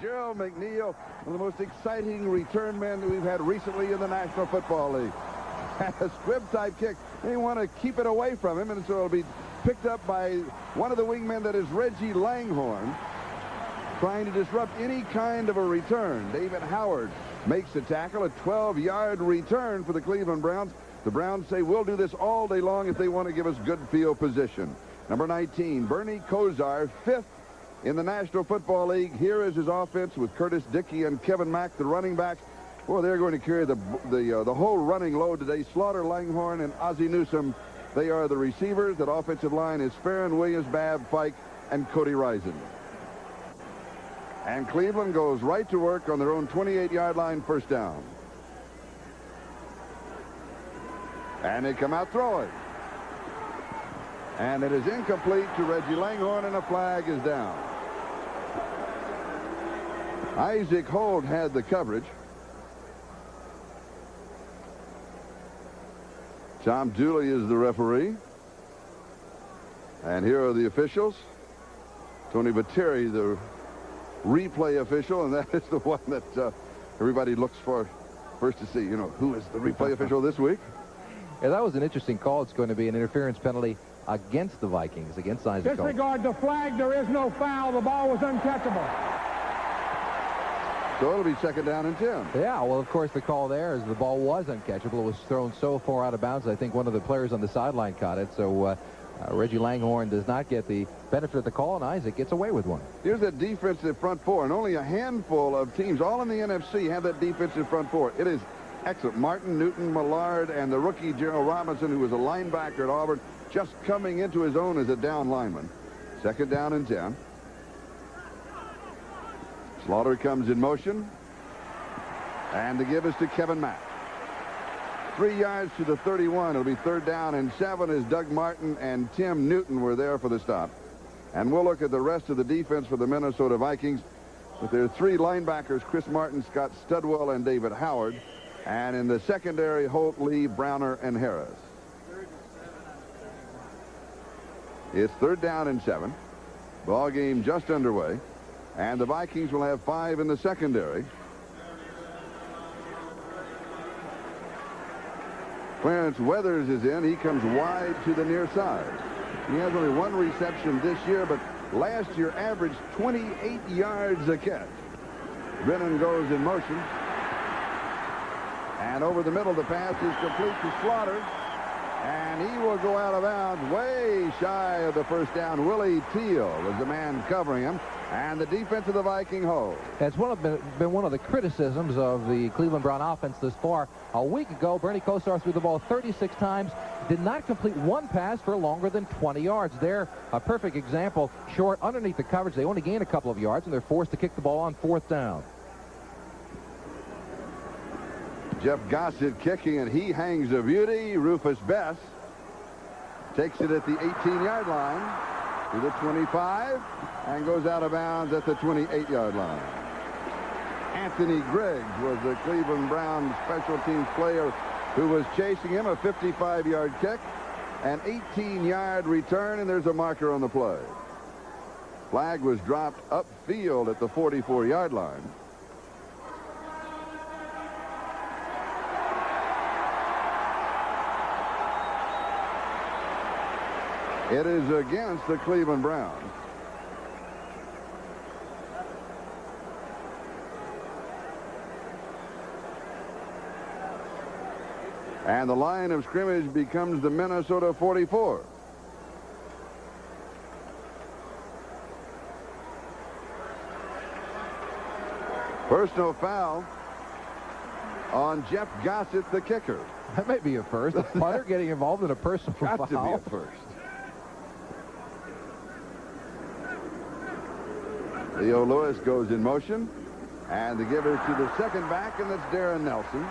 Gerald McNeil, one of the most exciting return men that we've had recently in the National Football League. A squib-type kick. They want to keep it away from him, and so it'll be picked up by one of the wingmen, that is Reggie Langhorne, trying to disrupt any kind of a return. David Howard makes the tackle, a 12-yard return for the Cleveland Browns. The Browns say, we'll do this all day long if they want to give us good field position. Number 19, Bernie Kosar, 5th in the National Football League. Here is his offense with Curtis Dickey and Kevin Mack, the running backs. Boy, they're going to carry the whole running load today. Slaughter, Langhorne, and Ozzie Newsome, they are the receivers. That offensive line is Farron, Williams, Babb, Fike, and Cody Risen. And Cleveland goes right to work on their own 28-yard line, first down. And they come out throwing. And it is incomplete to Reggie Langhorne, and a flag is down. Isaac Holt had the coverage. Tom Dooley is the referee. And here are the officials. Tony Viteri, the replay official, and that is the one that everybody looks for first to see, you know, who is the replay official this week. Yeah, that was an interesting call. It's going to be an interference penalty against the Vikings, against Isaac Holt. Disregard the flag. There is no foul. The ball was uncatchable. So it'll be second down and 10. Yeah, well, of course, the call there is the ball was uncatchable. It was thrown so far out of bounds, I think one of the players on the sideline caught it. So Reggie Langhorne does not get the benefit of the call, and Isaac gets away with one. Here's that defensive front four, and only a handful of teams, all in the NFC, have that defensive front four. It is excellent. Martin, Newton, Millard, and the rookie Gerald Robinson, who was a linebacker at Auburn, just coming into his own as a down lineman. Second down and 10. Slaughter comes in motion. And the give is to Kevin Mack. 3 yards to the 31. It'll be third down and 7 as Doug Martin and Tim Newton were there for the stop. And we'll look at the rest of the defense for the Minnesota Vikings with their 3 linebackers, Chris Martin, Scott Studwell, and David Howard. And in the secondary, Holt, Lee, Browner, and Harris. It's third down and 7. Ball game just underway. And the Vikings will have 5 in the secondary. Clarence Weathers is in. He comes wide to the near side. He has only 1 reception this year, but last year averaged 28 yards a catch. Brennan goes in motion. And over the middle, the pass is complete to Slaughter. And he will go out of bounds way shy of the first down. Willie Teal was the man covering him. And the defense of the Viking hold. It's been one of the criticisms of the Cleveland Brown offense this far. A week ago, Bernie Kosar threw the ball 36 times, did not complete 1 pass for longer than 20 yards. They're a perfect example. Short underneath the coverage. They only gain a couple of yards, and they're forced to kick the ball on 4th down. Jeff Gossett kicking, and he hangs a beauty. Rufus Bess takes it at the 18-yard line to the 25 and goes out of bounds at the 28-yard line. Anthony Griggs was the Cleveland Browns special teams player who was chasing him. A 55-yard kick, an 18-yard return, and there's a marker on the play. Flag was dropped upfield at the 44-yard line. It is against the Cleveland Browns. And the line of scrimmage becomes the Minnesota 44. Personal foul on Jeff Gossett, the kicker. That may be a first. A punter getting involved in a personal foul. Got to be a first. Leo Lewis goes in motion, and the giver to the second back, and that's Darren Nelson.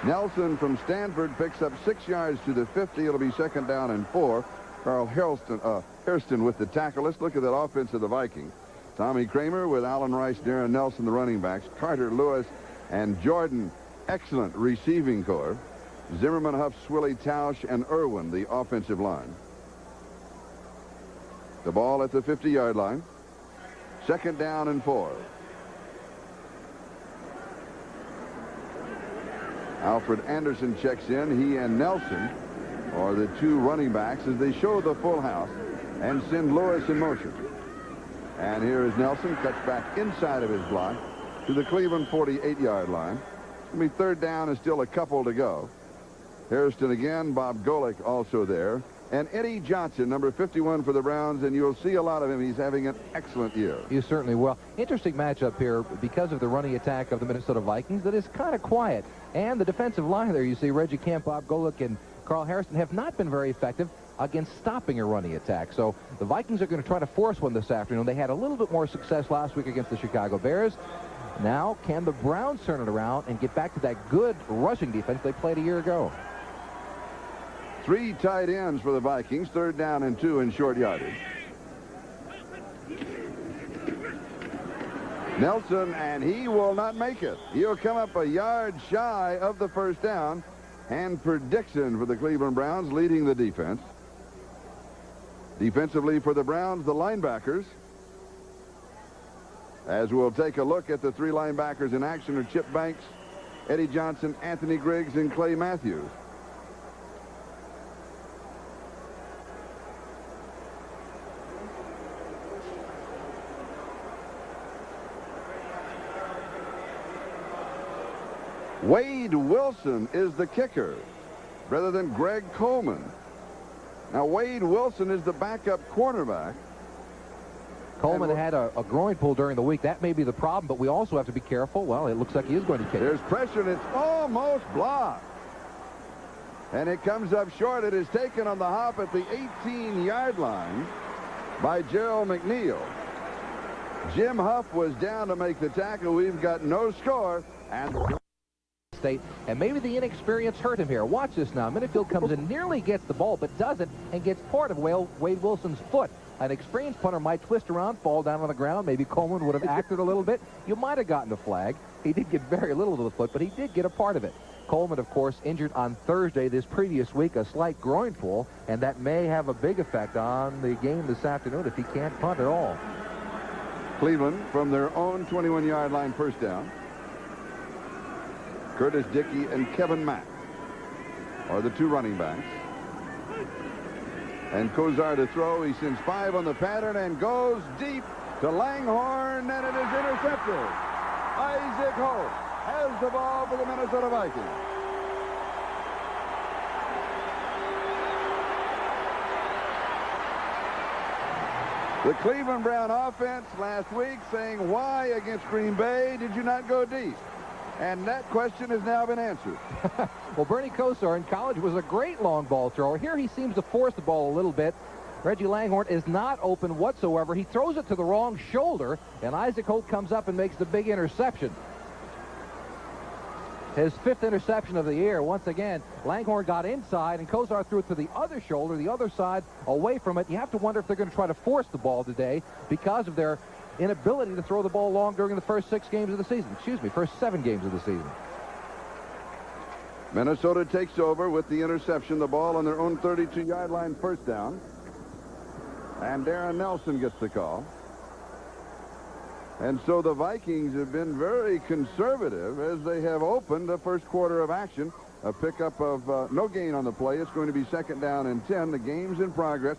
Nelson from Stanford picks up 6 yards to the 50. It'll be second down and 4. Carl Hairston with the tackle. Let's look at that offense of the Vikings. Tommy Kramer with Alan Rice, Darren Nelson, the running backs. Carter Lewis and Jordan, excellent receiving corps. Zimmerman, Huff, Swilly, Tausch, and Irwin, the offensive line. The ball at the 50-yard line. Second down and 4. Alfred Anderson checks in. He and Nelson are the two running backs as they show the full house and send Lewis in motion. And here is Nelson, cuts back inside of his block to the Cleveland 48-yard line. It's going to be third down and still a couple to go. Harrison again, Bob Golick also there. And Eddie Johnson, number 51 for the Browns, and you'll see a lot of him. He's having an excellent year. You certainly will. Interesting matchup here because of the running attack of the Minnesota Vikings that is kind of quiet. And the defensive line there, you see Reggie Camp, Bob Golick, and Carl Harrison have not been very effective against stopping a running attack. So the Vikings are going to try to force one this afternoon. They had a little bit more success last week against the Chicago Bears. Now, can the Browns turn it around and get back to that good rushing defense they played a year ago? 3 tight ends for the Vikings. Third down and 2 in short yardage. Nelson, and he will not make it. He'll come up a yard shy of the first down. And for Dixon for the Cleveland Browns leading the defense. Defensively for the Browns, the linebackers. As we'll take a look at the 3 linebackers in action are Chip Banks, Eddie Johnson, Anthony Griggs, and Clay Matthews. Wade Wilson is the kicker rather than Greg Coleman. Now, Wade Wilson is the backup cornerback. Coleman had a groin pull during the week. That may be the problem, but we also have to be careful. Well, it looks like he is going to kick. There's pressure, and it's almost blocked. And it comes up short. It is taken on the hop at the 18-yard line by Gerald McNeil. Jim Huff was down to make the tackle. We've got no score. And maybe the inexperience hurt him here. Watch this now. Minifield comes in, nearly gets the ball, but doesn't, and gets part of Wade Wilson's foot. An experienced punter might twist around, fall down on the ground. Maybe Coleman would have acted a little bit. You might have gotten a flag. He did get very little to the foot, but he did get a part of it. Coleman, of course, injured on Thursday this previous week, a slight groin pull, and that may have a big effect on the game this afternoon if he can't punt at all. Cleveland from their own 21-yard line, first down. Curtis Dickey and Kevin Mack are the 2 running backs. And Kozar to throw. He sends 5 on the pattern and goes deep to Langhorne, and it is intercepted. Isaac Holt has the ball for the Minnesota Vikings. The Cleveland Brown offense last week saying, why against Green Bay did you not go deep? And that question has now been answered. Well, Bernie Kosar in college was a great long ball thrower. Here he seems to force the ball a little bit. Reggie Langhorne is not open whatsoever. He throws it to the wrong shoulder, and Isaac Holt comes up and makes the big interception. His 5th interception of the year. Once again, Langhorne got inside, and Kosar threw it to the other shoulder, the other side, away from it. You have to wonder if they're going to try to force the ball today because of their inability to throw the ball long during the first 6 games of the season. Excuse me, first 7 games of the season. Minnesota takes over with the interception. The ball on their own 32-yard line, first down. And Darren Nelson gets the call. And so the Vikings have been very conservative as they have opened the first quarter of action. A pickup of no gain on the play. It's going to be second down and 10. The game's in progress.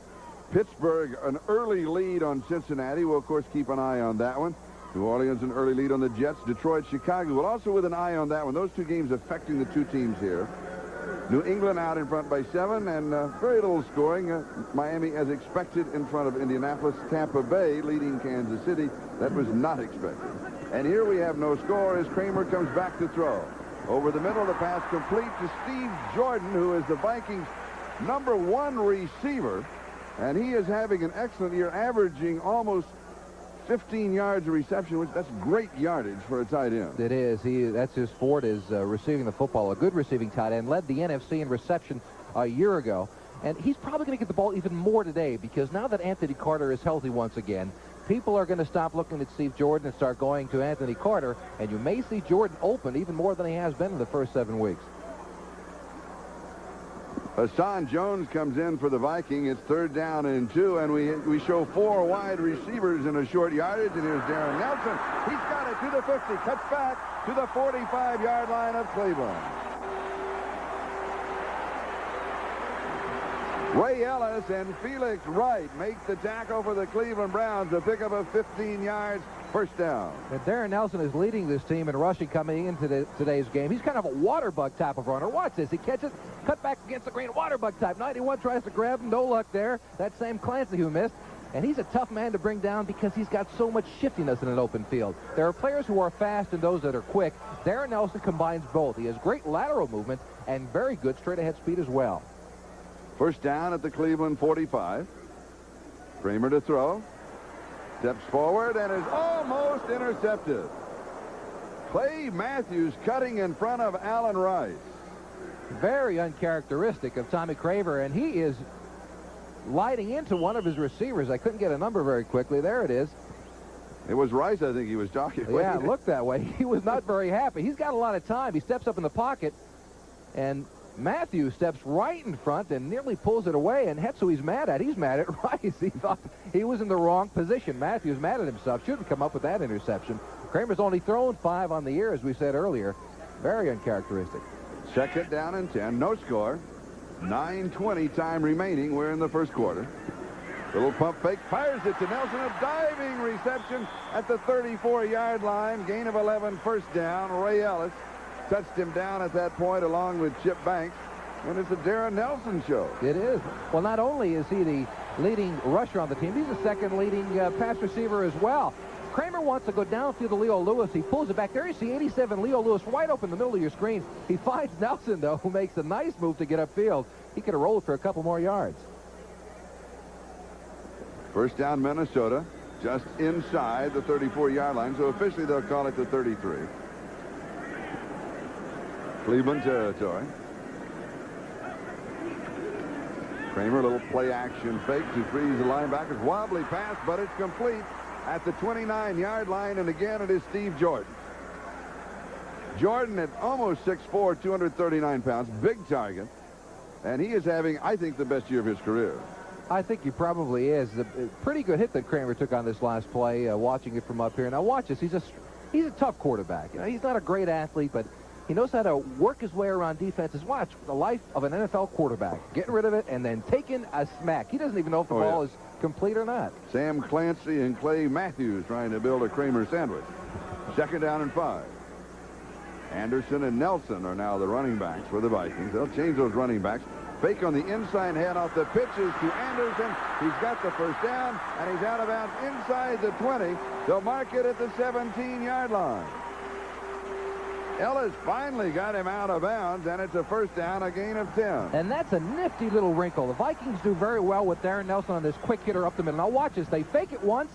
Pittsburgh, an early lead on Cincinnati. We'll, of course, keep an eye on that one. New Orleans, an early lead on the Jets. Detroit, Chicago. Well, also with an eye on that one. Those 2 games affecting the 2 teams here. New England out in front by 7, and very little scoring. Miami, as expected, in front of Indianapolis. Tampa Bay leading Kansas City. That was not expected. And here we have no score as Kramer comes back to throw. Over the middle, the pass complete to Steve Jordan, who is the Vikings' #1 receiver. And he is having an excellent year, averaging almost 15 yards of reception, which that's great yardage for a tight end. It is. That's his forte, is receiving the football. A good receiving tight end. Led the NFC in reception a year ago. And he's probably going to get the ball even more today because now that Anthony Carter is healthy once again, people are going to stop looking at Steve Jordan and start going to Anthony Carter. And you may see Jordan open even more than he has been in the first 7 weeks. Hassan Jones comes in for the Viking. It's 3rd down and 2, and we show 4 wide receivers in a short yardage, and here's Darren Nelson. He's got it to the 50, cuts back to the 45-yard line of Cleveland. Ray Ellis and Felix Wright make the tackle for the Cleveland Browns to pick up a 15 yards, first down. And Darren Nelson is leading this team in rushing coming into today's game. He's kind of a water bug type of runner. Watch this. He catches, cut back against the green, water bug type. 91 tries to grab him. No luck there. That same Clancy who missed. And he's a tough man to bring down because he's got so much shiftiness in an open field. There are players who are fast and those that are quick. Darren Nelson combines both. He has great lateral movement and very good straight-ahead speed as well. First down at the Cleveland 45. Kramer to throw. Steps forward and is almost intercepted. Clay Matthews cutting in front of Alan Rice. Very uncharacteristic of Tommy Kramer, and he is lighting into one of his receivers. I couldn't get a number very quickly. There it is. It was Rice, I think he was talking. Yeah, it looked that way. He was not very happy. He's got a lot of time. He steps up in the pocket, and Matthews steps right in front and nearly pulls it away, and that's who he's mad at. He's mad at Rice. He thought he was in the wrong position. Matthews mad at himself. Shouldn't come up with that interception. Kramer's only thrown 5 on the year, as we said earlier. Very uncharacteristic. 2nd down and 10. No score. 9:20 time remaining. We're in the first quarter. Little pump fake. Fires it to Nelson. A diving reception at the 34-yard line. Gain of 11. First down. Ray Ellis touched him down at that point along with Chip Banks. And it's a Darren Nelson show. It is. Well, not only is he the leading rusher on the team, he's the second leading pass receiver as well. Kramer wants to go downfield to Leo Lewis. He pulls it back. There you see 87 Leo Lewis wide open in the middle of your screen. He finds Nelson, though, who makes a nice move to get upfield. He could have rolled for a couple more yards. First down, Minnesota, just inside the 34-yard line. So officially they'll call it the 33. Cleveland territory. Kramer, a little play action fake to freeze the linebackers. Wobbly pass, but it's complete at the 29-yard line, and again it is Steve Jordan. Jordan at almost 6'4", 239 pounds, big target, and he is having, I think, the best year of his career. I think he probably is. A pretty good hit that Kramer took on this last play, watching it from up here. Now watch this. He's a tough quarterback. You know, he's not a great athlete, but he knows how to work his way around defenses. Watch the life of an NFL quarterback. Getting rid of it and then taking a smack. He doesn't even know if the ball is complete or not. Sam Clancy and Clay Matthews trying to build a Kramer sandwich. 2nd down and 5. Anderson and Nelson are now the running backs for the Vikings. They'll change those running backs. Fake on the inside head off the pitches to Anderson. He's got the first down, and he's out of bounds inside the 20. They'll mark it at the 17-yard line. Ellis finally got him out of bounds, and it's a first down, a gain of 10. And that's a nifty little wrinkle. The Vikings do very well with Darren Nelson on this quick hitter up the middle. Now watch this. They fake it once,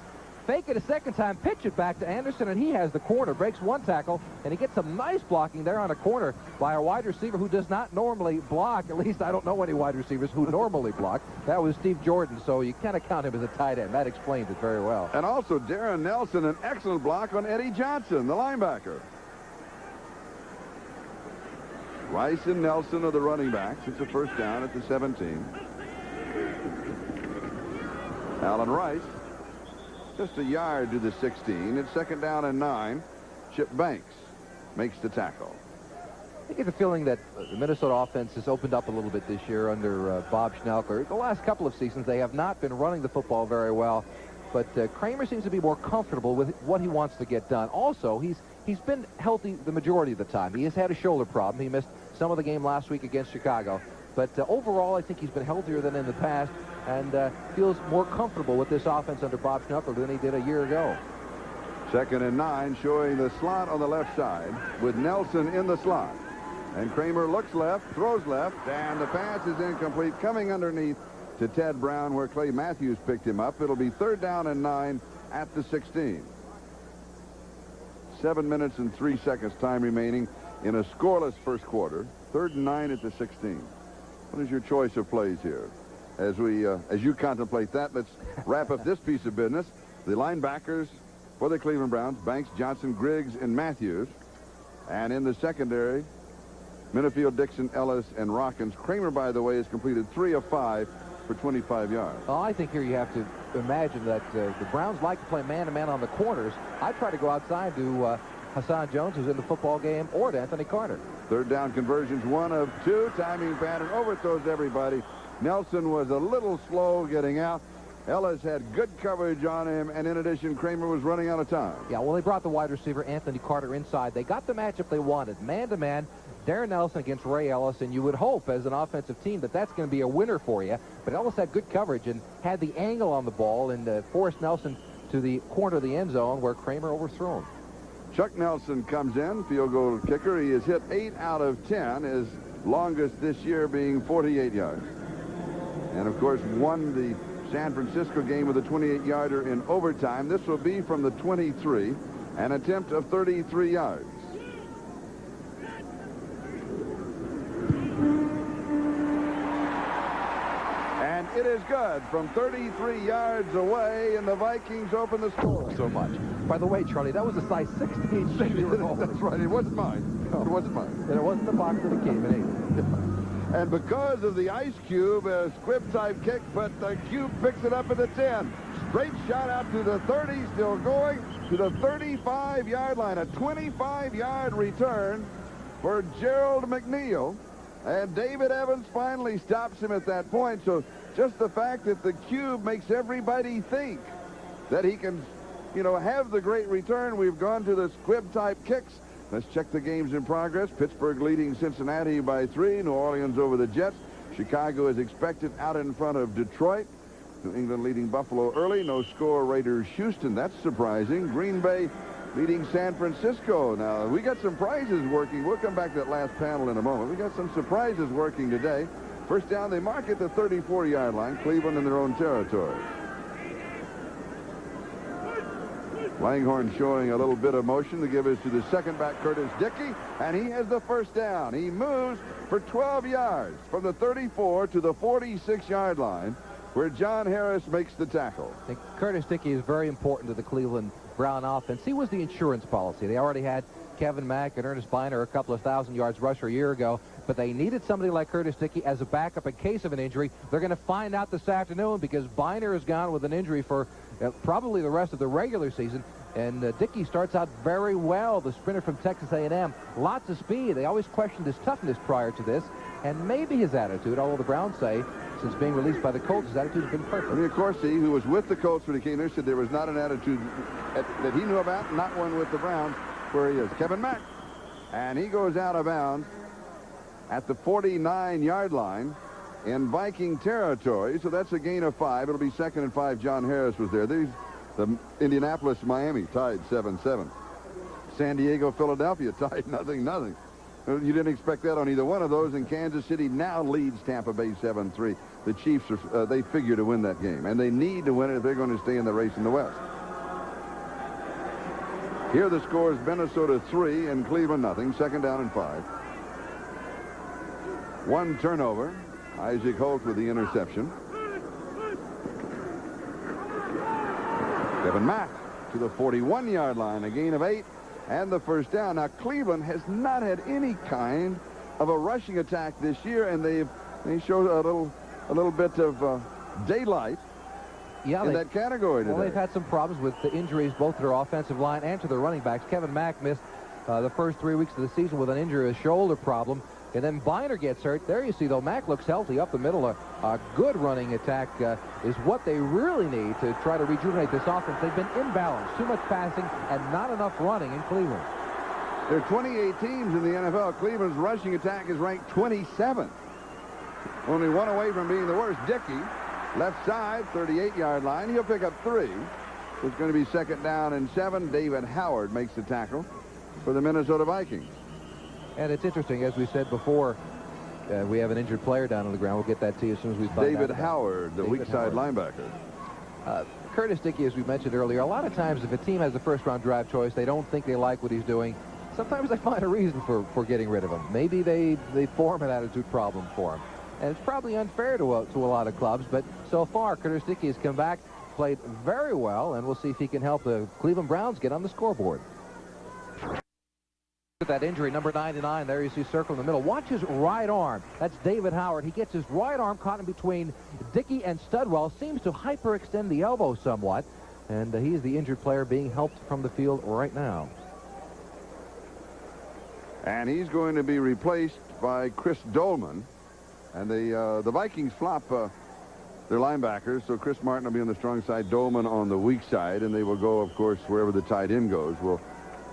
fake it a second time, pitch it back to Anderson, and he has the corner, breaks one tackle, and he gets some nice blocking there on a corner by a wide receiver who does not normally block. At least I don't know any wide receivers who normally block. That was Steve Jordan, so you kind of count him as a tight end. That explains it very well. And also Darren Nelson, an excellent block on Eddie Johnson, the linebacker. Rice and Nelson are the running backs. It's a first down at the 17. Alan Rice, just a yard to the 16. It's 2nd down and 9. Chip Banks makes the tackle. I get the feeling that the Minnesota offense has opened up a little bit this year under Bob Schnelker. The last couple of seasons, they have not been running the football very well. But Kramer seems to be more comfortable with what he wants to get done. Also, he's been healthy the majority of the time. He has had a shoulder problem. He missed some of the game last week against Chicago. But overall, I think he's been healthier than in the past and feels more comfortable with this offense under Bob Schnelker than he did a year ago. 2nd and 9, showing the slot on the left side with Nelson in the slot. And Kramer looks left, throws left, and the pass is incomplete, coming underneath to Ted Brown where Clay Matthews picked him up. It'll be 3rd down and 9 at the 16. 7 minutes and 3 seconds time remaining in a scoreless first quarter. 3rd and 9 at the 16. What is your choice of plays here? As you contemplate that, let's wrap up this piece of business. The linebackers for the Cleveland Browns, Banks, Johnson, Griggs, and Matthews. And in the secondary, Minifield, Dixon, Ellis, and Rockins. Kramer, by the way, has completed 3 of 5 for 25 yards. Well, I think here you have to imagine that the Browns like to play man-to-man on the corners. I try to go outside to Hassan Jones, who's in the football game, or to Anthony Carter. Third down conversions, 1 of 2. Timing pattern overthrows everybody. Nelson was a little slow getting out. Ellis had good coverage on him, and in addition, Kramer was running out of time. Yeah, well, they brought the wide receiver, Anthony Carter, inside. They got the matchup they wanted, man-to-man. Darren Nelson against Ray Ellis, and you would hope as an offensive team that that's going to be a winner for you. But Ellis had good coverage and had the angle on the ball and forced Nelson to the corner of the end zone where Kramer overthrew him. Chuck Nelson comes in, field goal kicker. He has hit 8 out of 10, his longest this year being 48 yards. And, of course, won the San Francisco game with a 28-yarder in overtime. This will be from the 23, an attempt of 33 yards. And it is good from 33 yards away, and the Vikings open the score. So much. By the way, Charlie, that was a size 16 6-year-old. That's right. It wasn't mine. No, it wasn't mine. And it wasn't the box that it came in either. And because of the ice cube, a squib-type kick, but the cube picks it up at the 10. Straight shot out to the 30, still going to the 35-yard line. A 25-yard return for Gerald McNeil. And David Evans finally stops him at that point. So just the fact that the cube makes everybody think that he can, you know, have the great return. We've gone to the squib-type kicks. Let's check the games in progress. Pittsburgh leading Cincinnati by 3. New Orleans over the Jets. Chicago is expected out in front of Detroit. New England leading Buffalo early. No score, Raiders Houston. That's surprising. Green Bay leading San Francisco. Now, we got some prizes working. We'll come back to that last panel in a moment. We got some surprises working today. First down, they mark at the 34-yard line. Cleveland in their own territory. Langhorne showing a little bit of motion to give us to the second back, Curtis Dickey, and he has the first down. He moves for 12 yards from the 34 to the 46-yard line, where John Harris makes the tackle. I think Curtis Dickey is very important to the Cleveland Brown offense. He was the insurance policy. They already had Kevin Mack and Ernest Biner a couple of 1,000 yards rusher a year ago, but they needed somebody like Curtis Dickey as a backup in case of an injury. They're going to find out this afternoon because Biner is gone with an injury for probably the rest of the regular season. And Dickey starts out very well, the sprinter from Texas A&M. Lots of speed. They always questioned his toughness prior to this, and maybe his attitude, although the Browns say, since being released by the Colts, his attitude has been perfect. I mean, of course, he, who was with the Colts when he came there, said there was not an attitude that he knew about, not one with the Browns, where he is. Kevin Mack. And he goes out of bounds at the 49-yard line in Viking territory. So that's a gain of 5. It'll be 2nd and 5. John Harris was there. The Indianapolis-Miami tied 7-7. San Diego-Philadelphia tied 0-0. You didn't expect that on either one of those, and Kansas City now leads Tampa Bay 7-3. The Chiefs, they figure to win that game, and they need to win it if they're going to stay in the race in the West. Here the score is Minnesota 3 and Cleveland 0. 2nd down and 5. 1 turnover. Isaac Holt with the interception. Kevin Mack to the 41-yard line, a gain of 8 and the first down. Now, Cleveland has not had any kind of a rushing attack this year, and they showed a little bit of daylight in that category today. Well, they've had some problems with the injuries both to their offensive line and to their running backs. Kevin Mack missed the first 3 weeks of the season with an injury, a shoulder problem. And then Biner gets hurt. There you see, though, Mack looks healthy up the middle. A good running attack is what they really need to try to rejuvenate this offense. They've been imbalanced, too much passing and not enough running in Cleveland. There are 28 teams in the NFL. Cleveland's rushing attack is ranked 27th. Only 1 away from being the worst. Dickey, left side, 38-yard line. He'll pick up 3. It's going to be 2nd down and 7. David Howard makes the tackle for the Minnesota Vikings. And it's interesting, as we said before, we have an injured player down on the ground. We'll get that to you as soon as we find out. David Howard, the weak side linebacker. Curtis Dickey, as we mentioned earlier, a lot of times if a team has a first-round draft choice, they don't think they like what he's doing. Sometimes they find a reason for getting rid of him. Maybe they form an attitude problem for him. And it's probably unfair to a lot of clubs, but so far, Curtis Dickey has come back, played very well, and we'll see if he can help the Cleveland Browns get on the scoreboard. that injury. Number 99, there you see circle in the middle. Watch his right arm. That's David Howard. He gets his right arm caught in between Dickey and Studwell. Seems to hyperextend the elbow somewhat. And he's the injured player being helped from the field right now. And he's going to be replaced by Chris Dolman. And the Vikings flop their linebackers, so Chris Martin will be on the strong side, Dolman on the weak side, and they will go, of course, wherever the tight end goes will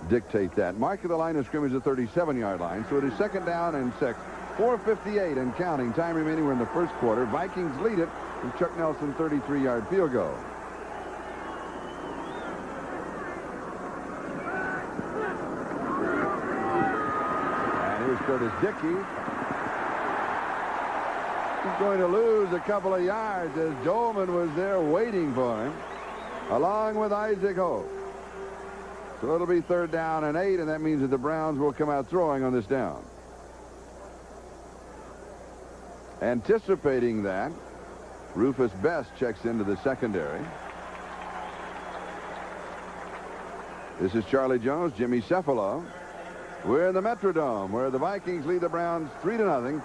dictate that. Mark of the line of scrimmage at the 37-yard line, so it is 2nd down and 6. 4:58 and counting. Time remaining. We're in the first quarter. Vikings lead it with Chuck Nelson 33-yard field goal. And here's Curtis Dickey. He's going to lose a couple of yards as Dolman was there waiting for him, along with Isaac Hope. So it'll be 3rd down and 8, and that means that the Browns will come out throwing on this down. Anticipating that, Rufus Best checks into the secondary. This is Charlie Jones, Jimmy Cefalo. We're in the Metrodome, where the Vikings lead the Browns 3-0.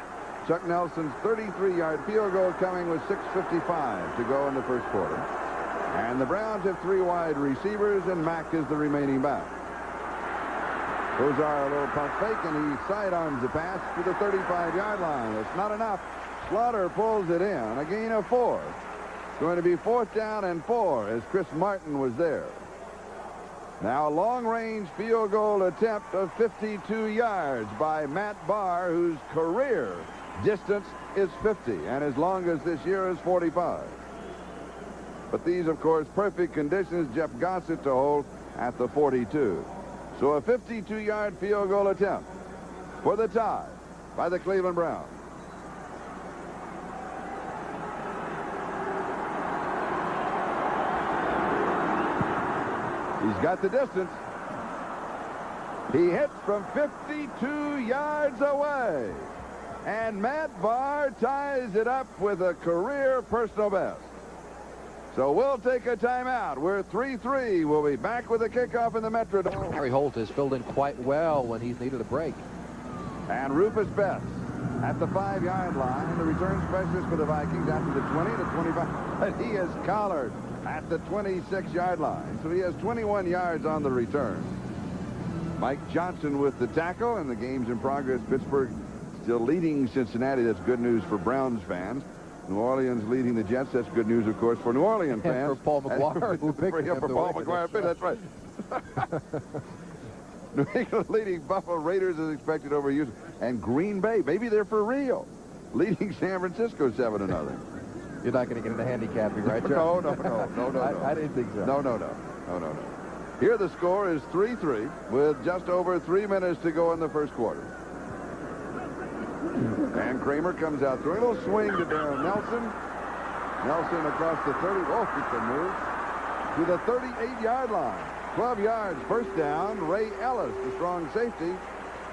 Chuck Nelson's 33-yard field goal coming with 6:55 to go in the first quarter. And the Browns have 3 wide receivers, and Mack is the remaining back. Kozar a little pump fake, and he sidearms the pass to the 35-yard line. It's not enough. Slaughter pulls it in. A gain of 4. It's going to be 4th down and 4 as Chris Martin was there. Now a long-range field goal attempt of 52 yards by Matt Barr, whose career distance is 50, and as long as this year is 45. But these, of course, perfect conditions. Jeff Gossett to hold at the 42. So a 52-yard field goal attempt for the tie by the Cleveland Browns. He's got the distance. He hits from 52 yards away. And Matt Barr ties it up with a career personal best. So we'll take a timeout. We're 3-3. We'll be back with a kickoff in the Metrodome. Harry Holt has filled in quite well when he's needed a break. And Rufus Best at the 5-yard line. The return specialist for the Vikings after the 20 to 25. But he is collared at the 26-yard line. So he has 21 yards on the return. Mike Johnson with the tackle, and the game's in progress. Pittsburgh still leading Cincinnati. That's good news for Browns fans. New Orleans leading the Jets. That's good news, of course, for New Orleans fans. And for Paul McGuire, who picked him for Paul McGuire. That's right. New England leading Buffalo. Raiders is expected over Houston. And Green Bay, maybe they're for real, leading San Francisco 7-0. You're not going to get into handicapping, right, No. I didn't think so. No. Here the score is 3-3 with just over 3 minutes to go in the first quarter. And Kramer comes out throwing a little swing to Darren Nelson. Nelson across the 30. Oh, he can move to the 38-yard line. 12 yards, first down. Ray Ellis, the strong safety,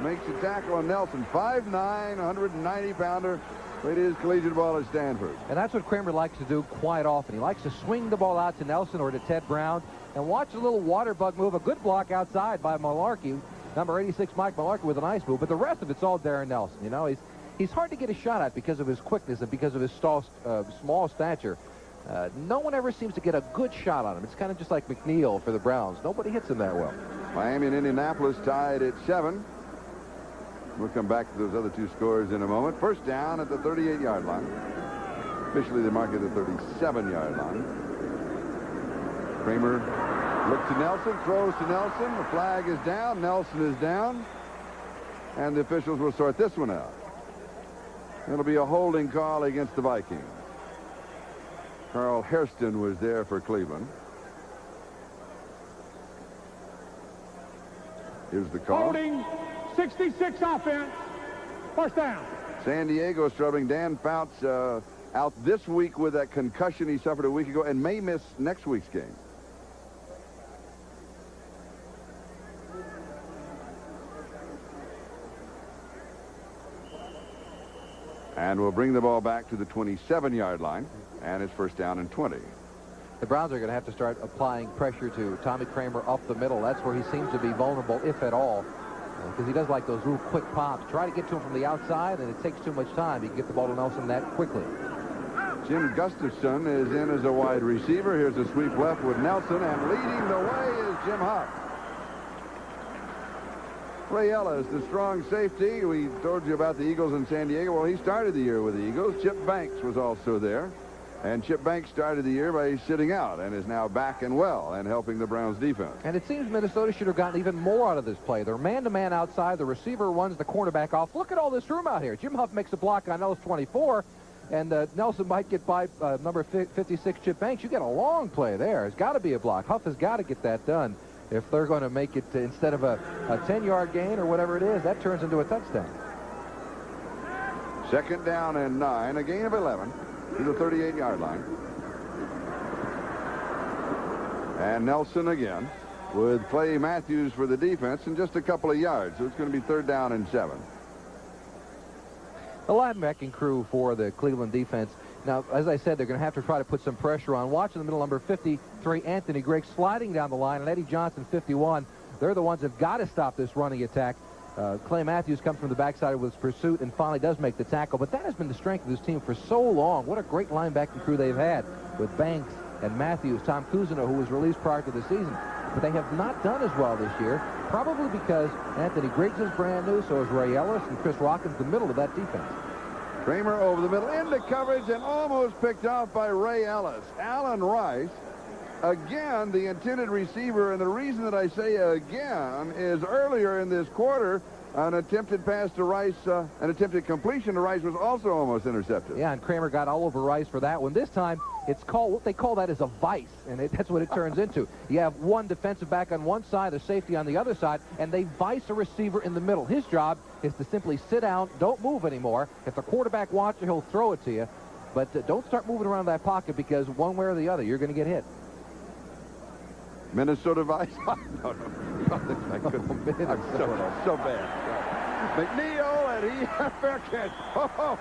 makes a tackle on Nelson. 5'9", 190-pounder. Played his collegiate ball at Stanford. And that's what Kramer likes to do quite often. He likes to swing the ball out to Nelson or to Ted Brown and watch a little water bug move. A good block outside by Malarkey. Number 86, Mike Malarkey, with a nice move. But the rest of it's all Darren Nelson. You know, he's hard to get a shot at because of his quickness and because of his small stature. No one ever seems to get a good shot on him. It's kind of just like McNeil for the Browns. Nobody hits him that well. Miami and Indianapolis tied at 7. We'll come back to those other 2 scores in a moment. First down at the 38-yard line. Officially, they mark it at the 37-yard line. Kramer looks to Nelson, throws to Nelson. The flag is down. Nelson is down. And the officials will sort this one out. It'll be a holding call against the Vikings. Carl Hairston was there for Cleveland. Here's the call. Holding 66 offense. First down. San Diego struggling. Dan Fouts out this week with that concussion he suffered a week ago and may miss next week's game. And we'll bring the ball back to the 27-yard line, and it's first down and 20. The Browns are going to have to start applying pressure to Tommy Kramer up the middle. That's where he seems to be vulnerable, if at all. because he does like those real quick pops. Try to get to him from the outside, and it takes too much time. You can get the ball to Nelson that quickly. Jim Gustafson is in as a wide receiver. Here's a sweep left with Nelson, and leading the way is Jim Huff. Ray Ellis, the strong safety. We told you about the Eagles in San Diego. Well, he started the year with the Eagles. Chip Banks was also there. And Chip Banks started the year by sitting out and is now back and well and helping the Browns defense. And it seems Minnesota should have gotten even more out of this play. They're man-to-man outside. The receiver runs the cornerback off. Look at all this room out here. Jim Huff makes a block on Ellis 24, and Nelson might get by number 56, Chip Banks. You get a long play there. It's got to be a block. Huff has got to get that done. If they're going to make it, instead of a 10-yard gain or whatever it is, that turns into a touchdown. 2nd down and 9, a gain of 11 to the 38-yard line. And Nelson again with Clay Matthews for the defense and just a couple of yards. So it's going to be 3rd down and 7. The linebacking crew for the Cleveland defense. Now, as I said, they're going to have to try to put some pressure on. Watch in the middle, number 53, Anthony Gregg, sliding down the line, and Eddie Johnson, 51. They're the ones that have got to stop this running attack. Clay Matthews comes from the backside with his pursuit and finally does make the tackle. But that has been the strength of this team for so long. What a great linebacking crew they've had with Banks and Matthews, Tom Cousineau, who was released prior to the season. But they have not done as well this year, probably because Anthony Griggs is brand new, so is Ray Ellis, and Chris Rockins, the middle of that defense. Kramer over the middle into coverage and almost picked off by Ray Ellis. Alan Rice, again, the intended receiver, and the reason that I say again is earlier in this quarter, an attempted pass to Rice, an attempted completion to Rice was also almost intercepted. Yeah, and Kramer got all over Rice for that one. This time, it's called, what they call that is a vice, and that's what it turns into. You have one defensive back on one side, a safety on the other side, and they vice a receiver in the middle. His job is to simply sit down, don't move anymore. If the quarterback wants you, he'll throw it to you. But don't start moving around that pocket, because one way or the other, you're going to get hit. Minnesota Vice? No. I couldn't. I'm so bad. McNeil, and he had a fair catch. Oh,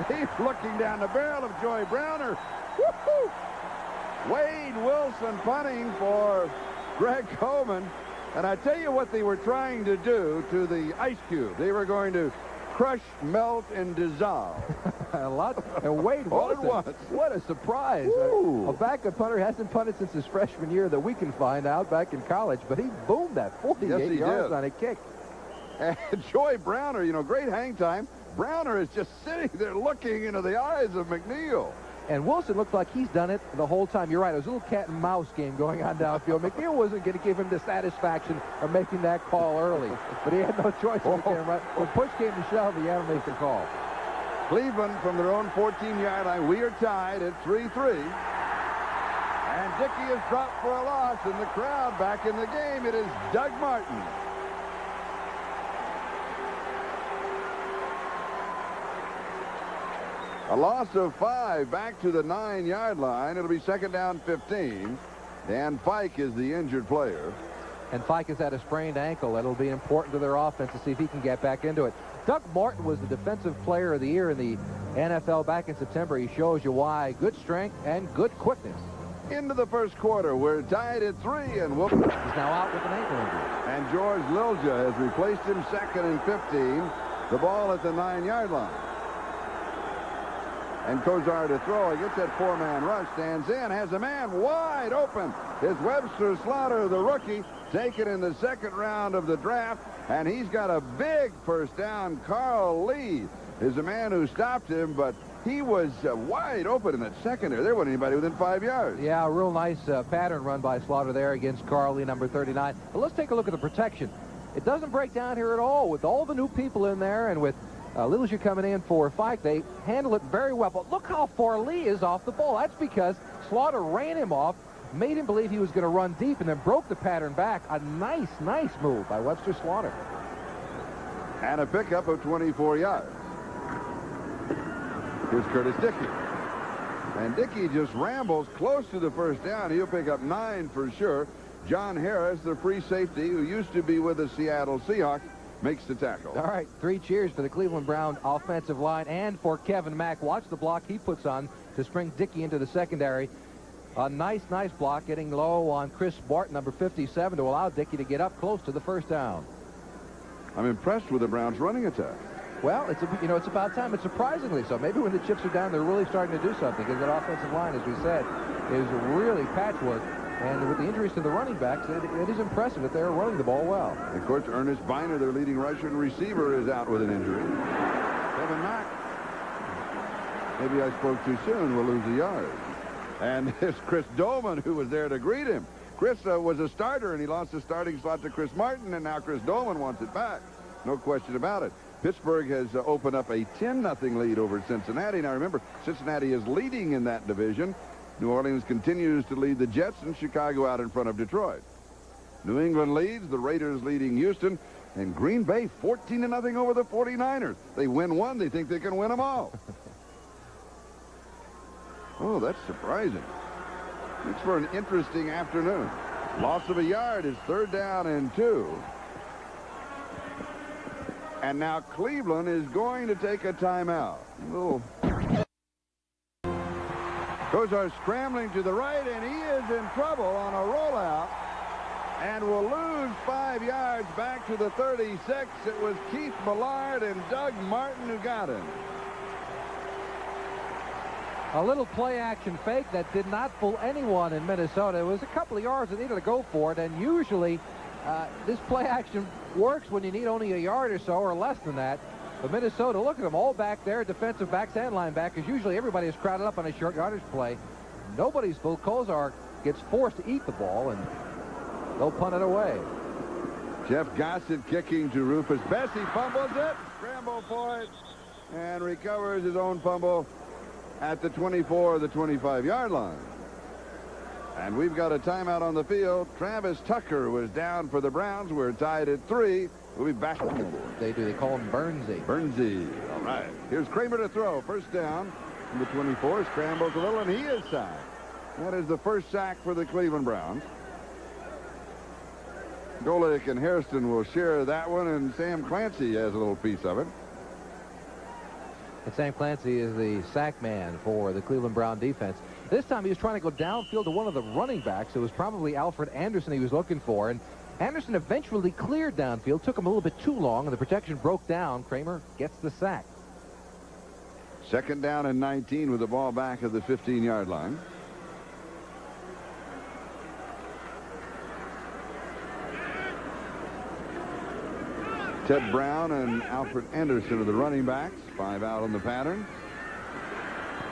he's looking down the barrel of Joey Browner. Woo-hoo! Wade Wilson punting for Greg Coleman. And I tell you what they were trying to do to the ice cube. They were going to crush, melt, and dissolve. A lot. And Wade Wilson, what a surprise. A backup punter hasn't punted since his freshman year that we can find out back in college, but he boomed that 48 yards on a kick. And Joey Browner, you know, great hang time. Browner is just sitting there looking into the eyes of McNeil. And Wilson looked like he's done it the whole time. You're right. It was a little cat and mouse game going on downfield. McNeil wasn't going to give him the satisfaction of making that call early. But he had no choice. When push came to shove, he had to make the call. Cleveland from their own 14-yard line. We are tied at 3-3. And Dickey is dropped for a loss. And the crowd back in the game. It is Doug Martin. A loss of 5 back to the 9-yard line. It'll be 2nd down 15. Dan Fike is the injured player. And Fike has had a sprained ankle. That'll be important to their offense to see if he can get back into it. Doug Martin was the defensive player of the year in the NFL back in September. He shows you why. Good strength and good quickness. Into the first quarter. We're tied at 3, and Wolf is now out with an ankle injury. And George Lilja has replaced him, 2nd and 15. The ball at the 9-yard line. And Kozar to throw. He gets that 4-man rush, stands in, has a man wide open. It's Webster Slaughter, the rookie, taken in the 2nd round of the draft, and he's got a big first down. Carl Lee is a man who stopped him, but he was wide open in that secondary. There wasn't anybody within 5 yards. Yeah, a real nice pattern run by Slaughter there against Carl Lee, number 39. But let's take a look at the protection. It doesn't break down here at all with all the new people in there, and with Lilja coming in for Fike. They handle it very well. But look how far Lee is off the ball. That's because Slaughter ran him off, made him believe he was going to run deep, and then broke the pattern back. A nice move by Webster Slaughter. And a pickup of 24 yards. Here's Curtis Dickey. And Dickey just rambles close to the first down. He'll pick up 9 for sure. John Harris, the free safety, who used to be with the Seattle Seahawks, makes the tackle. All right, 3 cheers for the Cleveland Brown offensive line and for Kevin Mack. Watch the block he puts on to spring Dickey into the secondary. A nice block, getting low on Chris Barton, number 57, to allow Dickey to get up close to the first down. I'm impressed with the Browns' running attack. Well, it's about time. It's surprisingly so. Maybe when the chips are down, they're really starting to do something, because that offensive line, as we said, is really patchwork. And with the injuries to the running backs, it is impressive that they're running the ball well. Of course, Ernest Biner, their leading rusher and receiver, is out with an injury. Kevin Mack, maybe I spoke too soon, will lose a yard. And it's Chris Dolman who was there to greet him. Chris was a starter, and he lost his starting slot to Chris Martin, and now Chris Dolman wants it back. No question about it. Pittsburgh has opened up a 10-0 lead over Cincinnati. Now, remember, Cincinnati is leading in that division. New Orleans continues to lead the Jets, and Chicago out in front of Detroit. New England leads, the Raiders leading Houston, and Green Bay 14-0 over the 49ers. They win one, they think they can win them all. Oh, that's surprising. It's for an interesting afternoon. Loss of a yard is 3rd down and 2. And now Cleveland is going to take a timeout. Kosar scrambling to the right, and he is in trouble on a rollout and will lose 5 yards back to the 36. It was Keith Millard and Doug Martin who got him. A little play-action fake that did not fool anyone in Minnesota. It was a couple of yards that needed to go for it, and usually this play-action works when you need only a yard or so or less than that. But Minnesota, look at them all back there, defensive backs and linebackers. Usually everybody is crowded up on a short yardage play. Nobody's full. Kosar gets forced to eat the ball, and they'll punt it away. Jeff Gossett kicking to Rufus Bessie. Fumbles it. Scramble for it. And recovers his own fumble at the 24 or the 25-yard line. And we've got a timeout on the field. Travis Tucker was down for the Browns. We're tied at 3. We'll be back on the board. They do. They call him Bernsey. Bernsey. All right. Here's Kramer to throw. First down from the 24. Scrambles a little, and he is sacked. That is the first sack for the Cleveland Browns. Golick and Hairston will share that one, and Sam Clancy has a little piece of it. And Sam Clancy is the sack man for the Cleveland Brown defense. This time he was trying to go downfield to one of the running backs. It was probably Alfred Anderson he was looking for. And Anderson eventually cleared downfield. Took him a little bit too long, and the protection broke down. Kramer gets the sack. 2nd down and 19 with the ball back at the 15-yard line. Ted Brown and Alfred Anderson are the running backs. 5 out on the pattern.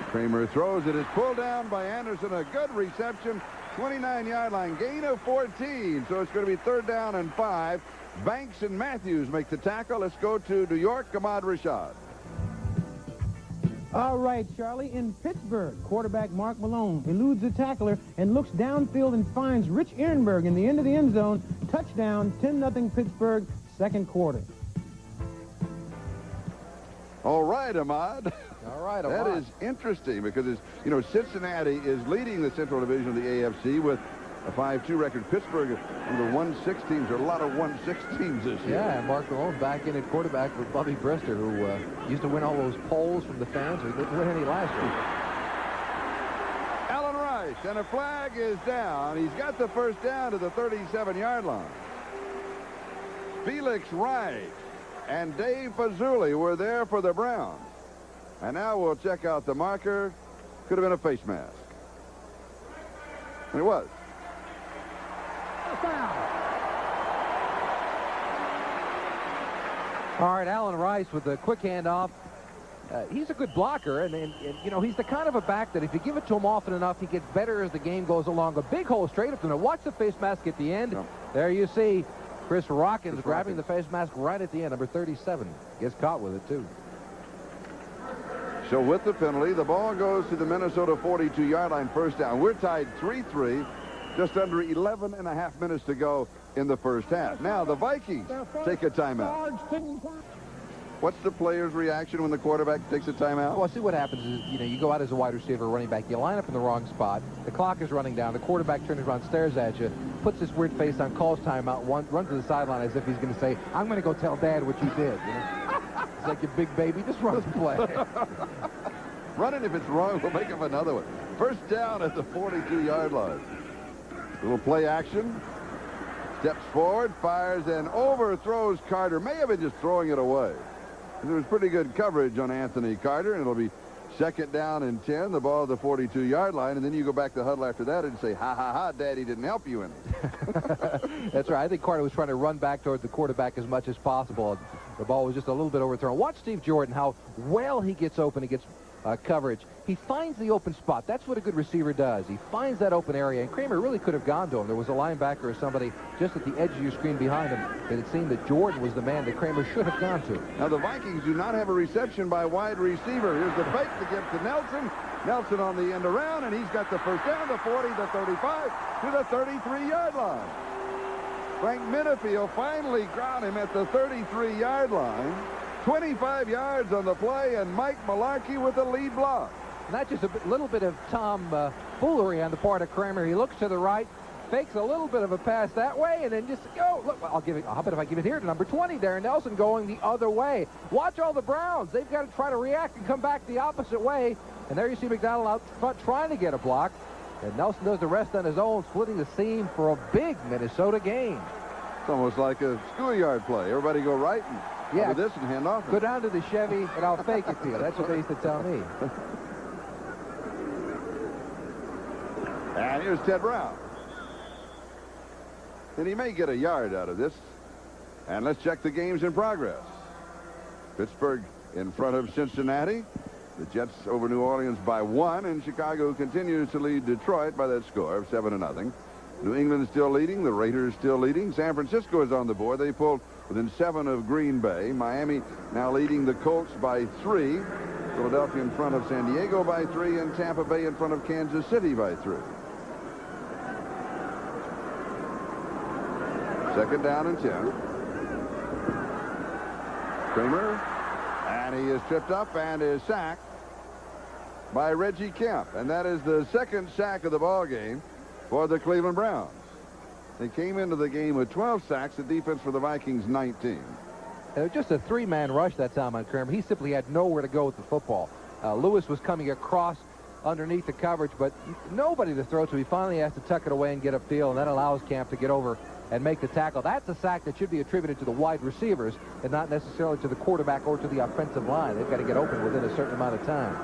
Kramer throws. It is pulled down by Anderson. A good reception. 29-yard line. Gain of 14. So it's going to be 3rd down and 5. Banks and Matthews make the tackle. Let's go to New York. Ahmad Rashad. All right, Charlie. In Pittsburgh, quarterback Mark Malone eludes the tackler and looks downfield and finds Rich Ehrenberg in the end of the end zone. Touchdown, 10-0 Pittsburgh, 2nd quarter. All right, Ahmad. All right, Ahmad. That is interesting because, Cincinnati is leading the Central Division of the AFC with a 5-2 record. Pittsburgh, one of the 1-6 teams. There are a lot of 1-6 teams this year. Yeah, and Mark Malone back in at quarterback with Bubby Brister, who used to win all those polls from the fans. He didn't win any last year. Allen Rice, and a flag is down. He's got the first down to the 37-yard line. Felix Wright and Dave Fazuli were there for the Browns. And now we'll check out the marker. Could have been a face mask. And it was. All right, Allen Rice with a quick handoff. He's a good blocker, and he's the kind of a back that if you give it to him often enough, he gets better as the game goes along. A big hole straight up to him. Watch the face mask at the end. Yep. There you see Chris Rockins grabbing the face mask right at the end. Number 37 gets caught with it, too. So with the penalty, the ball goes to the Minnesota 42-yard line, first down. We're tied 3-3, just under 11 and a half minutes to go in the first half. Now the Vikings take a timeout. What's the player's reaction when the quarterback takes a timeout? Well, see what happens is, you go out as a wide receiver or running back. You line up in the wrong spot. The clock is running down. The quarterback turns around, stares at you, puts this weird face on, calls timeout, runs to the sideline as if he's going to say, I'm going to go tell Dad what you did. It's like your big baby. Just run the play. Run it. If it's wrong, we'll make up another one. First down at the 42-yard line. Little play action. Steps forward, fires, and overthrows Carter. May have been just throwing it away. There was pretty good coverage on Anthony Carter, and it'll be second down and 10. The ball at the 42-yard line, and then you go back to the huddle after that and say, ha, ha, ha, Daddy didn't help you any. That's right. I think Carter was trying to run back toward the quarterback as much as possible. The ball was just a little bit overthrown. Watch Steve Jordan, how well he gets open. He gets coverage. He finds the open spot. That's what a good receiver does. He finds that open area, and Kramer really could have gone to him. There was a linebacker or somebody just at the edge of your screen behind him, and it seemed that Jordan was the man that Kramer should have gone to. Now, the Vikings do not have a reception by wide receiver. Here's the fake to get to Nelson. Nelson on the end around, and he's got the first down, the 40, the 35, to the 33-yard line. Frank Minifield finally got him at the 33-yard line. 25 yards on the play, and Mike Malarkey with the lead block. Not just a little bit of Tom foolery on the part of Kramer. He looks to the right, fakes a little bit of a pass that way, and then just go. Look, I'll give it. How about if I give it here to number 20, Darren Nelson, going the other way. Watch all the Browns. They've got to try to react and come back the opposite way. And there you see McDonald out front trying to get a block. And Nelson does the rest on his own, splitting the seam for a big Minnesota gain. It's almost like a schoolyard play. Everybody go right and yeah, this and hand off. Go down to the Chevy, and I'll fake it to you. That's what they used to tell me. And here's Ted Brown. And he may get a yard out of this. And let's check the games in progress. Pittsburgh in front of Cincinnati. The Jets over New Orleans by 1, and Chicago continues to lead Detroit by that score of 7-0. New England still leading. The Raiders still leading. San Francisco is on the board. They pulled within 7 of Green Bay. Miami now leading the Colts by 3. Philadelphia in front of San Diego by 3, and Tampa Bay in front of Kansas City by 3. Second down and 10. Kramer, and he is tripped up and is sacked by Reggie Kemp, and that is the second sack of the ball game for the Cleveland Browns. They came into the game with 12 sacks. The defense for the Vikings 19. Just a 3-man rush that time on Kramer. He simply had nowhere to go with the football. Lewis was coming across underneath the coverage, but nobody to throw, so he finally has to tuck it away and get upfield, and that allows Kemp to get over and make the tackle. That's a sack that should be attributed to the wide receivers and not necessarily to the quarterback or to the offensive line. They've got to get open within a certain amount of time.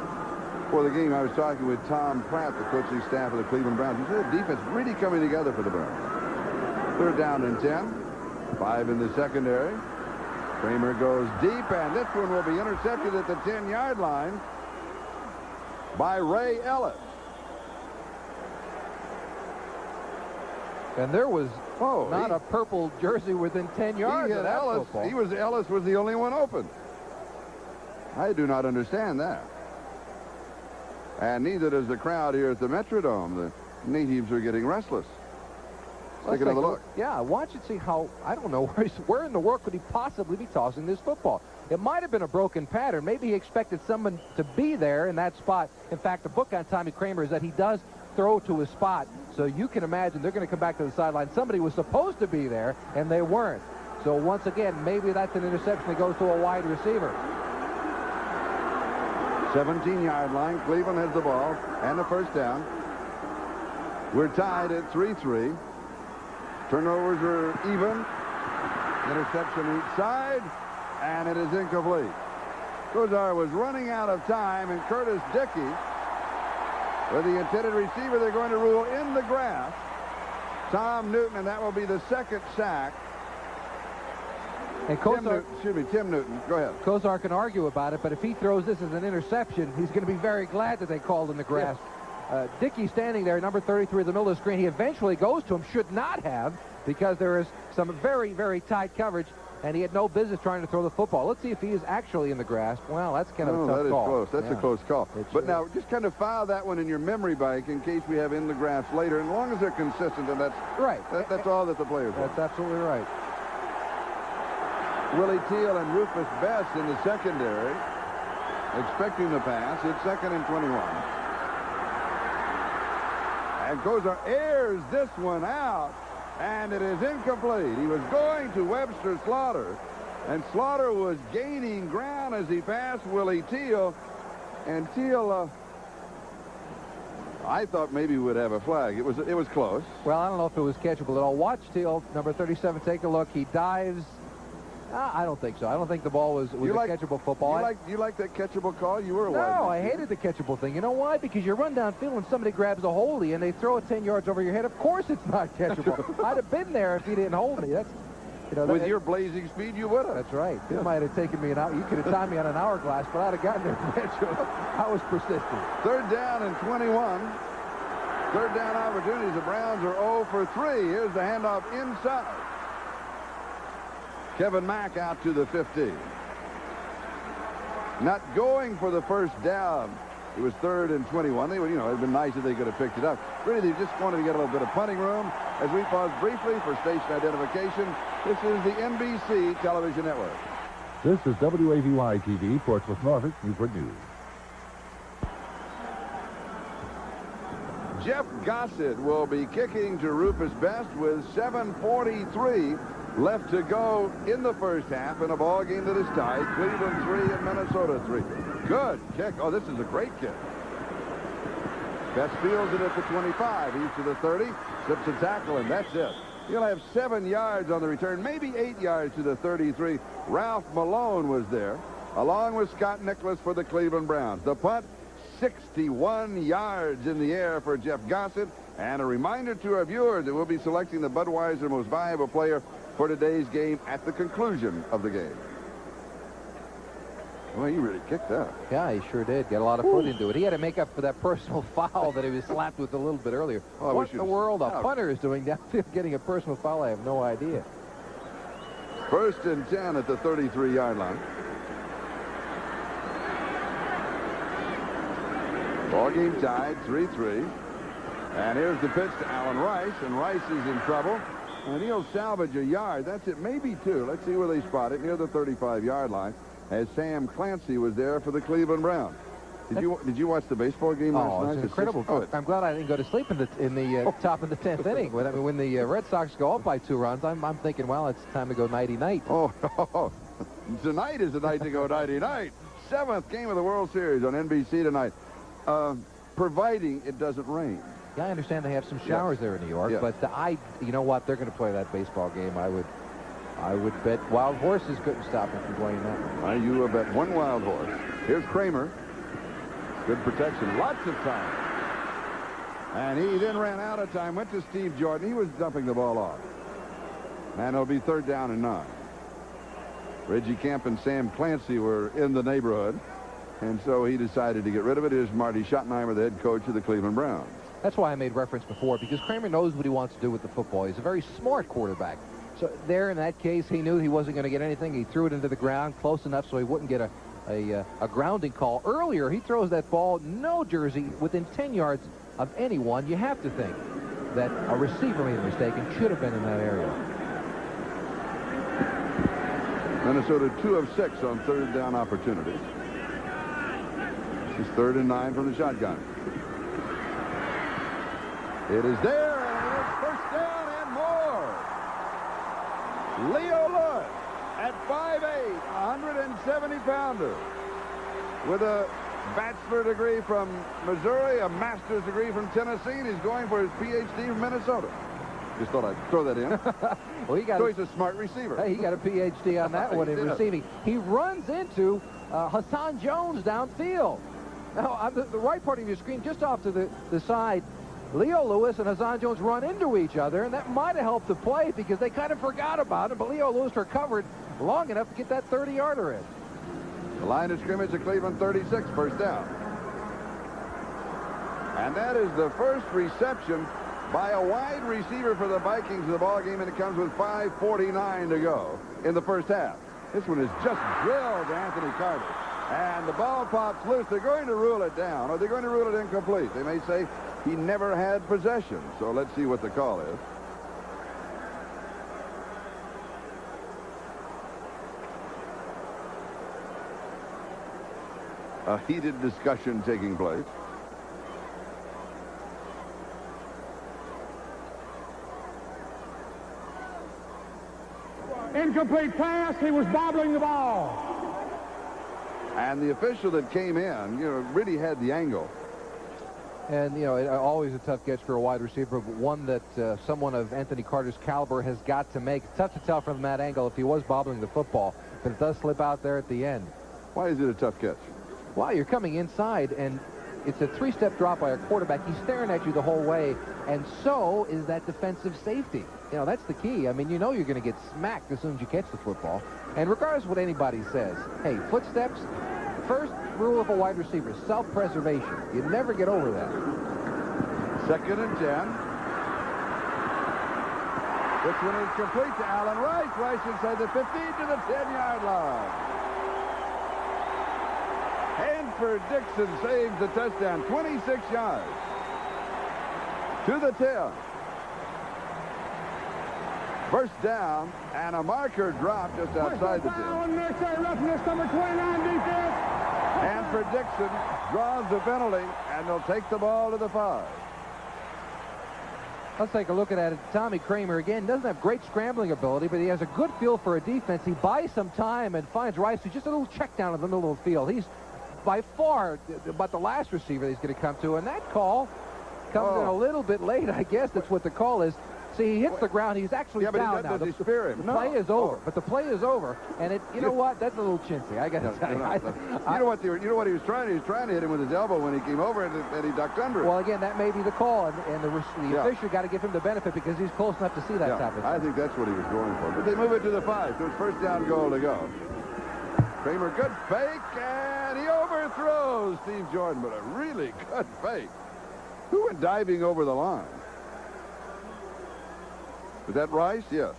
For the game, I was talking with Tom Pratt, the coaching staff of the Cleveland Browns. He said the defense really coming together for the Browns. Third down and 10. 5 in the secondary. Kramer goes deep, and this one will be intercepted at the 10-yard line by Ray Ellis. And there was not a purple jersey within 10 yards of that Ellis. football. Ellis was the only one open. I do not understand that. And neither does the crowd here at the Metrodome. The natives are getting restless. Let's take another look. Yeah, watch it, see how, I don't know, where in the world could he possibly be tossing this football? It might have been a broken pattern. Maybe he expected someone to be there in that spot. In fact, the book on Tommy Kramer is that he does throw to his spot. So you can imagine they're going to come back to the sideline. Somebody was supposed to be there, and they weren't. So once again, maybe that's an interception that goes to a wide receiver. 17-yard line. Cleveland has the ball and the first down. We're tied at 3-3. Turnovers are even. Interception each side, and it is incomplete. Kozar was running out of time, and Curtis Dickey, with the intended receiver, they're going to rule in the grass. Tom Newton, and that will be the second sack. And Tim Newton. Go ahead. Kozar can argue about it, but if he throws this as an interception, he's going to be very glad that they called in the grass. Yes. Dickey standing there, number 33 in the middle of the screen. He eventually goes to him, should not have, because there is some very, very tight coverage, and he had no business trying to throw the football. Let's see if he is actually in the grass. Well, that's kind of a tough call. Close. That's a close call. But now, just kind of file that one in your memory bank in case we have in the grass later. And as long as they're consistent, and that's right. That's all that the players want. That's absolutely right. Willie Teal and Rufus Best in the secondary, expecting the pass. It's 2nd and 21. And Kozar airs this one out, and it is incomplete. He was going to Webster Slaughter, and Slaughter was gaining ground as he passed Willie Teal, and Teal I thought maybe we would have a flag. It was close. Well, I don't know if it was catchable at all. Watch Teal, number 37, take a look. He dives. I don't think so. I don't think the ball was a catchable football. You like that catchable call? You were a No, I hated the catchable thing. You know why? Because you run downfield and somebody grabs a hold of you and they throw it 10 yards over your head. Of course it's not catchable. I'd have been there if he didn't hold me. That's, with your blazing speed, you would have. That's right. It might have taken me an hour. You could have timed me on an hourglass, but I'd have gotten there eventually. I was persistent. 3rd down and 21. 3rd down opportunities. The Browns are 0 for 3. Here's the handoff inside. Kevin Mack out to the 15. Not going for the first down. It was 3rd and 21. They would, it'd been nice if they could have picked it up. Really, they just wanted to get a little bit of punting room. As we pause briefly for station identification, this is the NBC television network. This is WAVY-TV, Portsmouth, Norfolk, Newport News. Jeff Gossett will be kicking to Rufus Best with 7:43 left to go in the first half in a ball game that is tied. Cleveland 3 and Minnesota 3. Good kick. Oh, this is a great kick. Best fields it at the 25. He's to the 30. Slips a tackle, and that's it. He'll have 7 yards on the return, maybe 8 yards to the 33. Ralph Malone was there, along with Scott Nicholas for the Cleveland Browns. The punt, 61 yards in the air for Jeff Gossett. And a reminder to our viewers that we'll be selecting the Budweiser Most Valuable Player for today's game at the conclusion of the game. Well, he really kicked that. Yeah, he sure did. Get a lot of foot into it. He had to make up for that personal foul that he was slapped with a little bit earlier. Oh, what in the world a punter is doing downfield getting a personal foul, I have no idea. 1st and 10 at the 33-yard line. Ball game tied, 3-3. And here's the pitch to Alan Rice, and Rice is in trouble. And he'll salvage a yard. That's it, maybe 2. Let's see where they spot it, near the 35-yard line, as Sam Clancy was there for the Cleveland Browns. Did you watch the baseball game last night? Oh, it's incredible. I'm glad I didn't go to sleep in the top of the 10th inning. When the Red Sox go up by 2 runs, I'm thinking, well, it's time to go nighty-night. Oh, tonight is the night to go nighty-night. 7th game of the World Series on NBC tonight, providing it doesn't rain. Yeah, I understand they have some showers there in New York, but you know what? They're going to play that baseball game. I would bet Wild Horses couldn't stop them from playing that. You will bet 1 Wild Horse. Here's Kramer. Good protection. Lots of time. And he then ran out of time. Went to Steve Jordan. He was dumping the ball off. And it'll be 3rd down and 9. Reggie Camp and Sam Clancy were in the neighborhood. And so he decided to get rid of it. Here's Marty Schottenheimer, the head coach of the Cleveland Browns. That's why I made reference before, because Kramer knows what he wants to do with the football. He's a very smart quarterback. So there, in that case, he knew he wasn't going to get anything. He threw it into the ground close enough so he wouldn't get a grounding call. Earlier, he throws that ball, no jersey, within 10 yards of anyone. You have to think that a receiver made a mistake and should have been in that area. Minnesota 2 of 6 on 3rd down opportunities. This is 3rd and 9 from the shotgun. It is there, and it's 1st down and more. Leo Lewis at 5'8", 170-pounder, with a bachelor degree from Missouri, a master's degree from Tennessee, and he's going for his Ph.D. from Minnesota. Just thought I'd throw that in. Well, so he's a smart receiver. Hey, he got a Ph.D. on that one in receiving. He runs into Hassan Jones downfield. Now, on the right part of your screen, just off to the side, Leo Lewis and Hassan Jones run into each other, and that might have helped the play because they kind of forgot about it, but Leo Lewis recovered long enough to get that 30-yarder in. The line of scrimmage at Cleveland 36, 1st down. And that is the first reception by a wide receiver for the Vikings in the ball game, and it comes with 5:49 to go in the first half. This one is just drilled to Anthony Carter. And the ball pops loose. They're going to rule it down, or they're going to rule it incomplete. They may say he never had possession. So let's see what the call is. A heated discussion taking place. Incomplete pass. He was bobbling the ball. And the official that came in, really had the angle. And, you know, always a tough catch for a wide receiver, but one that someone of Anthony Carter's caliber has got to make. It's tough to tell from that angle if he was bobbling the football, but it does slip out there at the end. Why is it a tough catch? Well, you're coming inside, and it's a three-step drop by a quarterback. He's staring at you the whole way, and so is that defensive safety. You know, that's the key. I mean, you know you're going to get smacked as soon as you catch the football. And regardless of what anybody says, hey, footsteps, first rule of a wide receiver, self-preservation. You never get over that. 2nd and 10. This one is complete to Allen Rice. Rice inside the 15 to the 10-yard line. Hanford Dixon saves the touchdown, 26 yards to the 10. First down, and a marker dropped just outside the 10. Unnecessary roughness, number 29 defense. Hanford Dixon draws the penalty, and they'll take the ball to the 5. Let's take a look at it. Tommy Kramer, again, doesn't have great scrambling ability, but he has a good feel for a defense. He buys some time and finds Rice, who's just a little check down in the middle of the field. He's by far about the last receiver he's going to come to, and that call comes in a little bit late, I guess. That's what the call is. See, he hits the ground. He's actually down now. The play is over. But the play is over, and you know what? That's a little chintzy. I got to tell you. You know what he was trying? He was trying to hit him with his elbow when he came over, and he ducked under it. Well, again, that may be the call, and the official got to give him the benefit because he's close enough to see that type of thing. I think that's what he was going for. But they move it to the 5, so it's first down goal to go. Kramer, good fake, and he overthrows Steve Jordan, but a really good fake. Who went diving over the line? Is that Rice? Yes.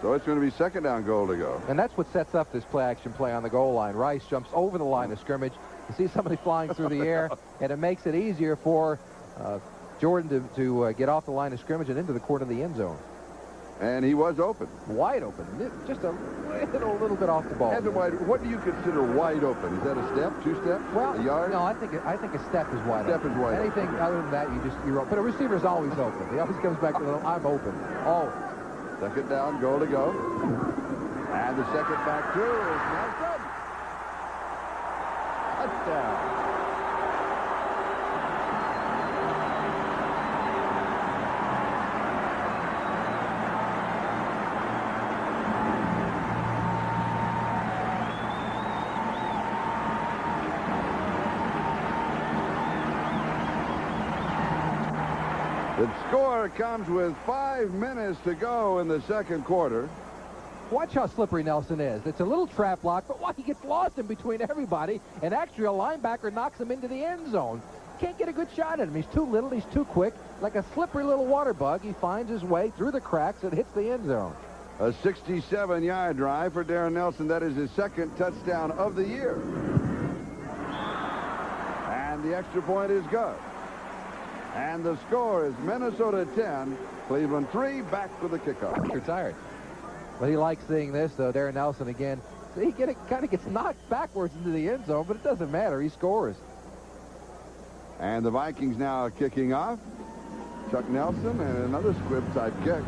So it's going to be second down goal to go. And that's what sets up this play-action play on the goal line. Rice jumps over the line of scrimmage. You see somebody flying through the air, and it makes it easier for Jordan to get off the line of scrimmage and into the court of the end zone. And he was open. Wide open. Just a little bit off the ball. What do you consider wide open? Is that a step, 2 steps, well, a yard? No, I think a step is wide open. Step is wide Anything open. other than that, you're open. But a receiver's always open. He always comes back to the I'm open. Always. Second down, goal to go. And the second back through is Nelson. Touchdown. The score comes with 5 minutes to go in the second quarter. Watch how slippery Nelson is. It's a little trap block, but he gets lost in between everybody, and actually a linebacker knocks him into the end zone. Can't get a good shot at him. He's too little. He's too quick. Like a slippery little water bug, he finds his way through the cracks and hits the end zone. A 67-yard drive for Darren Nelson. That is his second touchdown of the year. And the extra point is good. And the score is Minnesota 10, Cleveland 3, back for the kickoff. You're tired. But he likes seeing this, though. Darren Nelson again. See, he kind of gets knocked backwards into the end zone, but it doesn't matter. He scores. And the Vikings now kicking off. Chuck Nelson and another squib-type kick. And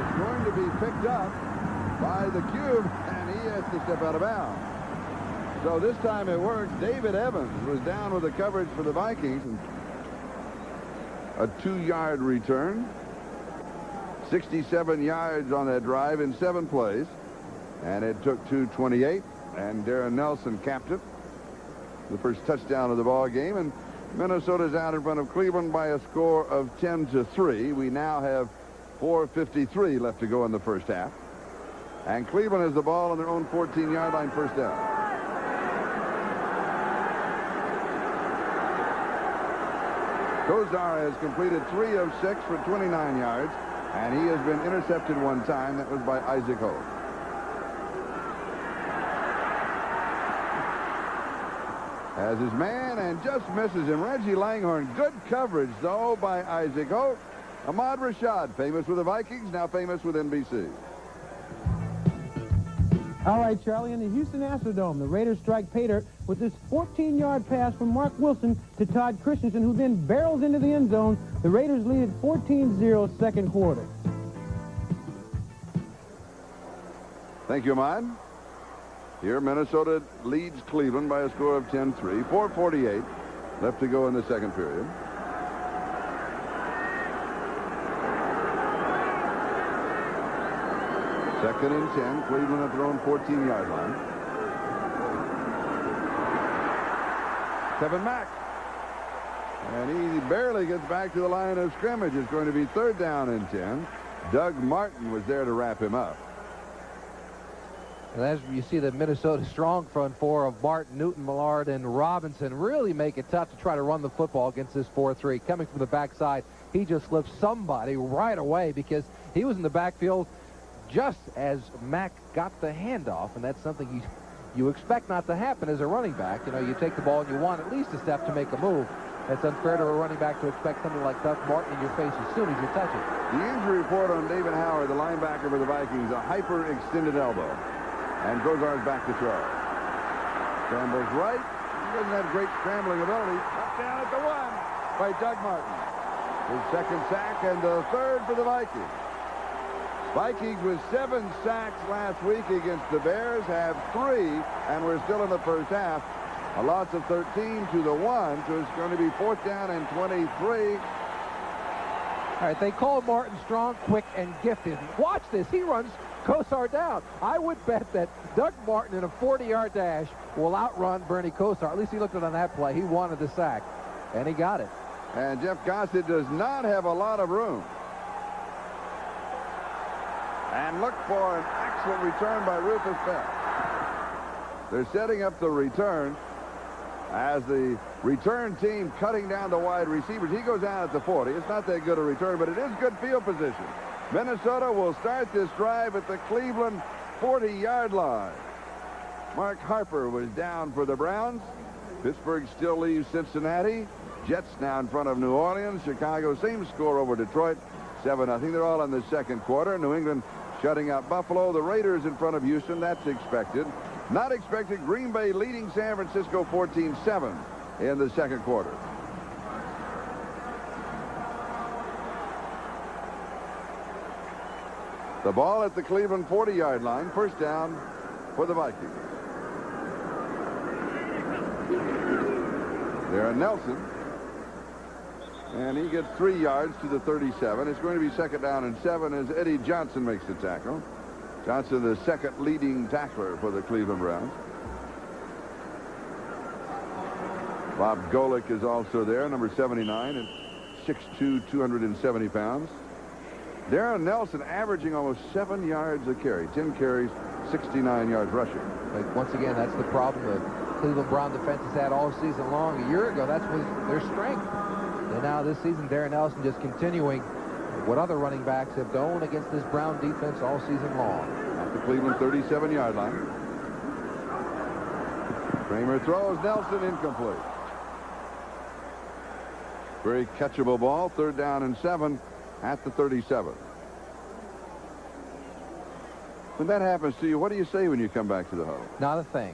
it's going to be picked up by the cube, and he has to step out of bounds. So this time it works. David Evans was down with the coverage for the Vikings. A 2-yard return. 67 yards on that drive in 7 plays. And it took 2:28. And Darren Nelson capped it. The first touchdown of the ball game. And Minnesota's out in front of Cleveland by a score of 10-3. We now have 4:53 left to go in the first half. And Cleveland has the ball on their own 14-yard line, first down. Kozar has completed 3 of 6 for 29 yards, and he has been intercepted 1 time. That was by Isaac Hope. Has his man and just misses him. Reggie Langhorne, good coverage, though, by Isaac Hope. Ahmad Rashad, famous with the Vikings, now famous with NBC. All right, Charlie, in the Houston Astrodome, the Raiders strike pay dirt with this 14-yard pass from Mark Wilson to Todd Christensen, who then barrels into the end zone. The Raiders lead at 14-0 second quarter. Thank you, Ahmad. Here, Minnesota leads Cleveland by a score of 10-3. 4:48 left to go in the second period. Second and 10. Cleveland at their own 14-yard line. Kevin Mack. And he barely gets back to the line of scrimmage. It's going to be 3rd down and 10. Doug Martin was there to wrap him up. And as you see the Minnesota strong front four of Martin, Newton, Millard, and Robinson really make it tough to try to run the football against this 4-3. Coming from the backside, he just slipped somebody right away because he was in the backfield just as Mack got the handoff, and that's something you expect not to happen as a running back. You know, you take the ball and you want at least a step to make a move. It's unfair to a running back to expect something like Doug Martin in your face as soon as you touch it. The injury report on David Howard, the linebacker for the Vikings, a hyper-extended elbow. And Gozar's back to throw. Scrambles right. He doesn't have great scrambling ability. Up down at the 1 by Doug Martin. His second sack and the 3rd for the Vikings. Vikings with 7 sacks last week against the Bears have 3, and we're still in the first half. A loss of 13 to the 1, so it's going to be 4th down and 23. All right, they call Martin strong, quick, and gifted. Watch this. He runs Kosar down. I would bet that Doug Martin in a 40-yard dash will outrun Bernie Kosar. At least he looked at it on that play. He wanted the sack, and he got it. And Jeff Gossett does not have a lot of room. And look for an excellent return by Rufus Bell. They're setting up the return as the return team cutting down the wide receivers. He goes down at the 40. It's not that good a return, but it is good field position. Minnesota will start this drive at the Cleveland 40-yard line. Mark Harper was down for the Browns. Pittsburgh still leaves Cincinnati. Jets now in front of New Orleans. Chicago, same score over Detroit, 7-0. They're all in the second quarter. New England shutting out Buffalo. The Raiders in front of Houston. That's expected. Not expected, Green Bay leading San Francisco 14-7 in the second quarter. The ball at the Cleveland 40-yard line. First down for the Vikings. There, Nelson. And he gets 3 yards to the 37. It's going to be 2nd down and 7 as Eddie Johnson makes the tackle. Johnson, the second leading tackler for the Cleveland Browns. Bob Golick is also there, number 79, at 6'2", 270 pounds. Darren Nelson averaging almost 7 yards a carry. 10 carries, 69 yards rushing. But once again, that's the problem the Cleveland Brown defense has had all season long. A year ago, that was their strength. And now this season, Darren Nelson just continuing what other running backs have done against this Brown defense all season long. At the Cleveland 37-yard line. Kramer throws. Nelson incomplete. Very catchable ball. 3rd down and 7 at the 37. When that happens to you, what do you say when you come back to the huddle? Not a thing.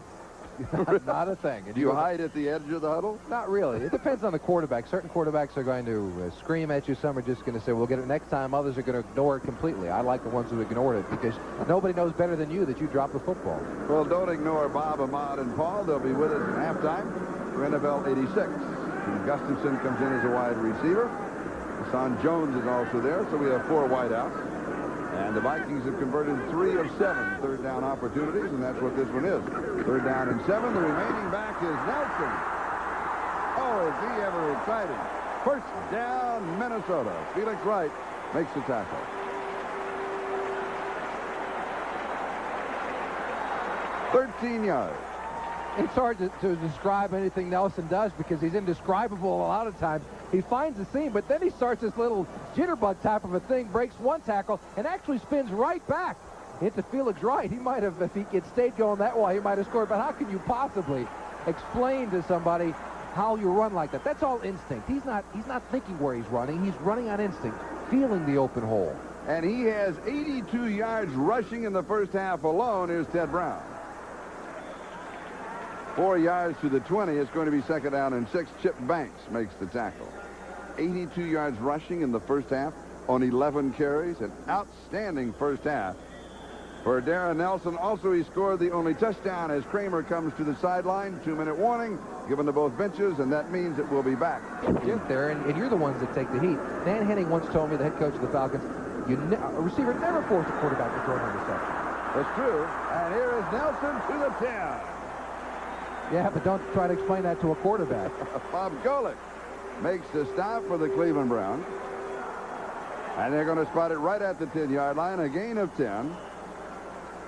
Not a thing. Do you hide at the edge of the huddle? Not really. It depends on the quarterback. Certain quarterbacks are going to scream at you. Some are just going to say, we'll get it next time. Others are going to ignore it completely. I like the ones who ignored it because nobody knows better than you that you dropped the football. Well, don't ignore Bob, Ahmad, and Paul. They'll be with us at halftime for NFL 86. And Gustafson comes in as a wide receiver. Hassan Jones is also there, so we have 4 wideouts. And the Vikings have converted 3 of 7 third down opportunities, and that's what this one is. 3rd down and 7. The remaining back is Nelson. Oh, is he ever exciting. 1st down, Minnesota. Felix Wright makes the tackle. $13 yards. It's hard to describe anything Nelson does because he's indescribable a lot of times. He finds the seam, but then he starts this little jitterbug type of a thing, breaks one tackle, and actually spins right back into Felix Wright. He might have, if he had stayed going that way, he might have scored. But how can you possibly explain to somebody how you run like that? That's all instinct. He's not thinking where he's running. He's running on instinct, feeling the open hole. And he has 82 yards rushing in the first half alone. Here's Ted Brown. 4 yards to the 20. It's going to be 2nd down and 6. Chip Banks makes the tackle. 82 yards rushing in the first half on 11 carries. An outstanding first half For Darren Nelson, also he scored the only touchdown as Kramer comes to the sideline. 2-minute warning given to both benches, and that means it will be back. Get there, and you're the ones that take the heat. Dan Henning once told me, the head coach of the Falcons, a receiver never forced a quarterback to throw an interception. That's true. And here is Nelson to the 10. Yeah, but don't try to explain that to a quarterback. Bob Golick makes the stop for the Cleveland Browns. And they're going to spot it right at the 10-yard line, a gain of 10.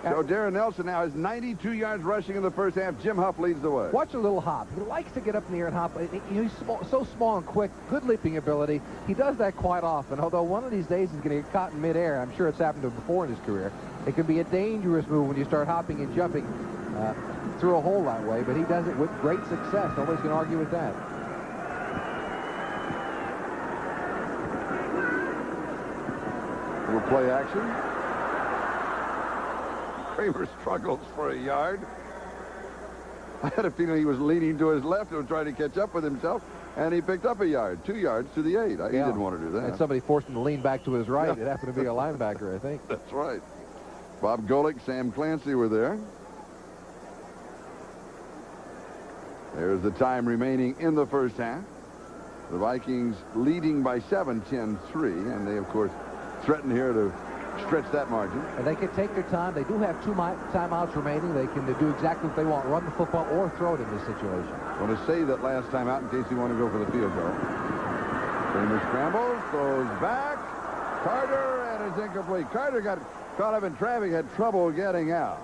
So Darren Nelson now has 92 yards rushing in the first half. Jim Huff leads the way. Watch a little hop. He likes to get up in the air and hop. He's so small and quick, good leaping ability. He does that quite often, although one of these days he's going to get caught in midair. I'm sure it's happened to him before in his career. It can be a dangerous move when you start hopping and jumping through a hole that way, but he does it with great success. Nobody's going to argue with that. Little play action. Kramer struggles for a yard. I had a feeling he was leaning to his left and trying to catch up with himself, and he picked up a yard, 2 yards to the 8. He didn't want to do that. And somebody forced him to lean back to his right. It happened to be a linebacker, I think. That's right. Bob Golick, Sam Clancy were there. There's the time remaining in the first half. The Vikings leading by 7, 10-3, and they, of course, threaten here to stretch that margin. And they can take their time. They do have 2 timeouts remaining. They can do exactly what they want, run the football or throw it in this situation. I want to say that last time out in case you want to go for the field goal. Kramer scrambles, throws back. Carter, and it's incomplete. Carter got caught up in traffic, had trouble getting out.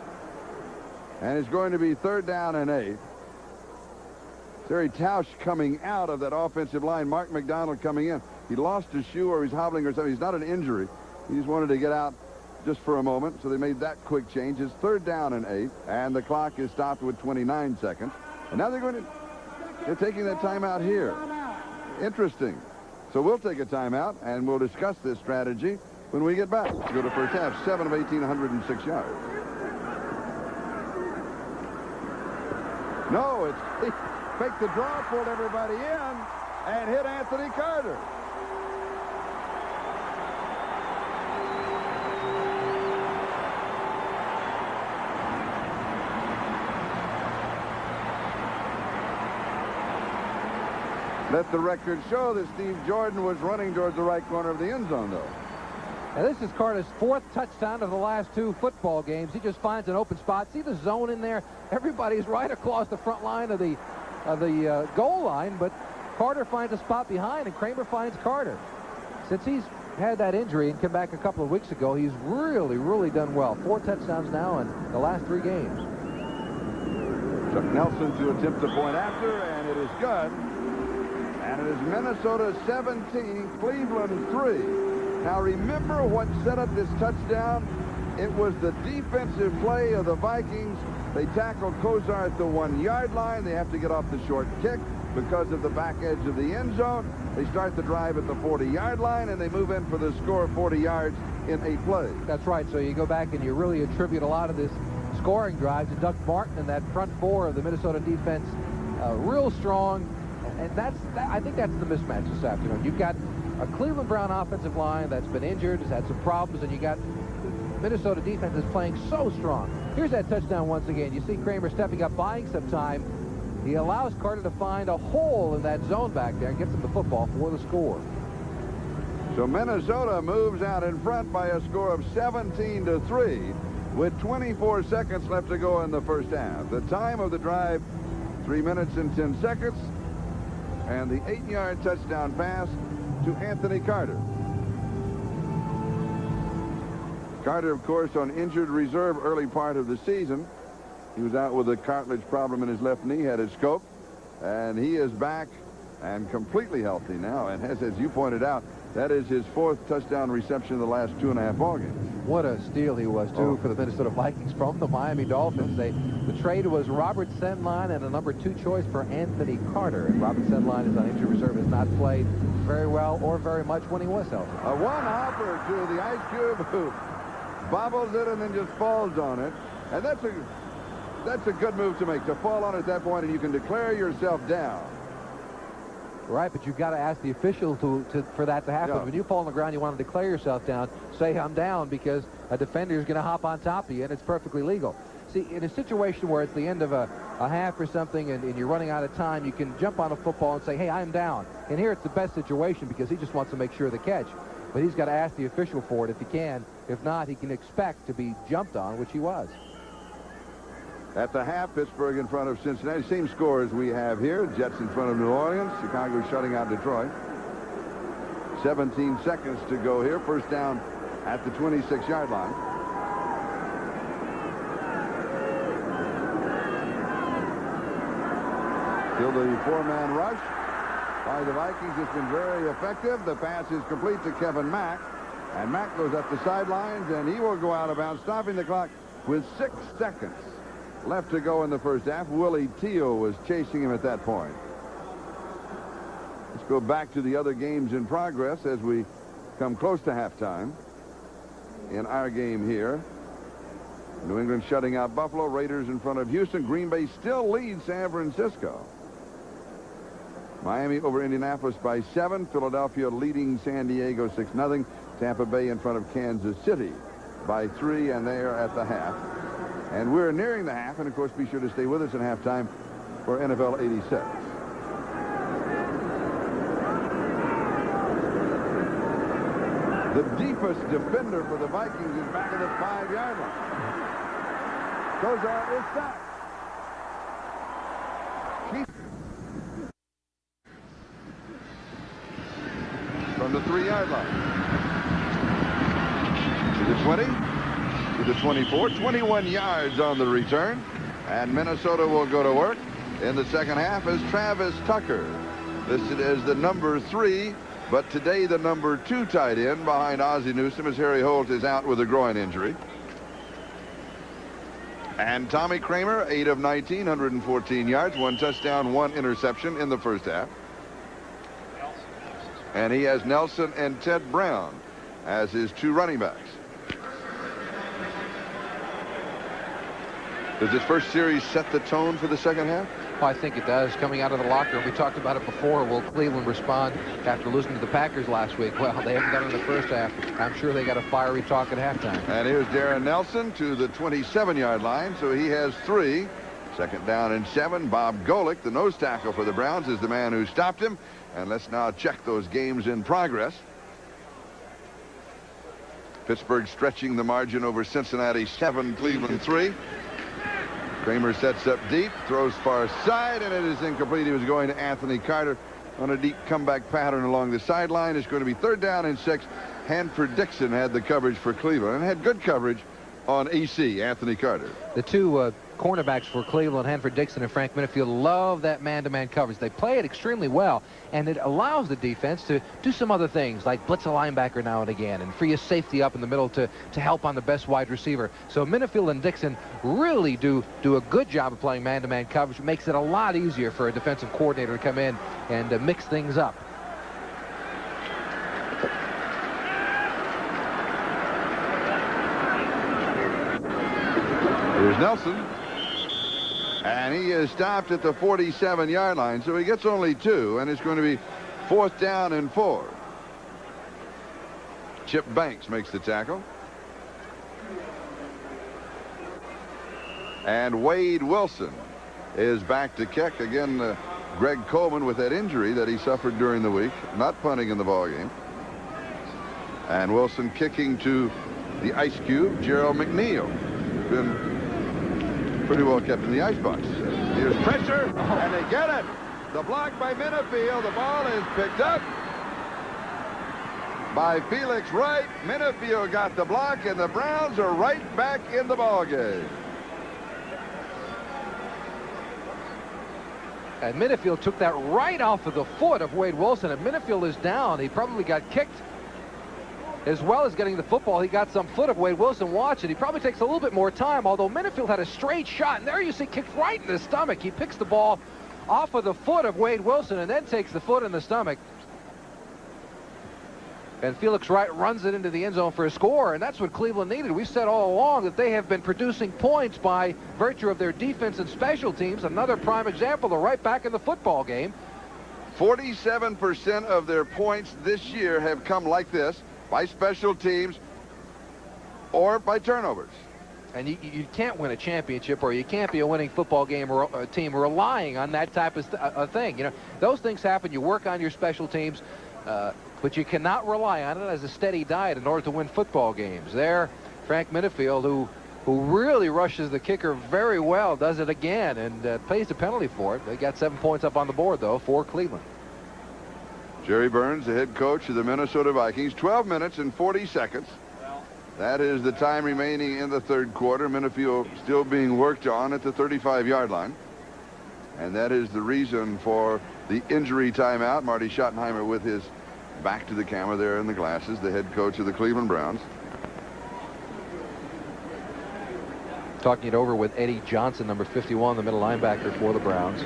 And it's going to be 3rd down and 8. Terry Tausch coming out of that offensive line. Mark McDonald coming in. He lost his shoe or he's hobbling or something. He's not an injury. He just wanted to get out just for a moment, so they made that quick change. It's 3rd down and 8, and the clock is stopped with 29 seconds. And now they're taking that timeout here. Interesting. So we'll take a timeout, and we'll discuss this strategy when we get back. Let's go to first half, 7 of 18, 106 yards. No, it's faked the draw, pulled everybody in, and hit Anthony Carter. Let the record show that Steve Jordan was running towards the right corner of the end zone, though. And this is Carter's 4th touchdown of the last 2 football games. He just finds an open spot. See the zone in there? Everybody's right across the front line of the goal line, but Carter finds a spot behind, and Kramer finds Carter. Since he's had that injury and come back a couple of weeks ago, he's really done well. 4 touchdowns now in the last 3 games. Chuck Nelson to attempt the point after, and it is good. And it is Minnesota 17, Cleveland 3. Now remember what set up this touchdown? It was the defensive play of the Vikings. They tackled Kozar at the 1-yard line. They have to get off the short kick because of the back edge of the end zone. They start the drive at the 40-yard line, and they move in for the score of 40 yards in 8 plays. That's right. So you go back and you really attribute a lot of this scoring drive to Doug Martin and that front 4 of the Minnesota defense. Real strong. And I think that's the mismatch this afternoon. You've got a Cleveland Brown offensive line that's been injured, has had some problems, and you got Minnesota defense is playing so strong. Here's that touchdown once again. You see Kramer stepping up, buying some time. He allows Carter to find a hole in that zone back there and gets him the football for the score. So Minnesota moves out in front by a score of 17-3 with 24 seconds left to go in the first half. The time of the drive, 3 minutes and 10 seconds. And the 8-yard touchdown pass to Anthony Carter. Carter, of course, on injured reserve early part of the season. He was out with a cartilage problem in his left knee, had it scoped, and he is back and completely healthy now. And as you pointed out, that is his 4th touchdown reception in the last 2.5 ball games. What a steal he was, too, for the Minnesota Vikings from the Miami Dolphins. The trade was Robert Senline and a number 2 choice for Anthony Carter. And Robert Senline is on injured reserve, has not played very well or very much when he was healthy. A one-hopper to the ice cube who bobbles it and then just falls on it. And that's a good move to make, to fall on it at that point, and you can declare yourself down. Right, but you've got to ask the official for that to happen. Yeah. When you fall on the ground, you want to declare yourself down, say I'm down, because a defender is going to hop on top of you, and it's perfectly legal. See, in a situation where it's the end of a half or something and you're running out of time, you can jump on a football and say, hey, I'm down. And here it's the best situation because he just wants to make sure of the catch. But he's got to ask the official for it if he can. If not, he can expect to be jumped on, which he was. At the half, Pittsburgh in front of Cincinnati. Same score as we have here. Jets in front of New Orleans. Chicago shutting out Detroit. 17 seconds to go here. First down at the 26-yard line. Still the four-man rush by the Vikings. It's been very effective. The pass is complete to Kevin Mack. And Mack goes up the sidelines, and he will go out of bounds, stopping the clock with 6 seconds left to go in the first half. Willie Teal was chasing him at that point. Let's go back to the other games in progress as we come close to halftime in our game here. New England shutting out Buffalo. Raiders in front of Houston. Green Bay still leads San Francisco. Miami over Indianapolis by 7. Philadelphia leading San Diego 6-0. Tampa Bay in front of Kansas City by 3, and they are at the half. And we're nearing the half, and of course be sure to stay with us at halftime for NFL 86. The deepest defender for the Vikings is back at the 5-yard line. Kozar is sacked. From the 3-yard line. To the 20, to the 24, 21 yards on the return. And Minnesota will go to work in the second half as Travis Tucker, listed as the number 3, but today the number 2 tight end behind Ozzie Newsome as Harry Holt is out with a groin injury. And Tommy Kramer, 8 of 19, 114 yards, 1 touchdown, 1 interception in the first half. And he has Nelson and Ted Brown as his 2 running backs. Does this first series set the tone for the second half? Oh, I think it does. Coming out of the locker room, we talked about it before. Will Cleveland respond after losing to the Packers last week? Well, they haven't done it in the first half. I'm sure they got a fiery talk at halftime. And here's Darren Nelson to the 27-yard line, so he has 3. Second down and 7. Bob Golick, the nose tackle for the Browns, is the man who stopped him. And let's now check those games in progress. Pittsburgh stretching the margin over Cincinnati 7, Cleveland 3. Kramer sets up deep, throws far side, and it is incomplete. He was going to Anthony Carter on a deep comeback pattern along the sideline. It's going to be 3rd down and 6. Hanford Dixon had the coverage for Cleveland and had good coverage on AC, Anthony Carter. The 2 cornerbacks for Cleveland, Hanford Dixon and Frank Minifield, love that man-to-man coverage. They play it extremely well, and it allows the defense to do some other things, like blitz a linebacker now and again, and free a safety up in the middle to help on the best wide receiver. So Minifield and Dixon really do a good job of playing man-to-man coverage. It makes it a lot easier for a defensive coordinator to come in and mix things up. Here's Nelson. And he is stopped at the 47-yard line, so he gets only 2, and it's going to be 4th down and 4. Chip Banks makes the tackle. And Wade Wilson is back to kick. Again, Greg Coleman with that injury that he suffered during the week, not punting in the ballgame. And Wilson kicking to the Ice Cube, Gerald McNeil. Been pretty well kept in the icebox. Here's pressure, and they get it. The block by Minifield. The ball is picked up by Felix Wright. Minifield got the block, and the Browns are right back in the ballgame. And Minifield took that right off of the foot of Wade Wilson, and Minifield is down. He probably got kicked. As well as getting the football, he got some foot of Wade Wilson. Watch it. He probably takes a little bit more time, although Minifield had a straight shot. And there you see, kicked right in the stomach. He picks the ball off of the foot of Wade Wilson and then takes the foot in the stomach. And Felix Wright runs it into the end zone for a score, and that's what Cleveland needed. We've said all along that they have been producing points by virtue of their defense and special teams. Another prime example, they're right back in the football game. 47% of their points this year have come like this, by special teams or by turnovers. And you can't win a championship, or you can't be a winning football game or a team relying on that type of thing. You know, those things happen. You work on your special teams, but you cannot rely on it as a steady diet in order to win football games. There, Frank Minifield, who really rushes the kicker very well, does it again and pays the penalty for it. They got 7 points up on the board, though, for Cleveland. Jerry Burns, the head coach of the Minnesota Vikings, 12 minutes and 40 seconds. That is the time remaining in the third quarter. Minifield still being worked on at the 35-yard line. And that is the reason for the injury timeout. Marty Schottenheimer with his back to the camera there in the glasses, the head coach of the Cleveland Browns. Talking it over with Eddie Johnson, number 51, the middle linebacker for the Browns.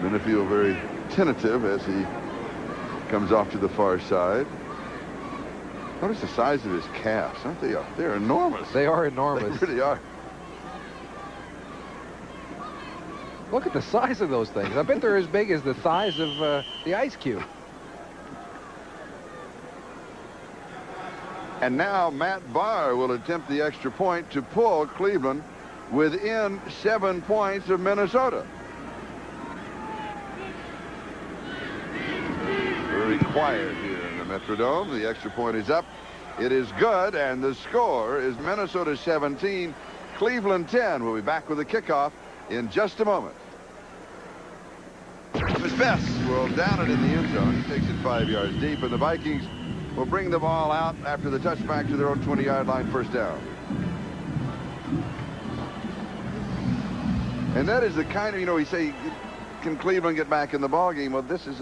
Minifield very tentative as he comes off to the far side. Notice the size of his calves, aren't they? They're enormous. They are enormous. They really are. Look at the size of those things. I bet they're as big as the size of the ice cube. And now Matt Barr will attempt the extra point to pull Cleveland within 7 points of Minnesota. Very quiet here in the Metrodome. The extra point is up. It is good, and the score is Minnesota 17, Cleveland 10. We'll be back with the kickoff in just a moment. Miss Bess will down it in the end zone. He takes it 5 yards deep, and the Vikings will bring the ball out after the touchback to their own 20-yard line, first down. And that is the kind of, you know, we say, can Cleveland get back in the ball game? Well, this is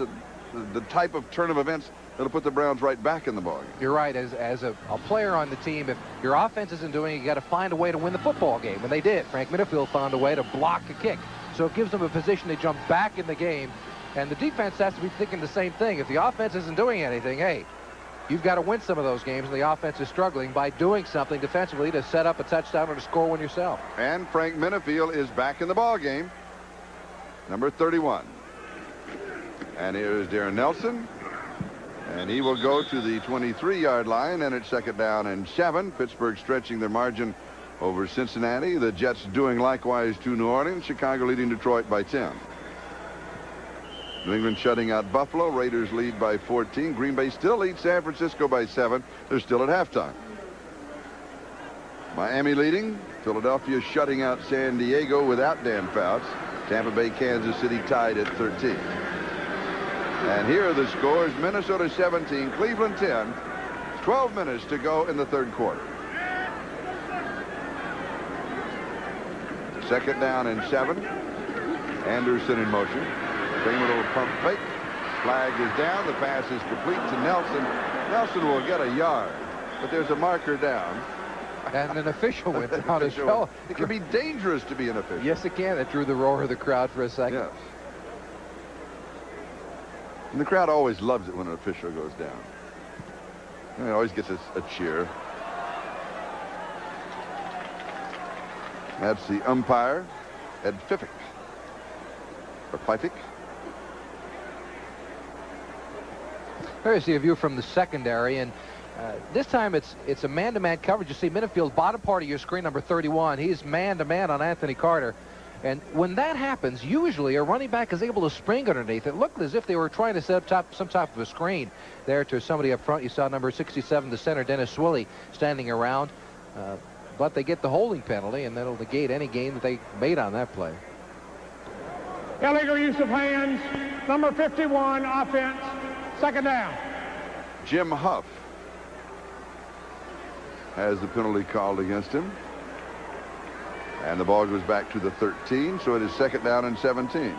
the type of turn of events that'll put the Browns right back in the ball game. You're right. As a player on the team, if your offense isn't doing it, you got to find a way to win the football game. And they did. Frank Minifield found a way to block a kick. So it gives them a position to jump back in the game. And the defense has to be thinking the same thing. If the offense isn't doing anything, hey, you've got to win some of those games, and the offense is struggling by doing something defensively to set up a touchdown or to score one yourself. And Frank Minifield is back in the ball game, number 31. And here's Darren Nelson, and he will go to the 23-yard line, and it's second down and 7. Pittsburgh stretching their margin over Cincinnati. The Jets doing likewise to New Orleans. Chicago leading Detroit by 10. New England shutting out Buffalo. Raiders lead by 14. Green Bay still leads San Francisco by 7. They're still at halftime. Miami leading. Philadelphia shutting out San Diego without Dan Fouts. Tampa Bay, Kansas City tied at 13. And here are the scores. Minnesota 17, Cleveland 10. 12 minutes to go in the third quarter. Second down and 7. Anderson in motion. Bring a little pump fake. Flag is down. The pass is complete to Nelson. Nelson will get a yard, but there's a marker down. And an official went down as well. It can be dangerous to be an official. Yes, it can. It drew the roar of the crowd for a second. Yes. And the crowd always loves it when an official goes down. And it always gets a cheer. That's the umpire, Ed Pfiffick. Or Pfiffick. Here's the view from the secondary, and this time it's a man-to-man coverage. You see Minifield, bottom part of your screen, number 31. He's man-to-man on Anthony Carter. And when that happens, usually a running back is able to spring underneath. It looked as if they were trying to set up some type of a screen there to somebody up front. You saw number 67, the center, Dennis Swilley, standing around. But they get the holding penalty, and that'll negate any gain that they made on that play. Illegal use of hands. Number 51, offense. Second down. Jim Huff has the penalty called against him. And the ball goes back to the 13, so it is second down and 17.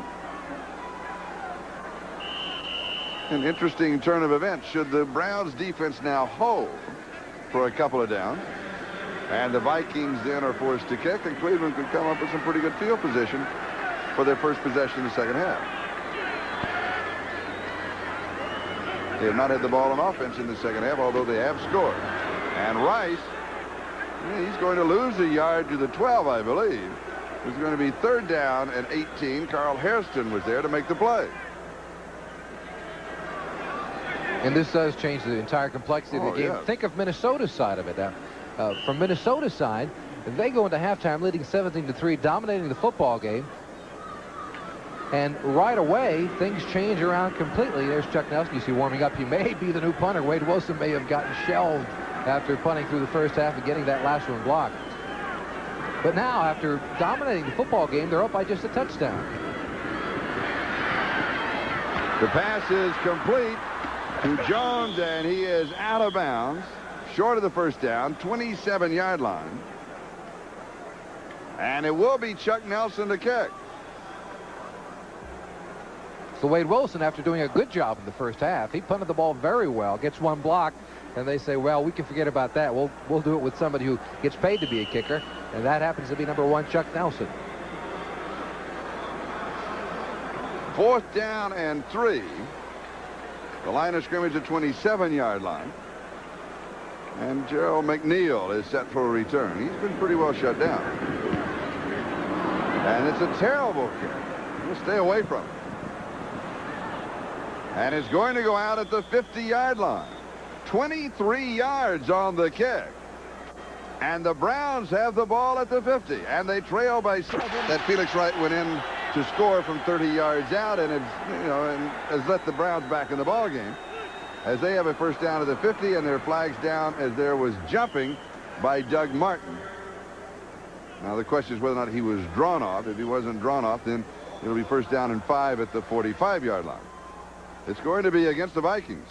An interesting turn of events. Should the Browns defense now hold for a couple of downs, and the Vikings then are forced to kick, and Cleveland could come up with some pretty good field position for their first possession in the second half. They have not had the ball on offense in the second half, although they have scored. And Rice, he's going to lose a yard to the 12, I believe. It's going to be 3rd down and 18. Carl Hairston was there to make the play. And this does change the entire complexity of the game. Yes. Think of Minnesota's side of it. From Minnesota's side, they go into halftime leading 17-3, dominating the football game. And right away, things change around completely. There's Chuck Nelson, you see, warming up. He may be the new punter. Wade Wilson may have gotten shelved after punting through the first half and getting that last one blocked. But now, after dominating the football game, they're up by just a touchdown. The pass is complete to Jones, and he is out of bounds, short of the first down, 27-yard line. And it will be Chuck Nelson to kick. So Wade Wilson, after doing a good job in the first half, he punted the ball very well, gets one block, and they say, well, we can forget about that. We'll do it with somebody who gets paid to be a kicker, and that happens to be number 1, Chuck Nelson. 4th down and 3. The line of scrimmage at 27-yard line. And Gerald McNeil is set for a return. He's been pretty well shut down. And it's a terrible kick. We'll stay away from it. And it's going to go out at the 50-yard line. 23 yards on the kick. And the Browns have the ball at the 50. And they trail by 7. That Felix Wright went in to score from 30 yards out, and and has let the Browns back in the ball game as they have a first down at the 50, and their flags down as there was jumping by Doug Martin. Now the question is whether or not he was drawn off. If he wasn't drawn off, then it'll be first down and 5 at the 45-yard line. It's going to be against the Vikings.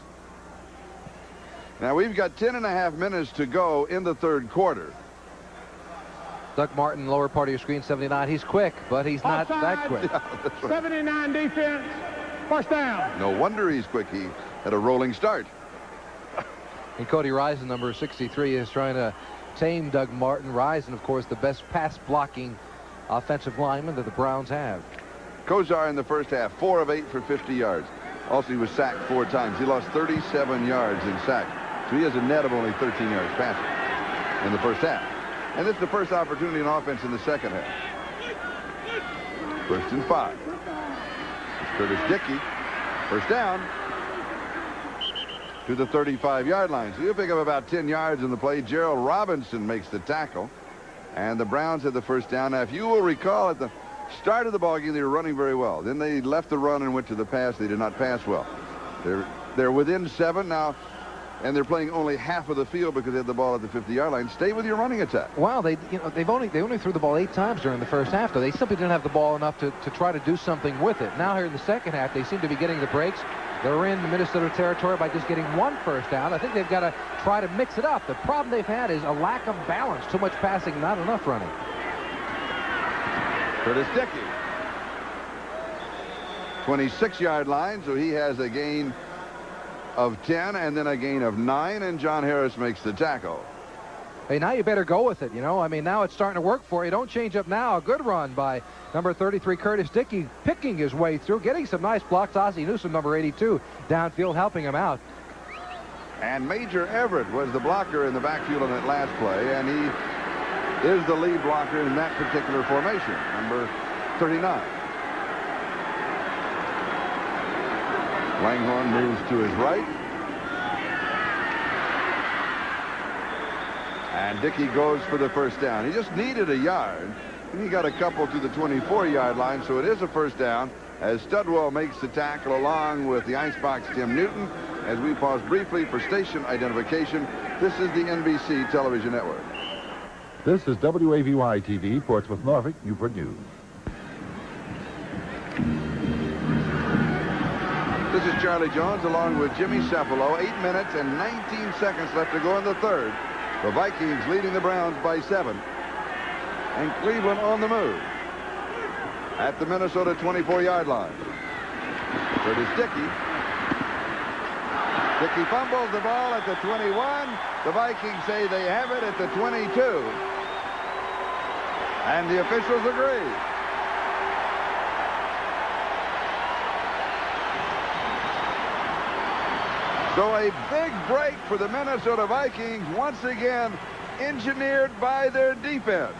Now we've got 10.5 minutes to go in the 3rd quarter. Doug Martin, lower part of your screen, 79. He's quick, but he's not that quick. Yeah, that's right. 79 defense. First down. No wonder he's quick. He had a rolling start. And Cody Risen, number 63, is trying to tame Doug Martin. Risen, of course, the best pass-blocking offensive lineman that the Browns have. Kozar in the first half, 4 of 8 for 50 yards. Also, he was sacked 4 times. He lost 37 yards in sacks. So he has a net of only 13 yards passing in the first half. And this is the first opportunity in offense in the second half. 1st and 5. It's Curtis Dickey. First down to the 35-yard line. So you'll pick up about 10 yards in the play. Gerald Robinson makes the tackle. And the Browns have the first down. Now, if you will recall, at the start of the ballgame, they were running very well. Then they left the run and went to the pass. They did not pass well. They're within 7 now, and they're playing only half of the field because they had the ball at the 50-yard line. Stay with your running attack. Well, they only threw the ball 8 times during the first half, though. They simply didn't have the ball enough to try to do something with it. Now here in the second half, they seem to be getting the breaks. They're in the Minnesota territory by just getting 1 first down. I think they've got to try to mix it up. The problem they've had is a lack of balance. Too much passing, not enough running. Curtis Dickey. 26-yard line, so he has a gain of 10 and then a gain of 9, and John Harris makes the tackle. Hey, now you better go with it, you know. I mean, now it's starting to work for you. Don't change up now. A good run by number 33, Curtis Dickey, picking his way through, getting some nice blocks. Ozzie Newsome, number 82, downfield, helping him out. And Major Everett was the blocker in the backfield on that last play, and he is the lead blocker in that particular formation, number 39. Langhorne moves to his right. And Dickey goes for the first down. He just needed a yard, and he got a couple to the 24-yard line, so it is a first down as Studwell makes the tackle along with the Icebox Tim Newton. As we pause briefly for station identification, this is the NBC Television Network. This is WAVY-TV, Portsmouth, Norfolk, Newport News. This is Charlie Jones along with Jimmy Cephalo. 8 minutes and 19 seconds left to go in the third. The Vikings leading the Browns by 7. And Cleveland on the move at the Minnesota 24-yard line. Curtis Dickey. Dickey fumbles the ball at the 21. The Vikings say they have it at the 22. And the officials agree. So a big break for the Minnesota Vikings, once again engineered by their defense.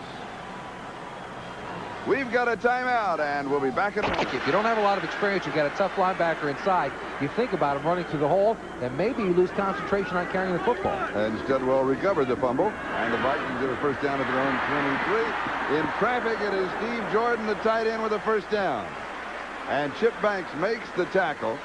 We've got a timeout, and we'll be back in a minute. If you don't have a lot of experience, you've got a tough linebacker inside. You think about him running through the hole, and maybe you lose concentration on carrying the football. And Studwell recovered the fumble, and the Vikings get a first down at their own 23. In traffic, it is Steve Jordan, the tight end, with a first down. And Chip Banks makes the tackle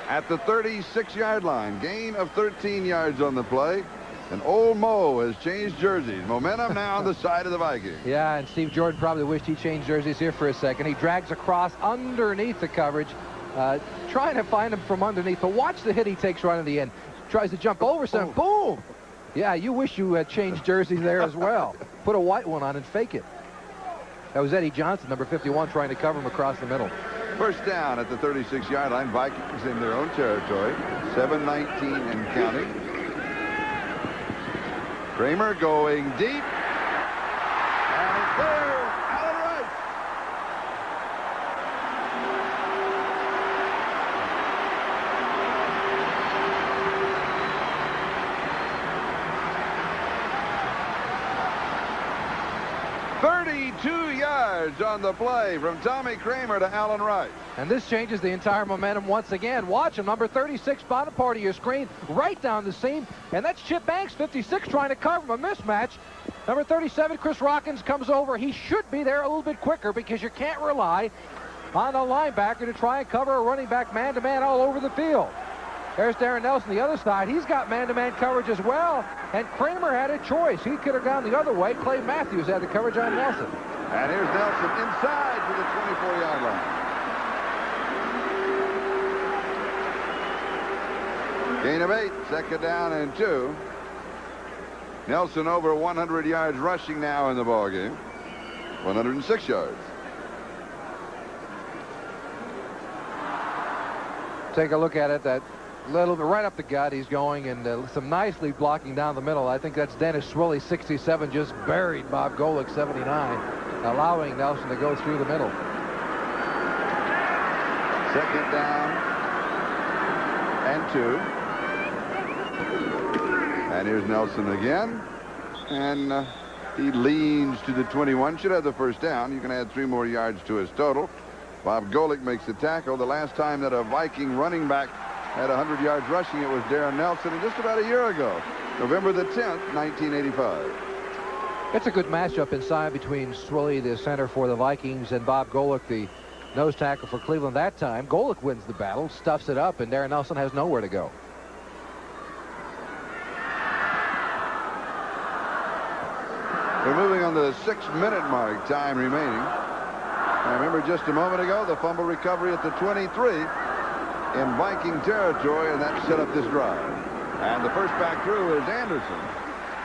at the 36-yard line. Gain of 13 yards on the play. And old Mo has changed jerseys. Momentum now on the side of the Vikings. Yeah, and Steve Jordan probably wished he changed jerseys here for a second. He drags across underneath the coverage, trying to find him from underneath. But watch the hit he takes right in the end. Tries to jump over some. Boom! Yeah, you wish you had changed jerseys there as well. Put a white one on and fake it. That was Eddie Johnson, number 51, trying to cover him across the middle. First down at the 36-yard line. Vikings in their own territory. 7:19 and counting. Kramer going deep. And it's there. Alan Rice. "32 yards on the play from Tommy Kramer to Alan Rice." And this changes the entire momentum once again. Watch him, number 36, bottom part of your screen, right down the seam. And that's Chip Banks, 56, trying to cover him. A mismatch. Number 37, Chris Rockins, comes over. He should be there a little bit quicker because you can't rely on a linebacker to try and cover a running back man-to-man all over the field. There's Darren Nelson, the other side. He's got man-to-man coverage as well. And Kramer had a choice. He could have gone the other way. Clay Matthews had the coverage on Nelson. And here's Nelson inside to the 24-yard line. Gain of 8, second down and 2. Nelson over 100 yards rushing now in the ballgame. 106 yards. Take a look at it. That little bit right up the gut he's going, and some nicely blocking down the middle. I think that's Dennis Swilley, 67, just buried Bob Golick, 79, allowing Nelson to go through the middle. Second down and 2. And here's Nelson again. And he leans to the 21. Should have the first down. You can add 3 more yards to his total. Bob Golick makes the tackle. The last time that a Viking running back had 100 yards rushing, it was Darren Nelson, and just about a year ago, November the 10th, 1985. It's a good matchup inside between Swilley, the center for the Vikings, and Bob Golick, the nose tackle for Cleveland that time. Golick wins the battle, stuffs it up, and Darren Nelson has nowhere to go. We're moving on the 6-minute mark, time remaining. I remember just a moment ago, the fumble recovery at the 23 in Viking territory, and that set up this drive. And the first back through is Anderson.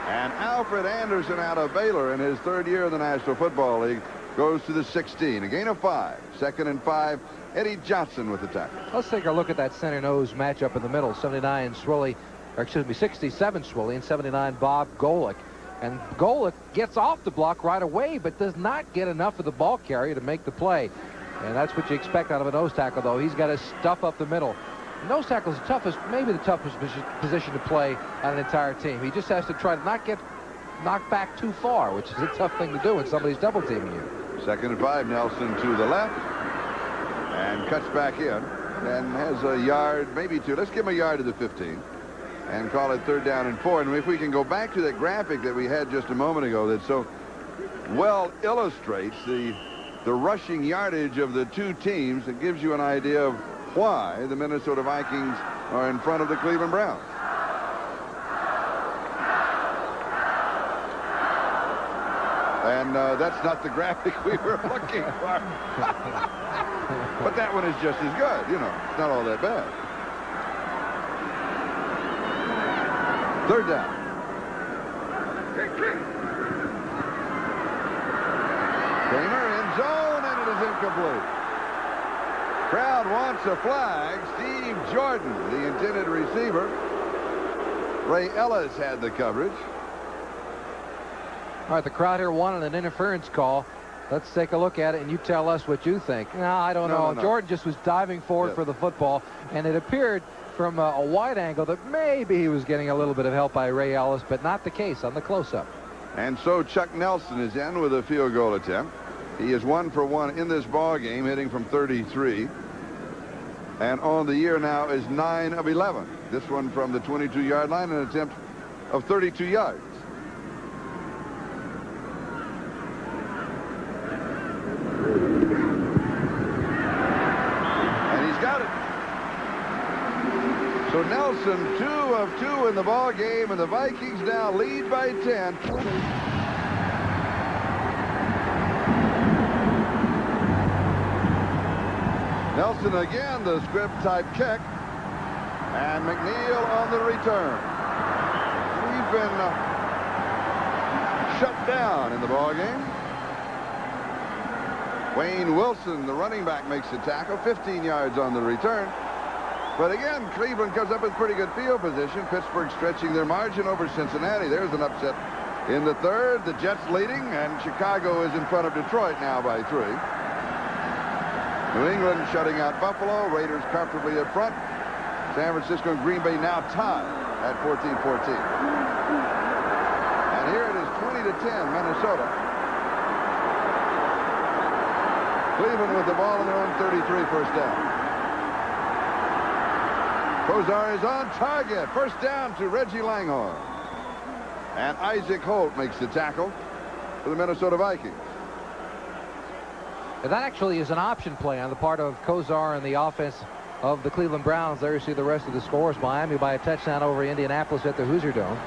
And Alfred Anderson out of Baylor in his 3rd year in the National Football League goes to the 16. A gain of 5. 2nd and 5. Eddie Johnson with the tackle. Let's take a look at that center-nose matchup in the middle. 79 Swilley, or excuse me, 67 Swilley and 79 Bob Golick. And Golick gets off the block right away, but does not get enough of the ball carrier to make the play. And that's what you expect out of a nose tackle, though. He's got to stuff up the middle. Nose tackle is the toughest, maybe the toughest position to play on an entire team. He just has to try to not get knocked back too far, which is a tough thing to do when somebody's double teaming you. 2nd and 5, Nelson to the left and cuts back in and has a yard, maybe 2. Let's give him a yard to the 15 and call it 3rd down and 4. And if we can go back to that graphic that we had just a moment ago that so well illustrates the rushing yardage of the two teams, it gives you an idea of why the Minnesota Vikings are in front of the Cleveland Browns. And that's not the graphic we were looking for. But that one is just as good, you know. It's not all that bad. 3rd down. Kramer in zone, and it is incomplete. Crowd wants a flag. Steve Jordan, the intended receiver. Ray Ellis had the coverage. All right, the crowd here wanted an interference call. Let's take a look at it, and you tell us what you think. No, I don't know. No. Jordan just was diving forward for the football, and it appeared from a wide angle that maybe he was getting a little bit of help by Ray Ellis, but not the case on the close-up. And so Chuck Nelson is in with a field goal attempt. He is 1 for 1 in this ball game, hitting from 33. And on the year now is 9 of 11. This one from the 22-yard line, an attempt of 32 yards. And he's got it. So Nelson, 2 of 2 in the ball game, and the Vikings now lead by 10. Nelson again, the script-type kick, and McNeil on the return. We've been shut down in the ball game. Wayne Wilson, the running back, makes the tackle, 15 yards on the return. But again, Cleveland comes up with pretty good field position. Pittsburgh stretching their margin over Cincinnati. There's an upset in the third. The Jets leading, and Chicago is in front of Detroit now by 3. New England shutting out Buffalo. Raiders comfortably up front. San Francisco and Green Bay now tied at 14-14. And here it is 20-10, Minnesota. Cleveland with the ball in their own 33, first down. Kozar is on target. First down to Reggie Langhorne. And Isaac Holt makes the tackle for the Minnesota Vikings. And that actually is an option play on the part of Kozar and the offense of the Cleveland Browns. There you see the rest of the scores. Miami by a touchdown over Indianapolis at the Hoosier Dome.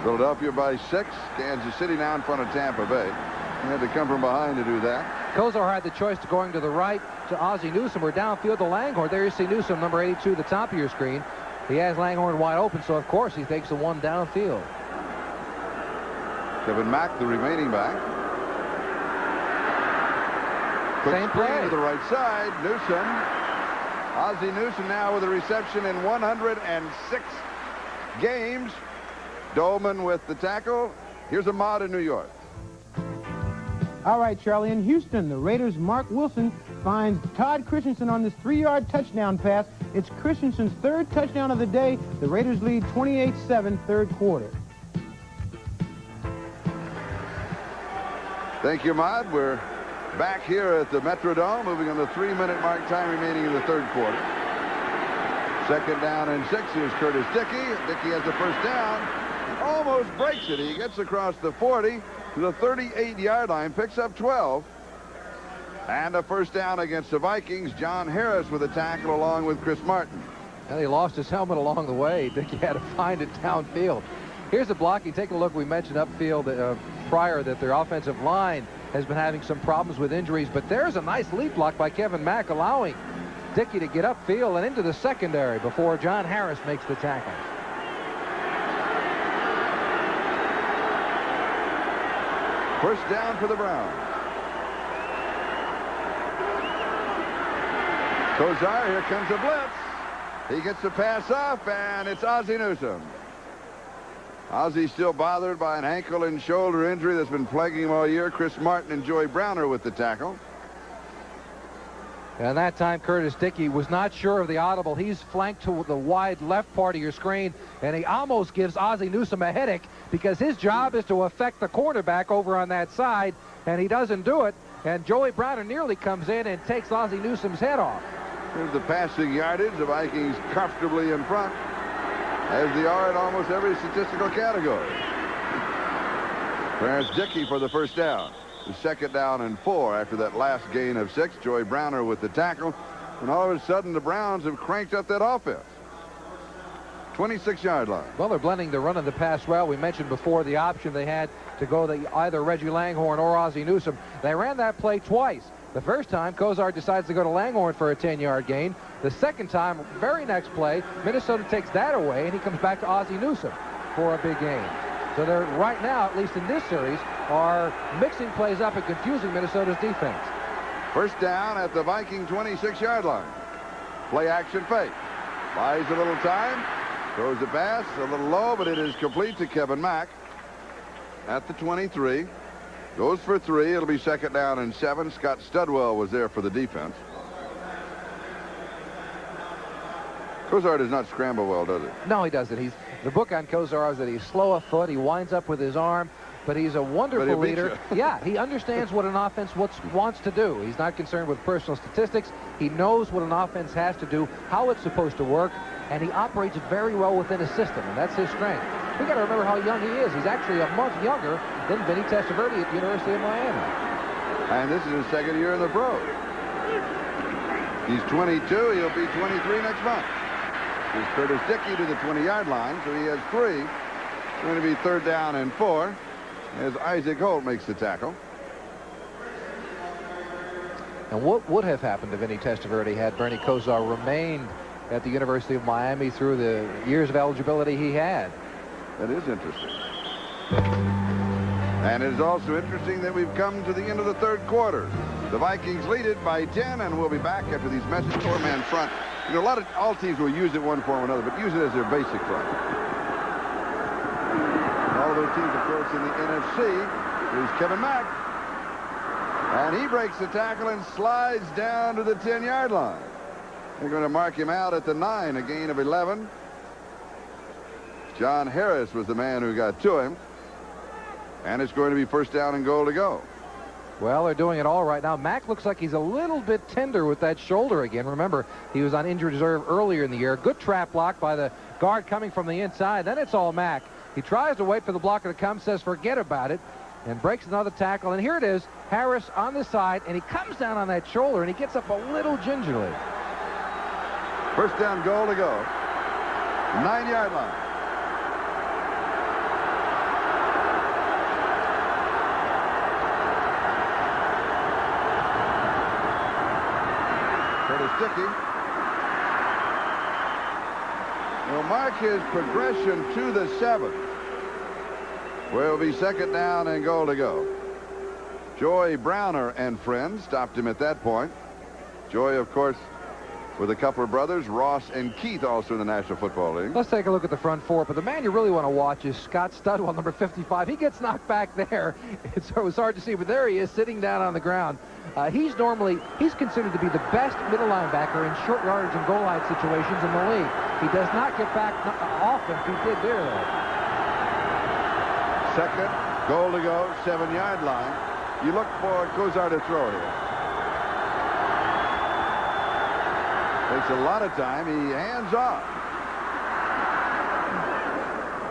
Philadelphia by 6. Kansas City now in front of Tampa Bay. He had to come from behind to do that. Kozar had the choice to going to the right to Ozzie Newsome or downfield to Langhorne. There you see Newsome, number 82, the top of your screen. He has Langhorne wide open, so of course he takes the one downfield. Kevin Mack, the remaining back. Quick Same screen play to the right side. Newsome. Ozzie Newsome now with a reception in 106 games. Dolman with the tackle. Here's Ahmad in New York. All right, Charlie. In Houston, the Raiders' Mark Wilson finds Todd Christensen on this 3-yard touchdown pass. It's Christensen's 3rd touchdown of the day. The Raiders lead 28-7, third quarter. Thank you, Ahmad. We're back here at the Metrodome, moving on the 3-minute mark, time remaining in the third quarter. Second down and 6. Here's Curtis Dickey. Dickey has the first down. Almost breaks it. He gets across the 40 to the 38-yard line, picks up 12. And a first down against the Vikings. John Harris with a tackle along with Chris Martin. And he lost his helmet along the way. Dickey had to find it downfield. Here's the blocking. Take a look. We mentioned upfield prior that their offensive line has been having some problems with injuries, but there's a nice leap block by Kevin Mack, allowing Dickey to get upfield and into the secondary before John Harris makes the tackle. First down for the Browns. Kozar, here comes a blitz. He gets the pass off, and it's Ozzie Newsome. Ozzie still bothered by an ankle and shoulder injury that's been plaguing him all year. Chris Martin and Joey Browner with the tackle. And that time, Curtis Dickey was not sure of the audible. He's flanked to the wide left part of your screen, and he almost gives Ozzie Newsome a headache because his job is to affect the cornerback over on that side, and he doesn't do it. And Joey Browner nearly comes in and takes Ozzie Newsome's head off. Here's the passing yardage. The Vikings comfortably in front, as they are in almost every statistical category. There's Dickey for the first down. The second down and 4 after that last gain of 6. Joey Browner with the tackle. And all of a sudden, the Browns have cranked up that offense. 26-yard line. Well, they're blending the run and the pass well. We mentioned before the option they had to go to either Reggie Langhorne or Ozzie Newsome. They ran that play twice. The first time, Kozar decides to go to Langhorne for a 10-yard gain. The second time, very next play, Minnesota takes that away, and he comes back to Ozzie Newsome for a big gain. So they're right now, at least in this series, are mixing plays up and confusing Minnesota's defense. First down at the Viking 26-yard line. Play action fake. Buys a little time. Throws the pass a little low, but it is complete to Kevin Mack at the 23. Goes for 3. It'll be 2nd down and 7. Scott Studwell was there for the defense. Kozar does not scramble well, does he? No, he doesn't. The book on Kozar is that he's slow of foot. He winds up with his arm, but he's a wonderful leader. Yeah, he understands what an offense wants to do. He's not concerned with personal statistics. He knows what an offense has to do, how it's supposed to work, and he operates very well within a system, and that's his strength. We got to remember how young he is. He's actually a month younger than Vinny Testaverde at the University of Miami. And this is his 2nd year in the pros. He's 22. He'll be 23 next month. Here's Curtis Dickey to the 20-yard line, so he has 3. It's going to be 3rd down and 4 as Isaac Holt makes the tackle. And what would have happened to Vinny Testaverde had Bernie Kosar remained at the University of Miami through the years of eligibility he had? That is interesting. And it is also interesting that we've come to the end of the 3rd quarter. The Vikings lead it by 10, and we'll be back after these messages. 4-man front. You know, all teams will use it one form or another, but use it as their basic front. All of those teams, of course, in the NFC. Here's Kevin Mack. And he breaks the tackle and slides down to the 10-yard line. They're going to mark him out at the 9, a gain of 11. John Harris was the man who got to him. And it's going to be 1st down and goal to go. Well, they're doing it all right now. Mack looks like he's a little bit tender with that shoulder again. Remember, he was on injured reserve earlier in the year. Good trap block by the guard coming from the inside. Then it's all Mack. He tries to wait for the blocker to come, says forget about it, and breaks another tackle. And here it is, Harris on the side, and he comes down on that shoulder, and he gets up a little gingerly. 1st down, goal to go. 9-yard line. Curtis Dickey will mark his progression to the 7th, where it will be 2nd down and goal to go. Joy Browner and friends stopped him at that point. Joy, of course, with a couple of brothers, Ross and Keith, also in the National Football League. Let's take a look at the front 4. But the man you really want to watch is Scott Studwell, number 55. He gets knocked back there. It was hard to see, but there he is sitting down on the ground. He's considered to be the best middle linebacker in short yardage and goal line situations in the league. He does not get back often. He did there, though. 2nd, goal to go, 7-yard line. You look for Kozar to throw here. Takes a lot of time. He hands off.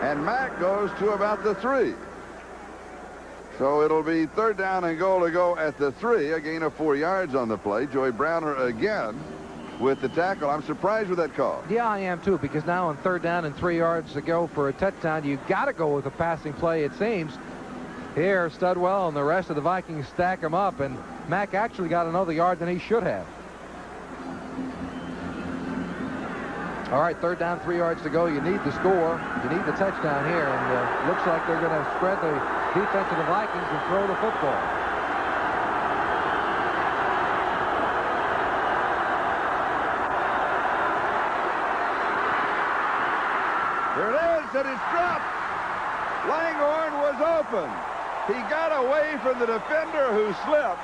And Mack goes to about the 3. So it'll be 3rd down and goal to go at the 3. A gain of 4 yards on the play. Joy Browner again with the tackle. I'm surprised with that call. Yeah, I am too, because now on 3rd down and 3 yards to go for a touchdown, you've got to go with a passing play, it seems. Here, Studwell and the rest of the Vikings stack him up, and Mack actually got another yard than he should have. All right, 3rd down, 3 yards to go. You need the score. You need the touchdown here, and looks like they're going to spread the defense of the Vikings and throw the football. There it is, and it's dropped. Langhorne was open. He got away from the defender who slipped.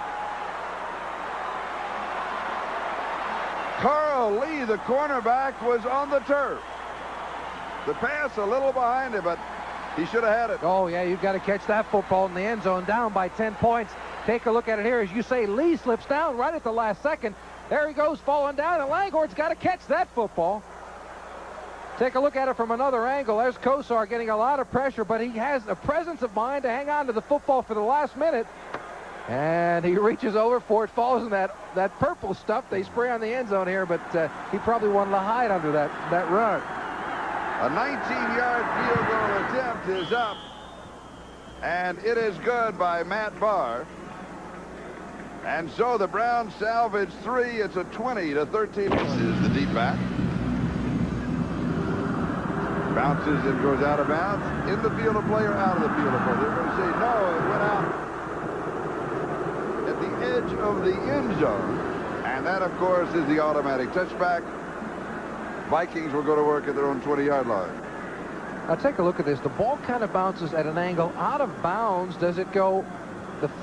Carl Lee, the cornerback, was on the turf. The pass a little behind him, but he should have had it. Oh, yeah, you've got to catch that football in the end zone, down by 10 points. Take a look at it here. As you say, Lee slips down right at the last second. There he goes, falling down, and Langhorne's got to catch that football. Take a look at it from another angle. There's Kosar getting a lot of pressure, but he has a presence of mind to hang on to the football for the last minute. And he reaches over for it, falls in that purple stuff they spray on the end zone here, but he probably wanted to hide under that run. A 19-yard field goal attempt is up, and it is good by Matt Barr. And so the Browns salvage 3. It's a 20-13. This is the deep back. Bounces and goes out of bounds. In the field of play or out of the field of play? They're going to say no, it went out at the edge of the end zone. And that, of course, is the automatic touchback. Vikings will go to work at their own 20-yard line. Now take a look at this. The ball kind of bounces at an angle out of bounds. Does it go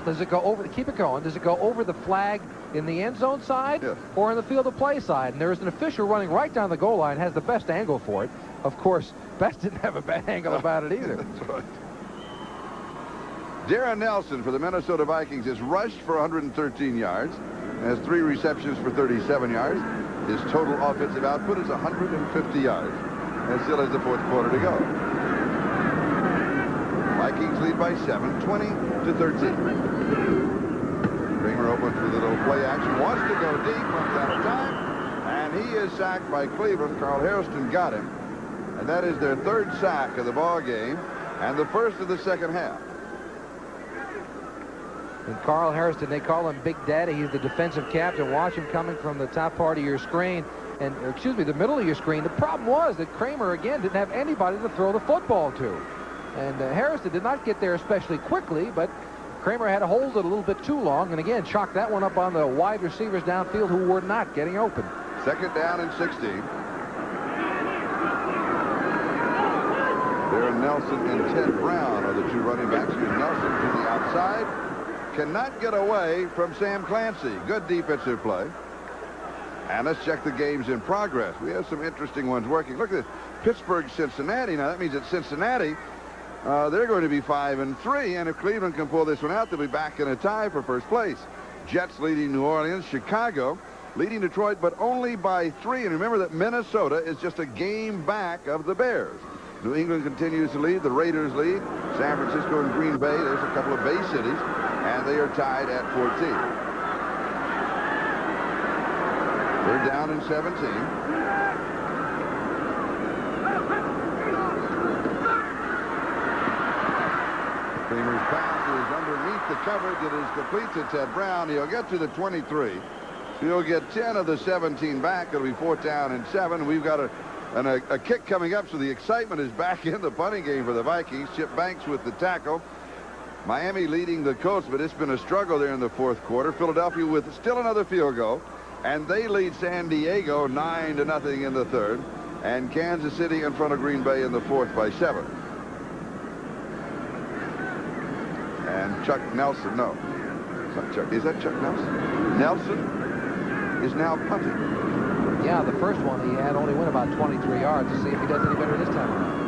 does it go over? Keep it going. Does it go over the flag in the end zone side or in the field of play side? And there is an official running right down the goal line, has the best angle for it. Of course, Best didn't have a bad angle about it either. That's right. Darren Nelson for the Minnesota Vikings is rushed for 113 yards, has 3 receptions for 37 yards. His total offensive output is 150 yards, and still has the 4th quarter to go. Vikings lead by 7, 20-13. Kramer opens with a little play action, wants to go deep, runs out of time, and he is sacked by Cleveland. Carl Hairston got him, and that is their 3rd sack of the ball game and the 1st of the second half. And Carl Hairston, they call him Big Daddy. He's the defensive captain. Watch him coming from the top part of your screen, and the middle of your screen. The problem was that Kramer again didn't have anybody to throw the football to, and Hairston did not get there especially quickly, but Kramer had to hold it a little bit too long, and again chalked that one up on the wide receivers downfield who were not getting open. 2nd down and 16. Darren Nelson and Ted Brown are the 2 running backs. Nelson to the outside. Cannot get away from Sam Clancy. Good defensive play. And let's check the games in progress. We have some interesting ones working. Look at this. Pittsburgh, Cincinnati. Now that means that Cincinnati, they're going to be 5-3. And if Cleveland can pull this one out, they'll be back in a tie for 1st place. Jets leading New Orleans. Chicago leading Detroit, but only by 3. And remember that Minnesota is just a game back of the Bears. New England continues to lead. The Raiders lead. San Francisco and Green Bay. There's a couple of Bay cities. And they are tied at 14. They're down in 17. Kramer's pass is underneath the coverage. It is complete to Ted Brown. He'll get to the 23. So he'll get 10 of the 17 back. It'll be 4th down and 7. We've got a kick coming up, so the excitement is back in the punting game for the Vikings. Chip Banks with the tackle. Miami leading the Colts, but it's been a struggle there in the 4th quarter. Philadelphia with still another field goal, and they lead San Diego 9-0 in the 3rd, and Kansas City in front of Green Bay in the 4th by 7. And Chuck Nelson, no, it's not Chuck. Is that Chuck Nelson? Nelson is now punting. Yeah, the first one he had only went about 23 yards. To see if he does any better this time around.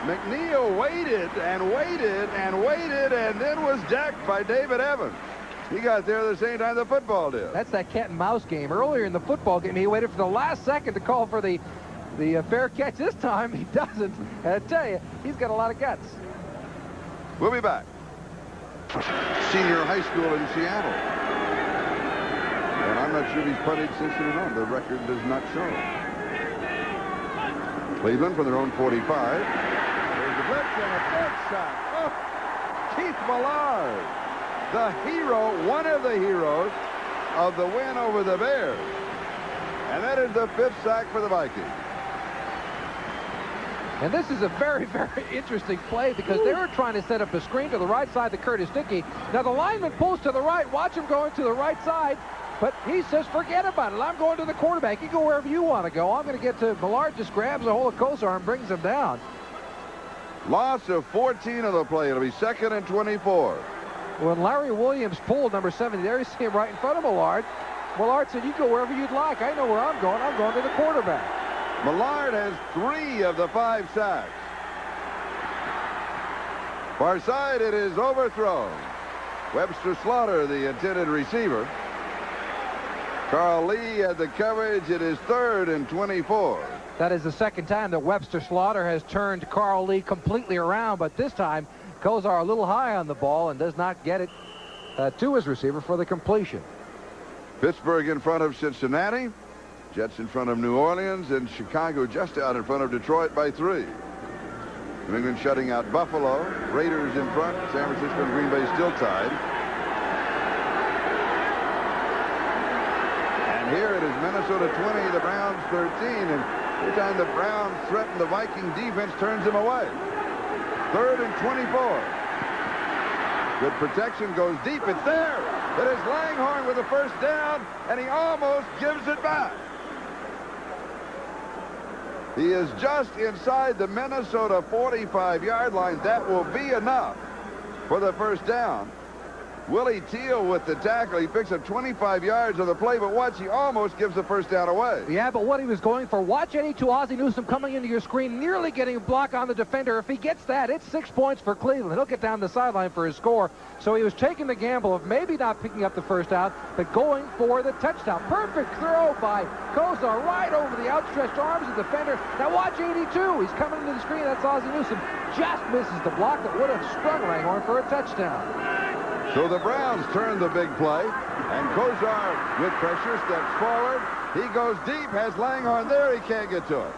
McNeil waited and waited and waited and then was decked by David Evans. He got there at the same time the football did. That's that cat and mouse game. Earlier in the football game, he waited for the last second to call for the fair catch. This time, he doesn't. And I tell you, he's got a lot of guts. We'll be back. Senior high school in Seattle. And I'm not sure if he's punted since or not. The record does not show. Cleveland from their own 45. Blitz and a 4th shot. Oh, Keith Millard, the hero, one of the heroes of the win over the Bears. And that is the 5th sack for the Vikings. And this is a very, very interesting play because they were trying to set up a screen to the right side to Curtis Dickey. Now the lineman pulls to the right. Watch him going to the right side. But he says, forget about it. I'm going to the quarterback. You go wherever you want to go. I'm going to get to Millard. Just grabs a hold of Kosar and brings him down. Loss of 14 of the play. It'll be 2nd and 24. When Larry Williams pulled number 70, there you see him right in front of Millard. Millard said, you go wherever you'd like. I know where I'm going. I'm going to the quarterback. Millard has 3 of the 5 sacks. Far side, it is overthrown. Webster Slaughter, the intended receiver. Carl Lee had the coverage. It is 3rd and 24. That is the 2nd time that Webster Slaughter has turned Carl Lee completely around, but this time Kosar a little high on the ball and does not get it to his receiver for the completion. Pittsburgh in front of Cincinnati. Jets in front of New Orleans, and Chicago just out in front of Detroit by 3. New England shutting out Buffalo. Raiders in front. San Francisco and Green Bay still tied. And here it is Minnesota 20, the Browns 13. And every time the Browns threaten, the Viking defense turns them away. 3rd and 24. Good protection, goes deep. It's there. It is Langhorne with the 1st down, and he almost gives it back. He is just inside the Minnesota 45-yard line. That will be enough for the first down. Willie Teal with the tackle. He picks up 25 yards on the play, but watch, he almost gives the first down away. Yeah, but what he was going for, watch 82 Ozzie Newsome coming into your screen, nearly getting a block on the defender. If he gets that, it's 6 points for Cleveland. He'll get down the sideline for his score. So he was taking the gamble of maybe not picking up the first down, but going for the touchdown. Perfect throw by Kozar right over the outstretched arms of the defender. Now watch 82. He's coming into the screen. That's Ozzie Newsome. Just misses the block that would have sprung Langhorne for a touchdown. So the Browns turn the big play, and Kozar with pressure steps forward. He goes deep, has Langhorne there. He can't get to it.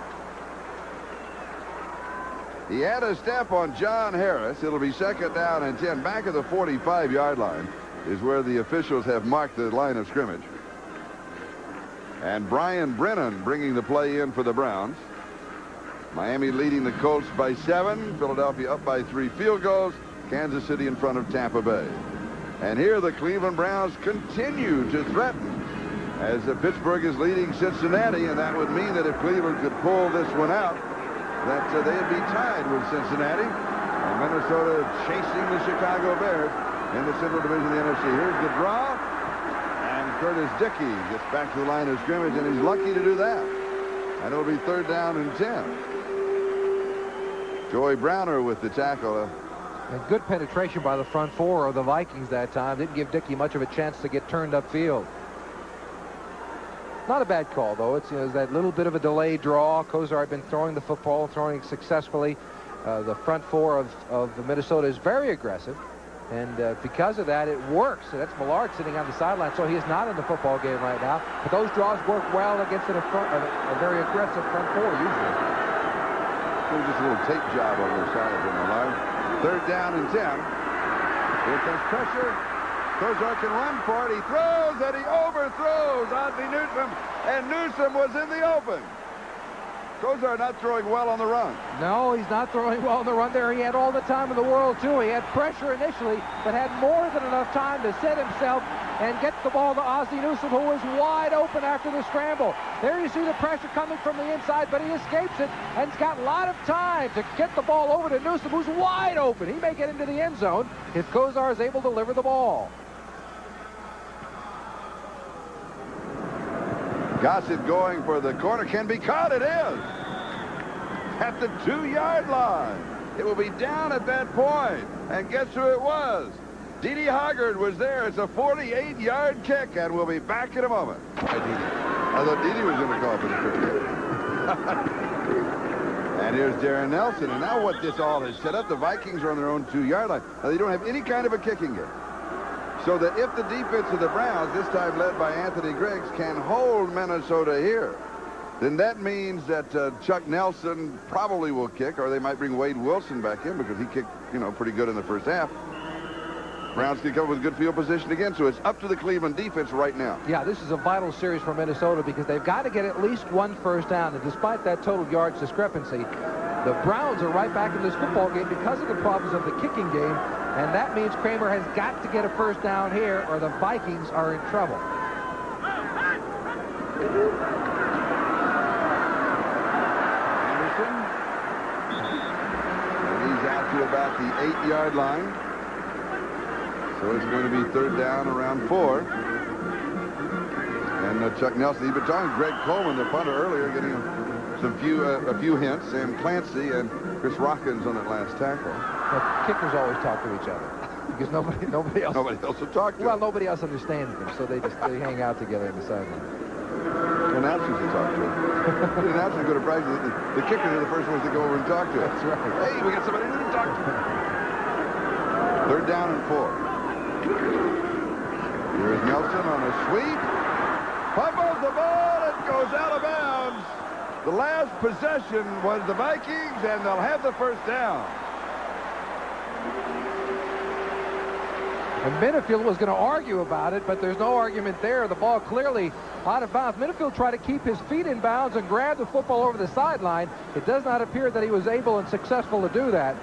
He had a step on John Harris. It'll be second down and 10. Back at the 45-yard line is where the officials have marked the line of scrimmage. And Brian Brennan bringing the play in for the Browns. Miami leading the Colts by 7. Philadelphia up by 3 field goals. Kansas City in front of Tampa Bay. And here the Cleveland Browns continue to threaten as Pittsburgh is leading Cincinnati, and that would mean that if Cleveland could pull this one out, that they'd be tied with Cincinnati. And Minnesota chasing the Chicago Bears in the Central Division of the NFC. Here's the draw, and Curtis Dickey gets back to the line of scrimmage, and he's lucky to do that. And it'll be third down and 10. Joey Browner with the tackle. And good penetration by the front four of the Vikings that time. Didn't give Dickey much of a chance to get turned upfield. Not a bad call, though. It's, that little bit of a delayed draw. Kozar had been throwing the football, throwing it successfully. The front four of Minnesota is very aggressive. And because of that, it works. So that's Millard sitting on the sideline, so he is not in the football game right now. But those draws work well against a very aggressive front four, usually. There's just a little tape job on their side of Millard. Third down and 10. Here comes pressure. Kozar can run for it. He throws, and he overthrows Ozzie Newsome, and Newsome was in the open. Kozar not throwing well on the run. No, he's not throwing well on the run there. He had all the time in the world, too. He had pressure initially, but had more than enough time to set himself and get the ball to Ozzie Newsome, who was wide open after the scramble. There you see the pressure coming from the inside, but he escapes it, and he's got a lot of time to get the ball over to Newsome, who's wide open. He may get into the end zone if Kozar is able to deliver the ball. Gossett going for the corner. Can be caught. It is. At the 2-yard line. It will be down at that point. And guess who it was? Dede Hoggard was there. It's a 48-yard kick, and we'll be back in a moment. I thought Dede was going to call for the kick. And here's Darren Nelson. And now what this all has set up, the Vikings are on their own 2-yard line. Now, they don't have any kind of a kicking game. So that if the defense of the Browns, this time led by Anthony Griggs, can hold Minnesota here, then that means that Chuck Nelson probably will kick, or they might bring Wade Wilson back in because he kicked, pretty good in the first half. Browns can come up with good field position again, so it's up to the Cleveland defense right now. Yeah, this is a vital series for Minnesota because they've got to get at least one first down, and despite that total yards discrepancy, the Browns are right back in this football game because of the problems of the kicking game, and that means Kramer has got to get a first down here or the Vikings are in trouble. Anderson. And he's out to about the 8-yard line. So it's going to be third down around 4. And Chuck Nelson, he's been talking to Greg Coleman, the punter, earlier, getting a few hints. Sam Clancy and Chris Rockins on that last tackle. Well, kickers always talk to each other because nobody else will talk to well, them. nobody else understands them, so they hang out together in the sideline. The announcers will talk to them. The announcers go to practice. The kickers are the first ones to go over and talk to them. That's right. Hey, we got somebody to talk to. Third down and 4. Here's Nelson on a sweep. Fumbles the ball. It goes out of bounds. The last possession was the Vikings, and they'll have the first down. And Minifield was going to argue about it, but there's no argument there. The ball clearly out of bounds. Minifield tried to keep his feet in bounds and grab the football over the sideline. It does not appear that he was able and successful to do that.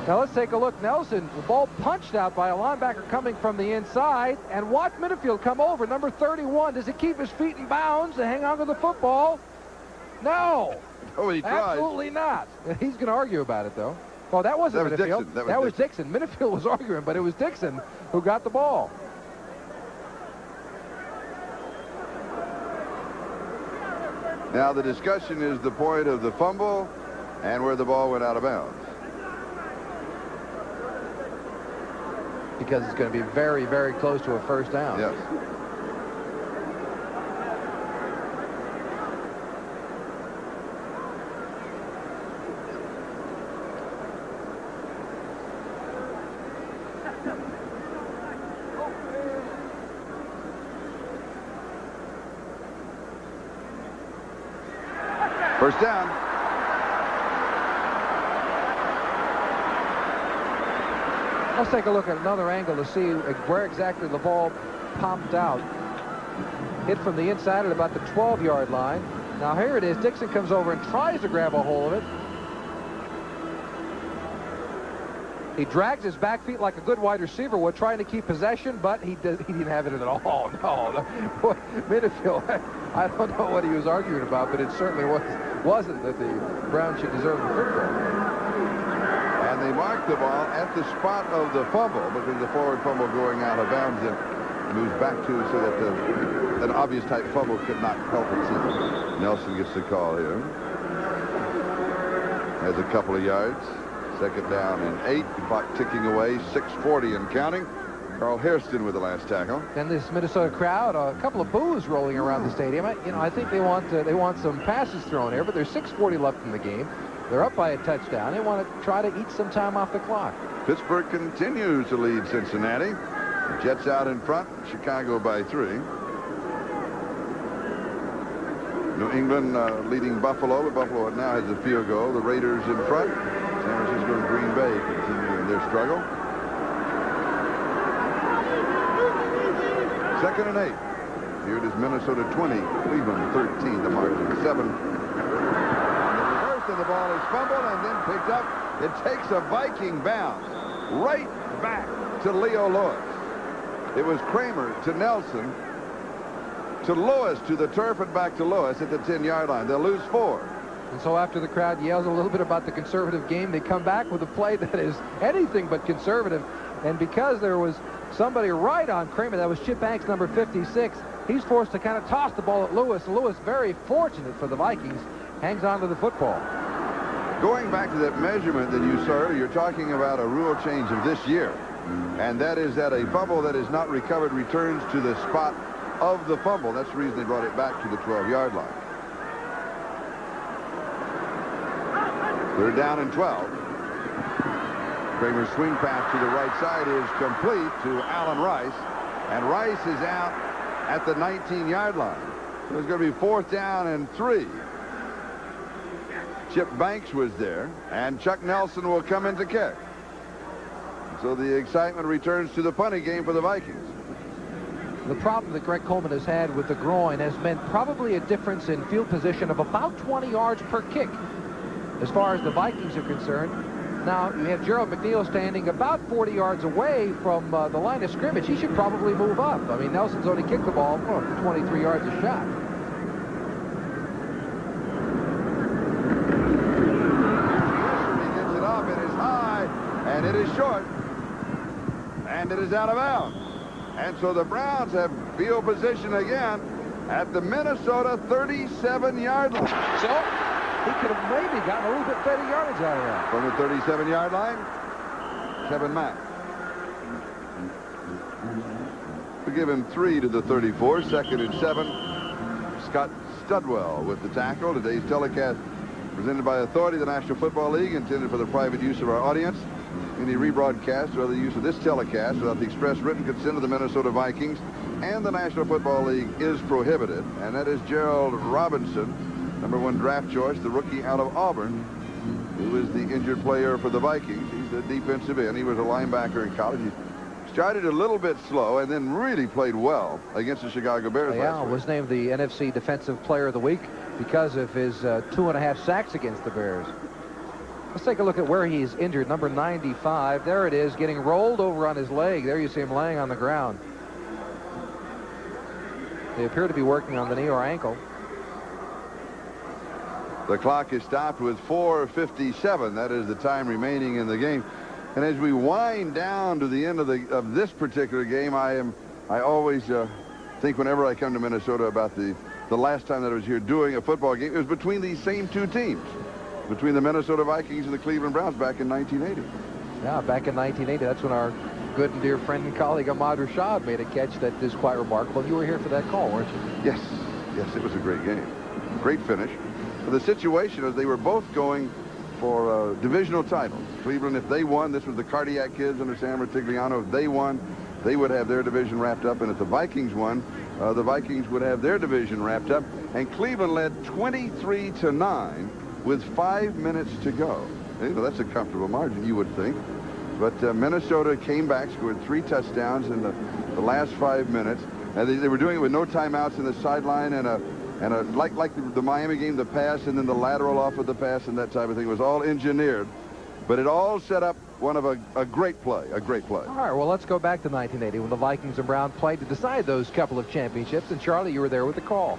Now let's take a look. Nelson, the ball punched out by a linebacker coming from the inside, and watch Minifield come over. Number 31, does he keep his feet in bounds to hang on to the football? No. Nobody tried. Absolutely not. He's going to argue about it, though. Well, that wasn't Minifield. Dixon. That was Dixon. Minifield was arguing, but it was Dixon who got the ball. Now the discussion is the point of the fumble and where the ball went out of bounds. Because it's going to be very, very close to a first down. Yes. First down. Let's take a look at another angle to see where exactly the ball popped out. Hit from the inside at about the 12-yard line. Now here it is. Dixon comes over and tries to grab a hold of it. He drags his back feet like a good wide receiver would, trying to keep possession, but he didn't have it at all. No, boy, Minifield, I don't know what he was arguing about, but it certainly wasn't that the Browns should deserve the football. And they marked the ball at the spot of the fumble, because the forward fumble going out of bounds and moves back to so that an obvious type fumble could not help it. Nelson gets the call here. Has a couple of yards. Second down and 8. Clock ticking away. 6:40 and counting. Carl Hairston with the last tackle. And this Minnesota crowd, a couple of boos rolling around the stadium. I think they want some passes thrown here, but there's 6:40 left in the game. They're up by a touchdown. They want to try to eat some time off the clock. Pittsburgh continues to lead Cincinnati. The Jets out in front. Chicago by 3. New England leading Buffalo, but Buffalo now has a field goal. The Raiders in front. San Francisco and Green Bay continuing their struggle. Second and 8. Here it is, Minnesota 20, Cleveland 13, the margin 7. And the reverse of the ball is fumbled and then picked up. It takes a Viking bounce right back to Leo Lewis. It was Kramer to Nelson to Lewis to the turf and back to Lewis at the 10-yard line. They'll lose 4. And so after the crowd yells a little bit about the conservative game, they come back with a play that is anything but conservative. And because there was somebody right on Kramer, that was Chip Banks, number 56, he's forced to kind of toss the ball at Lewis. Lewis, very fortunate for the Vikings, hangs on to the football. Going back to that measurement that you saw, you're talking about a rule change of this year. And that is that a fumble that is not recovered returns to the spot of the fumble. That's the reason they brought it back to the 12-yard line. They're down and 12. Kramer's swing pass to the right side is complete to Allen Rice. And Rice is out at the 19-yard line. So it's going to be 4th down and 3. Chip Banks was there, and Chuck Nelson will come in to kick. So the excitement returns to the punting game for the Vikings. The problem that Greg Coleman has had with the groin has meant probably a difference in field position of about 20 yards per kick as far as the Vikings are concerned. Now, you have Gerald McNeil standing about 40 yards away from the line of scrimmage. He should probably move up. I mean, Nelson's only kicked the ball 23 yards a shot. He gets it up. It is high, and it is short, and it is out of bounds. And so the Browns have field position again at the Minnesota 37-yard line. So he could have maybe gotten a little bit better yardage out of that. From the 37-yard line, Kevin Mack. We give him 3 to the 34, 2nd and 7. Scott Studwell with the tackle. Today's telecast presented by authority of the National Football League, intended for the private use of our audience. Any rebroadcast or other use of this telecast without the express written consent of the Minnesota Vikings and the National Football League is prohibited. And that is Gerald Robinson, #1 draft choice, the rookie out of Auburn, who is the injured player for the Vikings. He's a defensive end. He was a linebacker in college. He started a little bit slow and then really played well against the Chicago Bears last week. Was named the NFC Defensive Player of the Week because of his 2.5 sacks against the Bears. Let's take a look at where he's injured. Number 95. There it is, getting rolled over on his leg. There you see him laying on the ground. They appear to be working on the knee or ankle. The clock is stopped with 4:57. That is the time remaining in the game. And as we wind down to the end of this particular game, I always think whenever I come to Minnesota about the last time that I was here doing a football game, it was between these same two teams, between the Minnesota Vikings and the Cleveland Browns back in 1980. Yeah, back in 1980, that's when our good and dear friend and colleague Ahmad Rashad made a catch that is quite remarkable. You were here for that call, weren't you? Yes, it was a great game. Great finish. But the situation is they were both going for divisional titles. Cleveland, if they won, this was the Cardiac Kids under Sam Rutigliano. If they won, they would have their division wrapped up. And if the Vikings won, the Vikings would have their division wrapped up. And Cleveland led 23-9 with 5 minutes to go. You know, that's a comfortable margin, you would think. But Minnesota came back, scored 3 touchdowns in the last 5 minutes. And they were doing it with no timeouts in the sideline and like the Miami game, the pass and then the lateral off of the pass and that type of thing. It was all engineered. But it all set up one of a great play, All right, well, let's go back to 1980 when the Vikings and Browns played to decide those couple of championships. And, Charlie, you were there with the call.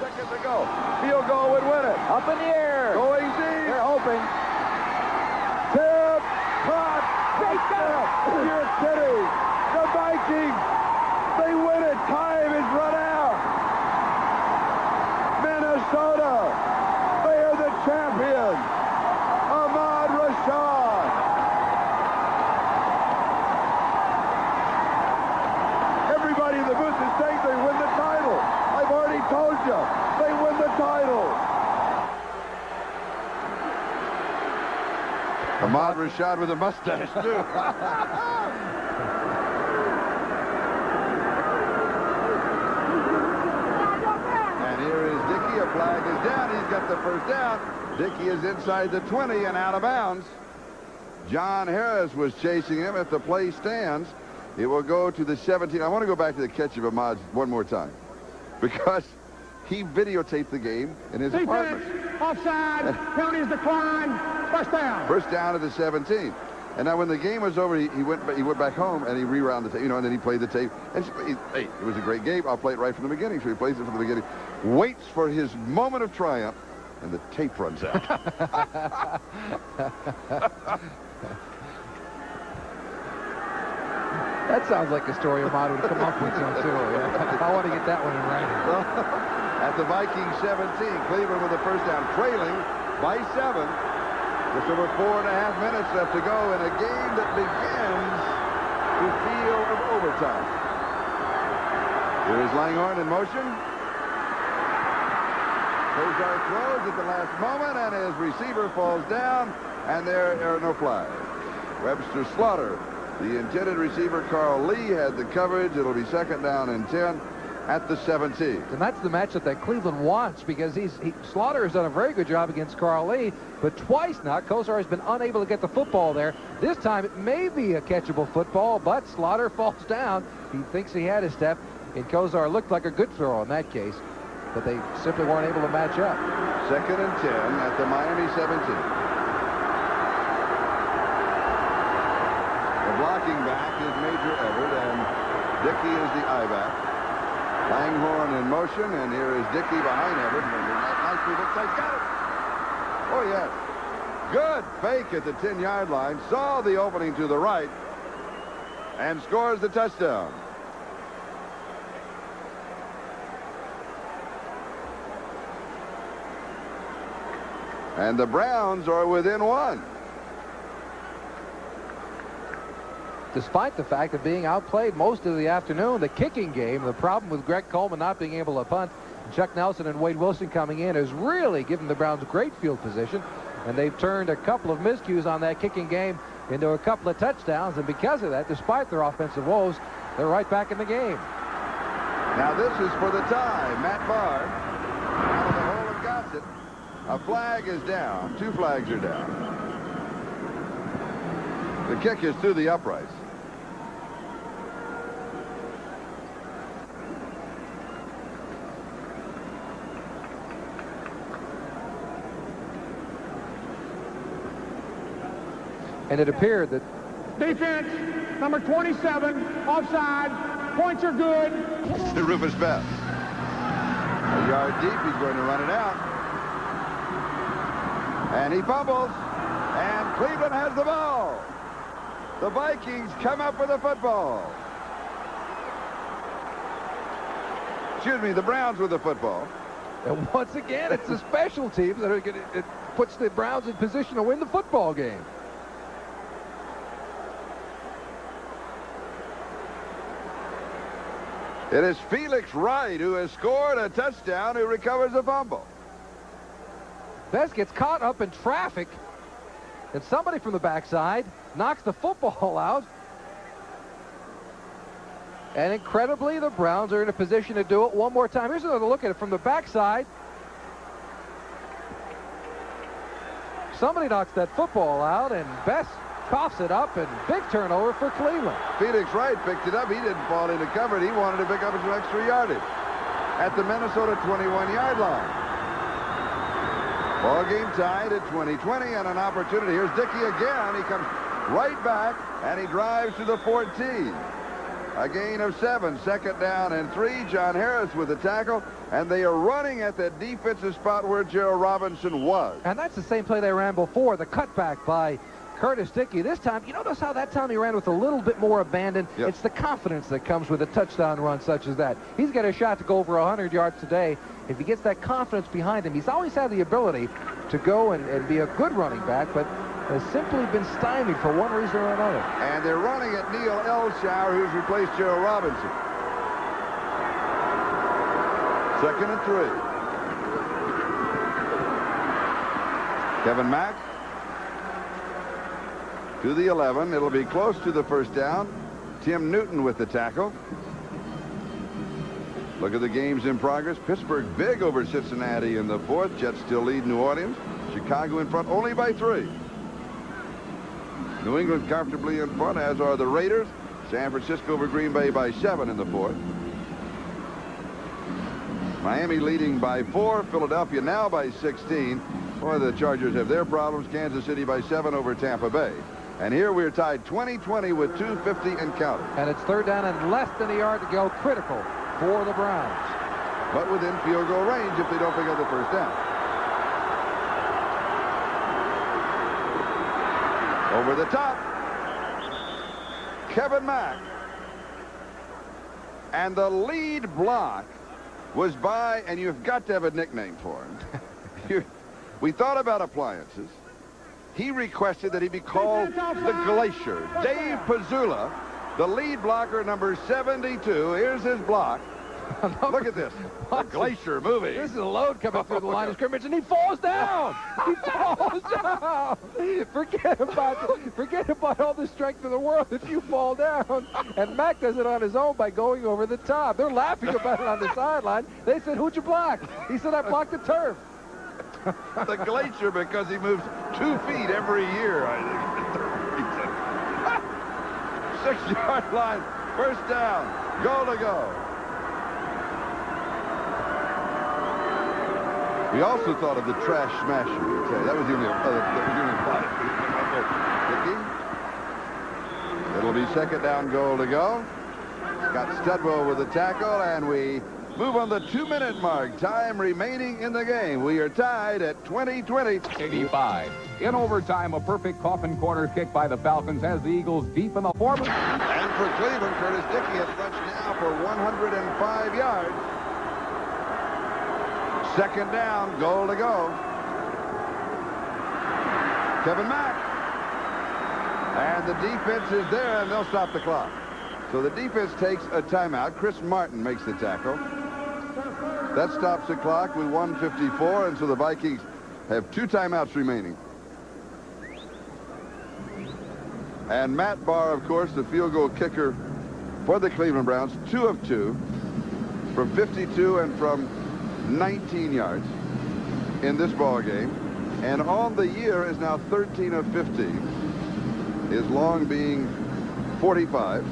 Seconds to go. Field goal would win it. Up in the air. Going deep. They're hoping. Tip. Caught. Touchdown. You're kidding. The Vikings. They win it. Time is run out. Minnesota. They are the champions. Ahmad Rashad. Everybody in the booth is saying they win the title. I've already told you. They win the title. Ahmad Rashad with a mustache, too. And here is Dickey. A flag is down. He's got the first down. Dickey is inside the 20 and out of bounds. John Harris was chasing him. If the play stands, it will go to the 17. I want to go back to the catch of Ahmad one more time because he videotaped the game in his apartment. Offside. Penalties decline. First down. First down at the 17. And now when the game was over, he went back home and he rewound the tape, and then he played the tape. And hey, it was a great game. I'll play it right from the beginning. So he plays it from the beginning, waits for his moment of triumph, and the tape runs out. That sounds like a story Ahmad would come up with too. Yeah. I want to get that one in writing. At the Vikings 17, Cleveland with the first down, trailing by 7. Just over 4.5 minutes left to go in a game that begins to feel of overtime. Here is Langhorne in motion. Kozar throws at the last moment, and his receiver falls down, and there are no flags. Webster Slaughter, the intended receiver, Carl Lee, had the coverage. It'll be second down and 10 at the 17. And that's the matchup that Cleveland wants because Slaughter has done a very good job against Carl Lee, but twice now Kozar has been unable to get the football there. This time it may be a catchable football, but Slaughter falls down. He thinks he had his step, and Kozar looked like a good throw in that case, but they simply weren't able to match up. Second and 10 at the Miami 17. The blocking back is Major Everett, and Dickey is the I-back. Langhorne in motion, and here is Dickey behind Everett. Nicely looks like got it. Oh, yes. Good fake at the 10-yard line. Saw the opening to the right and scores the touchdown. And the Browns are within 1. Despite the fact of being outplayed most of the afternoon, the kicking game, the problem with Greg Coleman not being able to punt, Chuck Nelson and Wade Wilson coming in has really given the Browns great field position, and they've turned a couple of miscues on that kicking game into a couple of touchdowns, and because of that, despite their offensive woes, they're right back in the game. Now this is for the tie. Matt Barr out of the hole and got it. A flag is down. 2 flags are down. The kick is through the uprights. And it appeared that Defense, number 27, offside. Points are good. The Rufus Best. A yard deep. He's going to run it out. And he fumbles. And Cleveland has the ball. The Vikings come up with the football. Excuse me, the Browns with the football. And once again, it's the special teams that are going to, it puts the Browns in position to win the football game. It is Felix Wright who has scored a touchdown, who recovers a fumble. Best gets caught up in traffic, and somebody from the backside knocks the football out. And incredibly, the Browns are in a position to do it one more time. Here's another look at it from the backside. Somebody knocks that football out, and Best coughs it up, and big turnover for Cleveland. Felix Wright picked it up. He didn't fall into cover. He wanted to pick up some extra yardage at the Minnesota 21-yard line. Ball game tied at 20-20, and an opportunity. Here's Dickey again. He comes right back, and he drives to the 14. A gain of 7, 2nd down and 3. John Harris with the tackle, and they are running at the defensive spot where Gerald Robinson was. And that's the same play they ran before, the cutback by Curtis Dickey. This time, you notice how that time he ran with a little bit more abandon? Yep. It's the confidence that comes with a touchdown run such as that. He's got a shot to go over 100 yards today. If he gets that confidence behind him, he's always had the ability to go and be a good running back, but has simply been stymied for one reason or another. And they're running at Neil Elshower, who's replaced Gerald Robinson. 2nd and 3. Kevin Mack to the 11. It'll be close to the 1st down. Tim Newton with the tackle. Look at the games in progress. Pittsburgh big over Cincinnati in the 4th. Jets still lead New Orleans. Chicago in front only by 3. New England comfortably in front, as are the Raiders. San Francisco over Green Bay by 7 in the 4th. Miami leading by 4. Philadelphia now by 16. Boy, the Chargers have their problems. Kansas City by 7 over Tampa Bay. And here we're tied 20-20 with 2:50 and counting. And it's 3rd down and less than a yard to go. Critical for the Browns. But within field goal range if they don't pick up the 1st down. Over the top. Kevin Mack. And the lead block was by, and you've got to have a nickname for him. We thought about appliances. He requested that he be called the Glacier. Dave Pazula, the lead blocker, number 72. Here's his block. Look at this. The Glacier movie. This is a load coming through the line of scrimmage, and he falls down. He falls down. Forget about all the strength in the world if you fall down. And Mack does it on his own by going over the top. They're laughing about it on the sideline. They said, "Who'd you block?" He said, "I blocked the turf." The Glacier, because he moves 2 feet every year, I think. 6-yard line, 1st down, goal to go. We also thought of the trash smasher. Okay, that was the only play. It'll be 2nd down, goal to go. Got Studwell with the tackle, and we move on the 2-minute mark. Time remaining in the game. We are tied at 20-20. 85. In overtime, a perfect coffin corner kick by the Falcons has the Eagles deep in the fourth. And for Cleveland, Curtis Dickey has runched now for 105 yards. 2nd down, goal to go. Kevin Mack. And the defense is there, and they'll stop the clock. So the defense takes a timeout. Chris Martin makes the tackle. That stops the clock with 1:54, and so the Vikings have 2 timeouts remaining. And Matt Barr, of course, the field goal kicker for the Cleveland Browns, 2 of 2 from 52 and from 19 yards in this ball game. And on the year is now 13 of 15. His long being 45.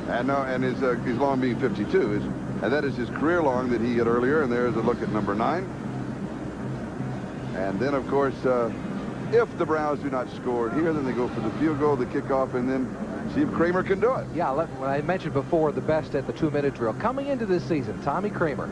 And his long being 52. And that is his career long that he had earlier. And there's a look at number 9. And then, of course, if the Browns do not score here, then they go for the field goal, the kickoff, and then see if Kramer can do it. Yeah, when I mentioned before the best at the 2-minute drill. Coming into this season, Tommy Kramer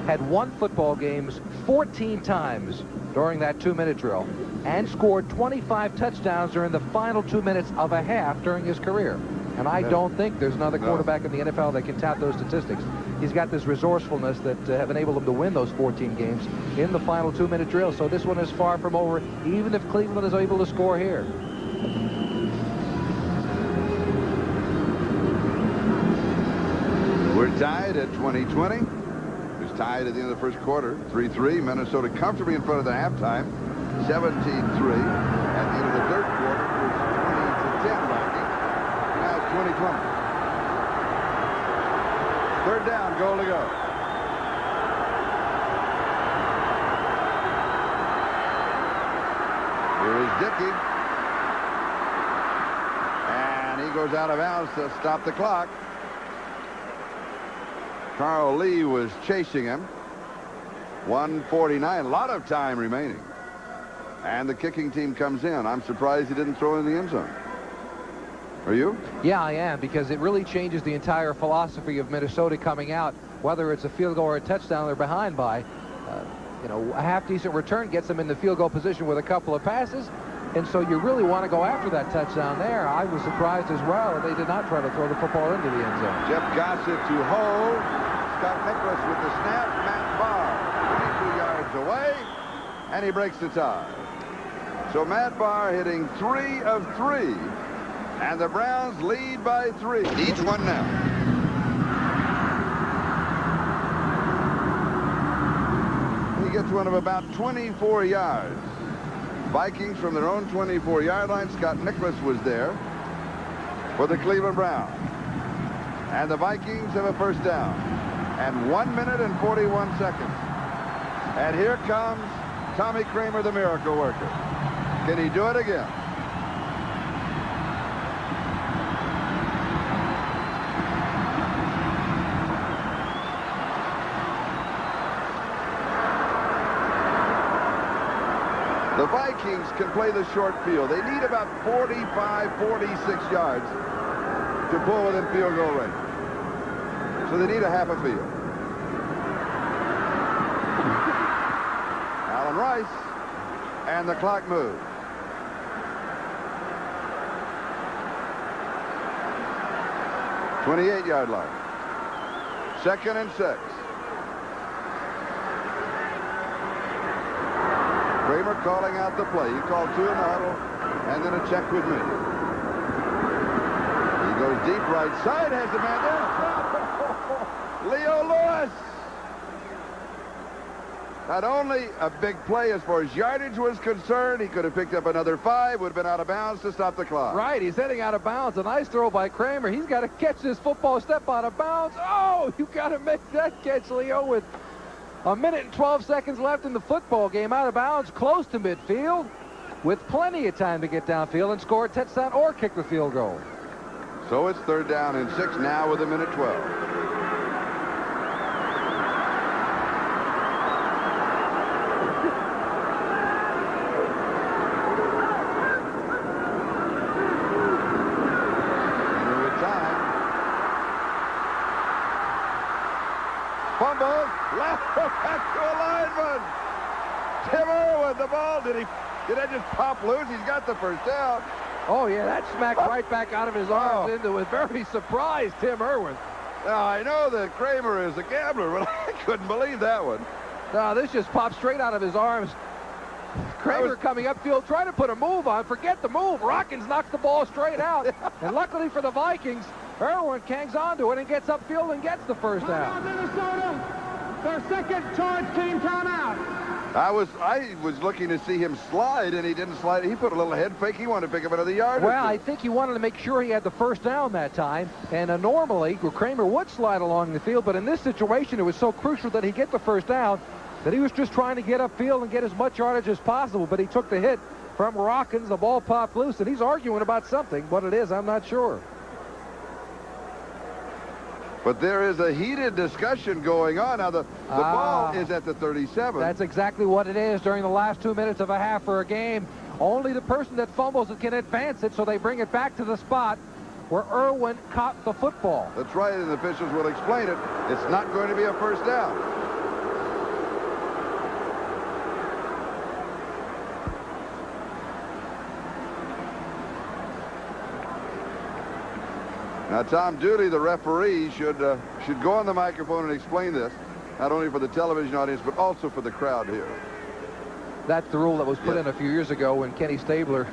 had won football games 14 times during that 2-minute drill and scored 25 touchdowns during the final 2 minutes of a half during his career. And I don't think there's another quarterback in the NFL that can tout those statistics. He's got this resourcefulness that have enabled him to win those 14 games in the final 2-minute drill. So this one is far from over, even if Cleveland is able to score here. We're tied at 20-20. It was tied at the end of the first quarter, 3-3. Minnesota comfortably in front of the halftime, 17-3. At the end of the third quarter, it was 20-10 Vikings. Now it's 20-20. Third down, goal to go. Here is Dickey. And he goes out of bounds to stop the clock. Carl Lee was chasing him. 1:49, a lot of time remaining. And the kicking team comes in. I'm surprised he didn't throw in the end zone. Are you? Yeah, I am, because it really changes the entire philosophy of Minnesota coming out, whether it's a field goal or a touchdown they're behind by. You know, a half-decent return gets them in the field goal position with a couple of passes, and so you really want to go after that touchdown there. I was surprised as well that they did not try to throw the football into the end zone. Jeff Gossett to hold. Scott Nicholas with the snap. Matt Barr 22 yards away, and he breaks the tie. So Matt Barr hitting 3 of 3, and the Browns lead by 3. Each one now. He gets one of about 24 yards. Vikings from their own 24-yard line. Scott Nicholas was there for the Cleveland Browns. And the Vikings have a first down. And 1 minute and 41 seconds. And here comes Tommy Kramer, the miracle worker. Can he do it again? The Vikings can play the short field. They need about 45, 46 yards to pull within field goal range. So they need a half a field. Allen Rice, and the clock moves. "28-yard line. 2nd and 6. Kramer calling out the play. He called 2 in the huddle, and then a check with me. He goes deep right side, has the man there. Leo Lewis. Not only a big play as far as yardage was concerned, he could have picked up another 5, would have been out of bounds to stop the clock. Right, he's heading out of bounds. A nice throw by Kramer. He's got to catch this football, step out of bounds. Oh, you got to make that catch, Leo, with 1 minute and 12 seconds left in the football game, out of bounds, close to midfield, with plenty of time to get downfield and score a touchdown or kick the field goal. So it's 3rd down and 6 now with 1 minute 12. Fumble, left back to a lineman. Tim Irwin, the ball, did that just pop loose? He's got the first down. Oh, yeah, that smacked right back out of his arms into it. Very surprised, Tim Irwin. Now, I know that Kramer is a gambler, but I couldn't believe that one. No, this just popped straight out of his arms. Kramer coming upfield, trying to put a move on. Forget the move. Rockins knocks the ball straight out. And luckily for the Vikings, Irwin hangs on to it and gets upfield and gets the first down. Minnesota, their second charge team timeout. I was looking to see him slide, and he didn't slide. He put a little head fake. He wanted to pick up another yard. Well, I think he wanted to make sure he had the first down that time. And normally, Kramer would slide along the field, but in this situation, it was so crucial that he get the first down that he was just trying to get upfield and get as much yardage as possible. But he took the hit from Rockins. The ball popped loose, and he's arguing about something. What it is, I'm not sure. But there is a heated discussion going on. Now, the ball is at the 37. That's exactly what it is during the last 2 minutes of a half for a game. Only the person that fumbles it can advance it, so they bring it back to the spot where Irwin caught the football. That's right, and the officials will explain it. It's not going to be a first down. Now, Tom Dooley, the referee, should go on the microphone and explain this, not only for the television audience, but also for the crowd here. That's the rule that was put in a few years ago when Kenny Stabler,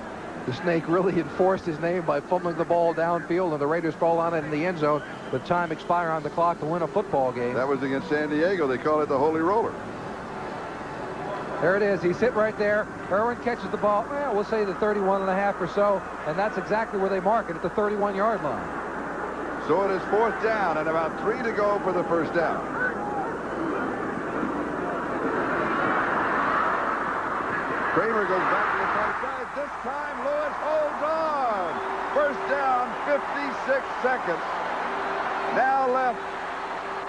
the Snake, really enforced his name by fumbling the ball downfield, and the Raiders fall on it in the end zone with time expire on the clock to win a football game. That was against San Diego. They call it the Holy Roller. There it is. He's hit right there. Irwin catches the ball, well, we'll say the 31.5 or so, and that's exactly where they mark it, at the 31-yard line. So it is 4th down and about 3 to go for the first down. Kramer goes back to the far side. This time Lewis holds on. First down, 56 seconds. Now left.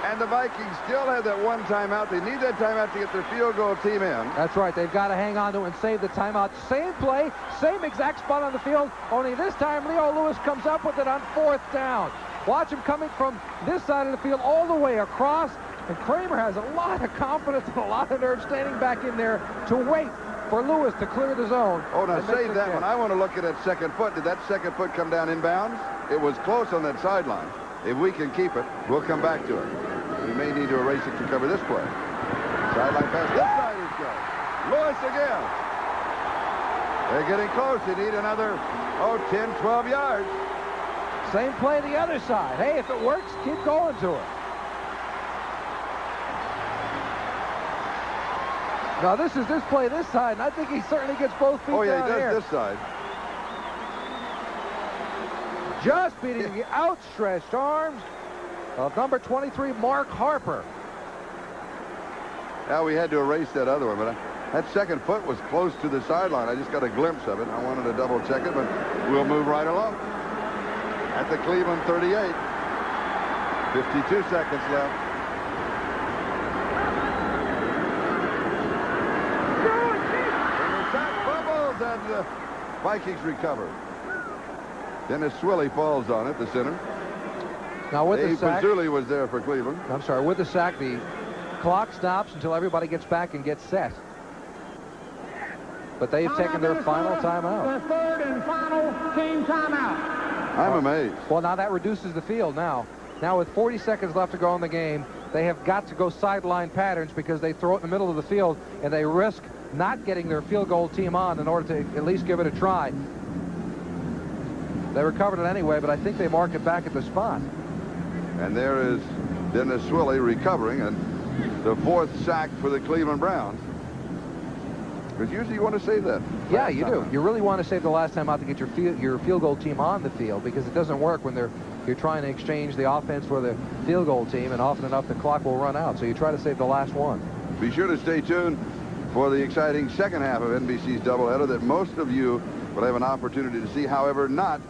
And the Vikings still have that one timeout. They need that timeout to get their field goal team in. That's right. They've got to hang on to it and save the timeout. Same play, same exact spot on the field, only this time Leo Lewis comes up with it on 4th down. Watch him coming from this side of the field all the way across. And Kramer has a lot of confidence and a lot of nerve standing back in there to wait for Lewis to clear the zone. Oh, now save that one. I want to look at that second foot. Did that second foot come down inbounds? It was close on that sideline. If we can keep it, we'll come back to it. We may need to erase it to cover this play. Sideline pass. This side is good. Lewis again. They're getting close. They need another, 10, 12 yards. Same play the other side. Hey, if it works, keep going to it. Now, this is this play this side, and I think he certainly gets both feet down he does here. this side. Just beating the outstretched arms of number 23, Mark Harper. Now, we had to erase that other one, but that second foot was close to the sideline. I just got a glimpse of it. I wanted to double check it, but we'll move right along. At the Cleveland 38. 52 seconds left. And the Vikings recover. Dennis Swilly falls on it, the center. Now with Dave the sack, Pazzulli was there for Cleveland. I'm sorry, with the sack, the clock stops until everybody gets back and gets set. But they've taken their final timeout. The third and final team timeout. I'm amazed. Well, now that reduces the field now. Now with 40 seconds left to go in the game, they have got to go sideline patterns because they throw it in the middle of the field and they risk not getting their field goal team on in order to at least give it a try. They recovered it anyway, but I think they mark it back at the spot. And there is Dennis Swilly recovering, and the 4th sack for the Cleveland Browns. Because usually you want to save that. Yeah, you do. You really want to save the last time out to get your field goal team on the field, because it doesn't work when you're trying to exchange the offense for the field goal team, and often enough the clock will run out. So you try to save the last one. Be sure to stay tuned for the exciting second half of NBC's doubleheader that most of you will have an opportunity to see, however, not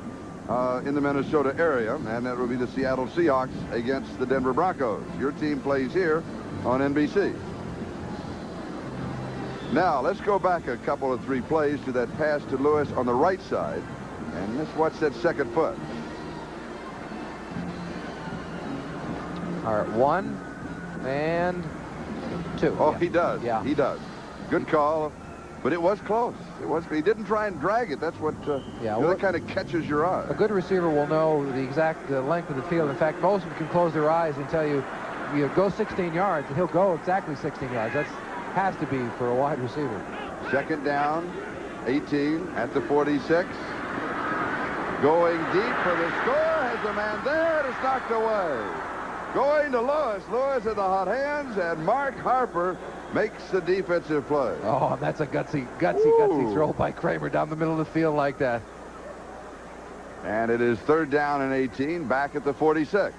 in the Minnesota area, and that will be the Seattle Seahawks against the Denver Broncos. Your team plays here on NBC. Now, let's go back a couple of 3 plays to that pass to Lewis on the right side, and let's watch that second foot. All right, 1 and 2. Oh, yeah. he does. Yeah. He does. Good call, but it was close. He didn't try and drag it. That's what that kind of catches your eye. A good receiver will know the exact length of the field. In fact, most of them can close their eyes and tell you go 16 yards, and he'll go exactly 16 yards. That has to be for a wide receiver. Second down, 18 at the 46. Going deep for the score. Has a man there. It's knocked away. Going to Lewis. Lewis in the hot hands, and Mark Harper makes the defensive play. Oh, that's a gutsy throw by Kramer down the middle of the field like that. And it is 3rd down and 18, back at the 46.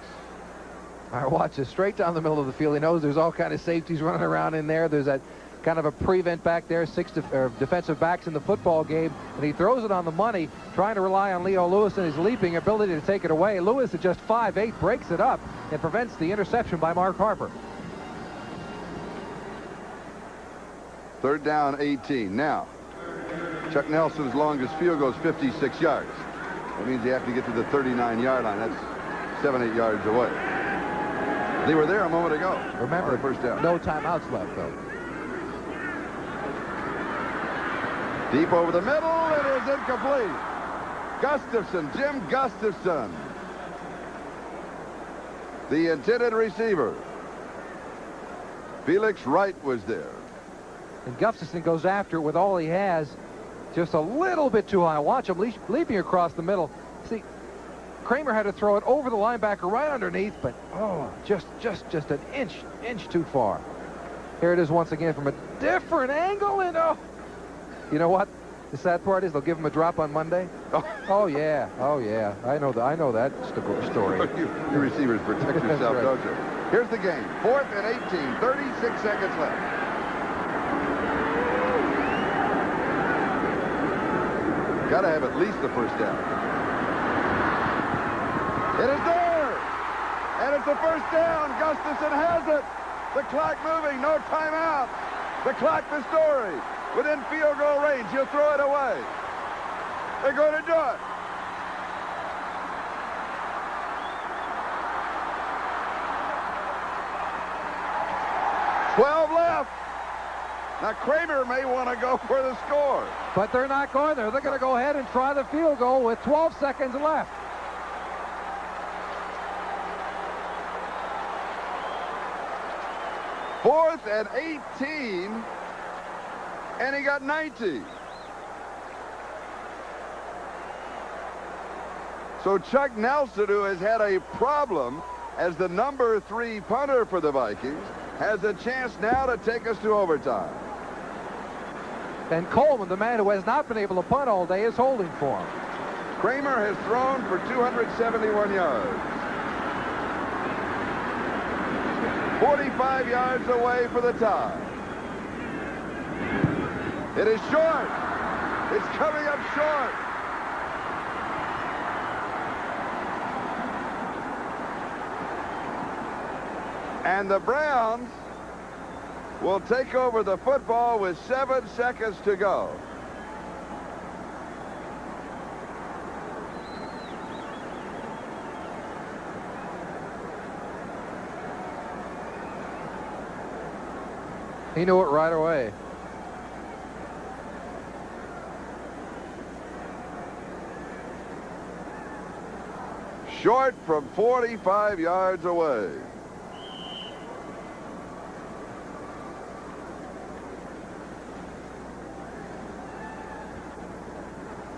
All right, watch this. Straight down the middle of the field. He knows there's all kind of safeties running around in there. There's that kind of a prevent back there, 6 defensive backs in the football game, and he throws it on the money, trying to rely on Leo Lewis and his leaping ability to take it away. Lewis at just 5'8", breaks it up and prevents the interception by Mark Harper. 3rd down, 18. Now, Chuck Nelson's longest field goal is 56 yards. That means you have to get to the 39-yard line. That's 7-8 yards away. They were there a moment ago. Remember, first down. No timeouts left, though. Deep over the middle, it is incomplete. Gustafson, Jim Gustafson. the intended receiver. Felix Wright was there. And Gustafson goes after it with all he has. Just a little bit too high. Watch him leaping across the middle. See, Kramer had to throw it over the linebacker right underneath, but oh, just an inch too far. Here it is once again from a different angle, and oh, you know what? The sad part is they'll give him a drop on Monday. Oh yeah, I know that story. You receivers protect yourself, right. Don't you? Here's the game. 4th and 18. 36 seconds left. Got to have at least the first down. It is there, and it's the first down. Gustafson has it. The clock moving. No timeout. The clock, the story. Within field goal range, he'll throw it away. They're going to do it. Left. Now Kramer may want to go for the score. But they're not going there. They're going to go ahead and try the field goal with 12 seconds left. Fourth and 18. And he got 19. So Chuck Nelson, who has had a problem as the number 3 punter for the Vikings, has a chance now to take us to overtime. And Coleman, the man who has not been able to punt all day, is holding for him. Kramer has thrown for 271 yards. 45 yards away for the tie. It is short. It's coming up short. And the Browns will take over the football with 7 seconds to go. He knew it right away. Short from 45 yards away.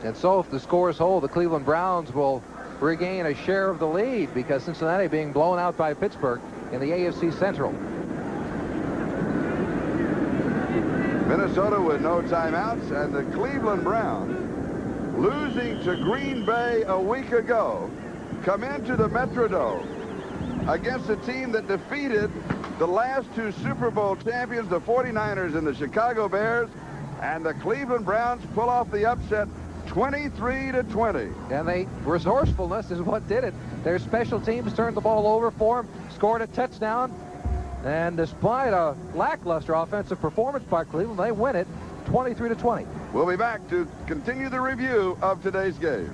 And so if the scores hold, the Cleveland Browns will regain a share of the lead because Cincinnati being blown out by Pittsburgh in the AFC Central. Minnesota with no timeouts, and the Cleveland Browns, losing to Green Bay a week ago, come into the Metrodome against a team that defeated the last 2 Super Bowl champions, the 49ers and the Chicago Bears, and the Cleveland Browns pull off the upset 23-20. And resourcefulness is what did it. Their special teams turned the ball over for them, scored a touchdown, and despite a lackluster offensive performance by Cleveland, they win it 23-20. We'll be back to continue the review of today's game.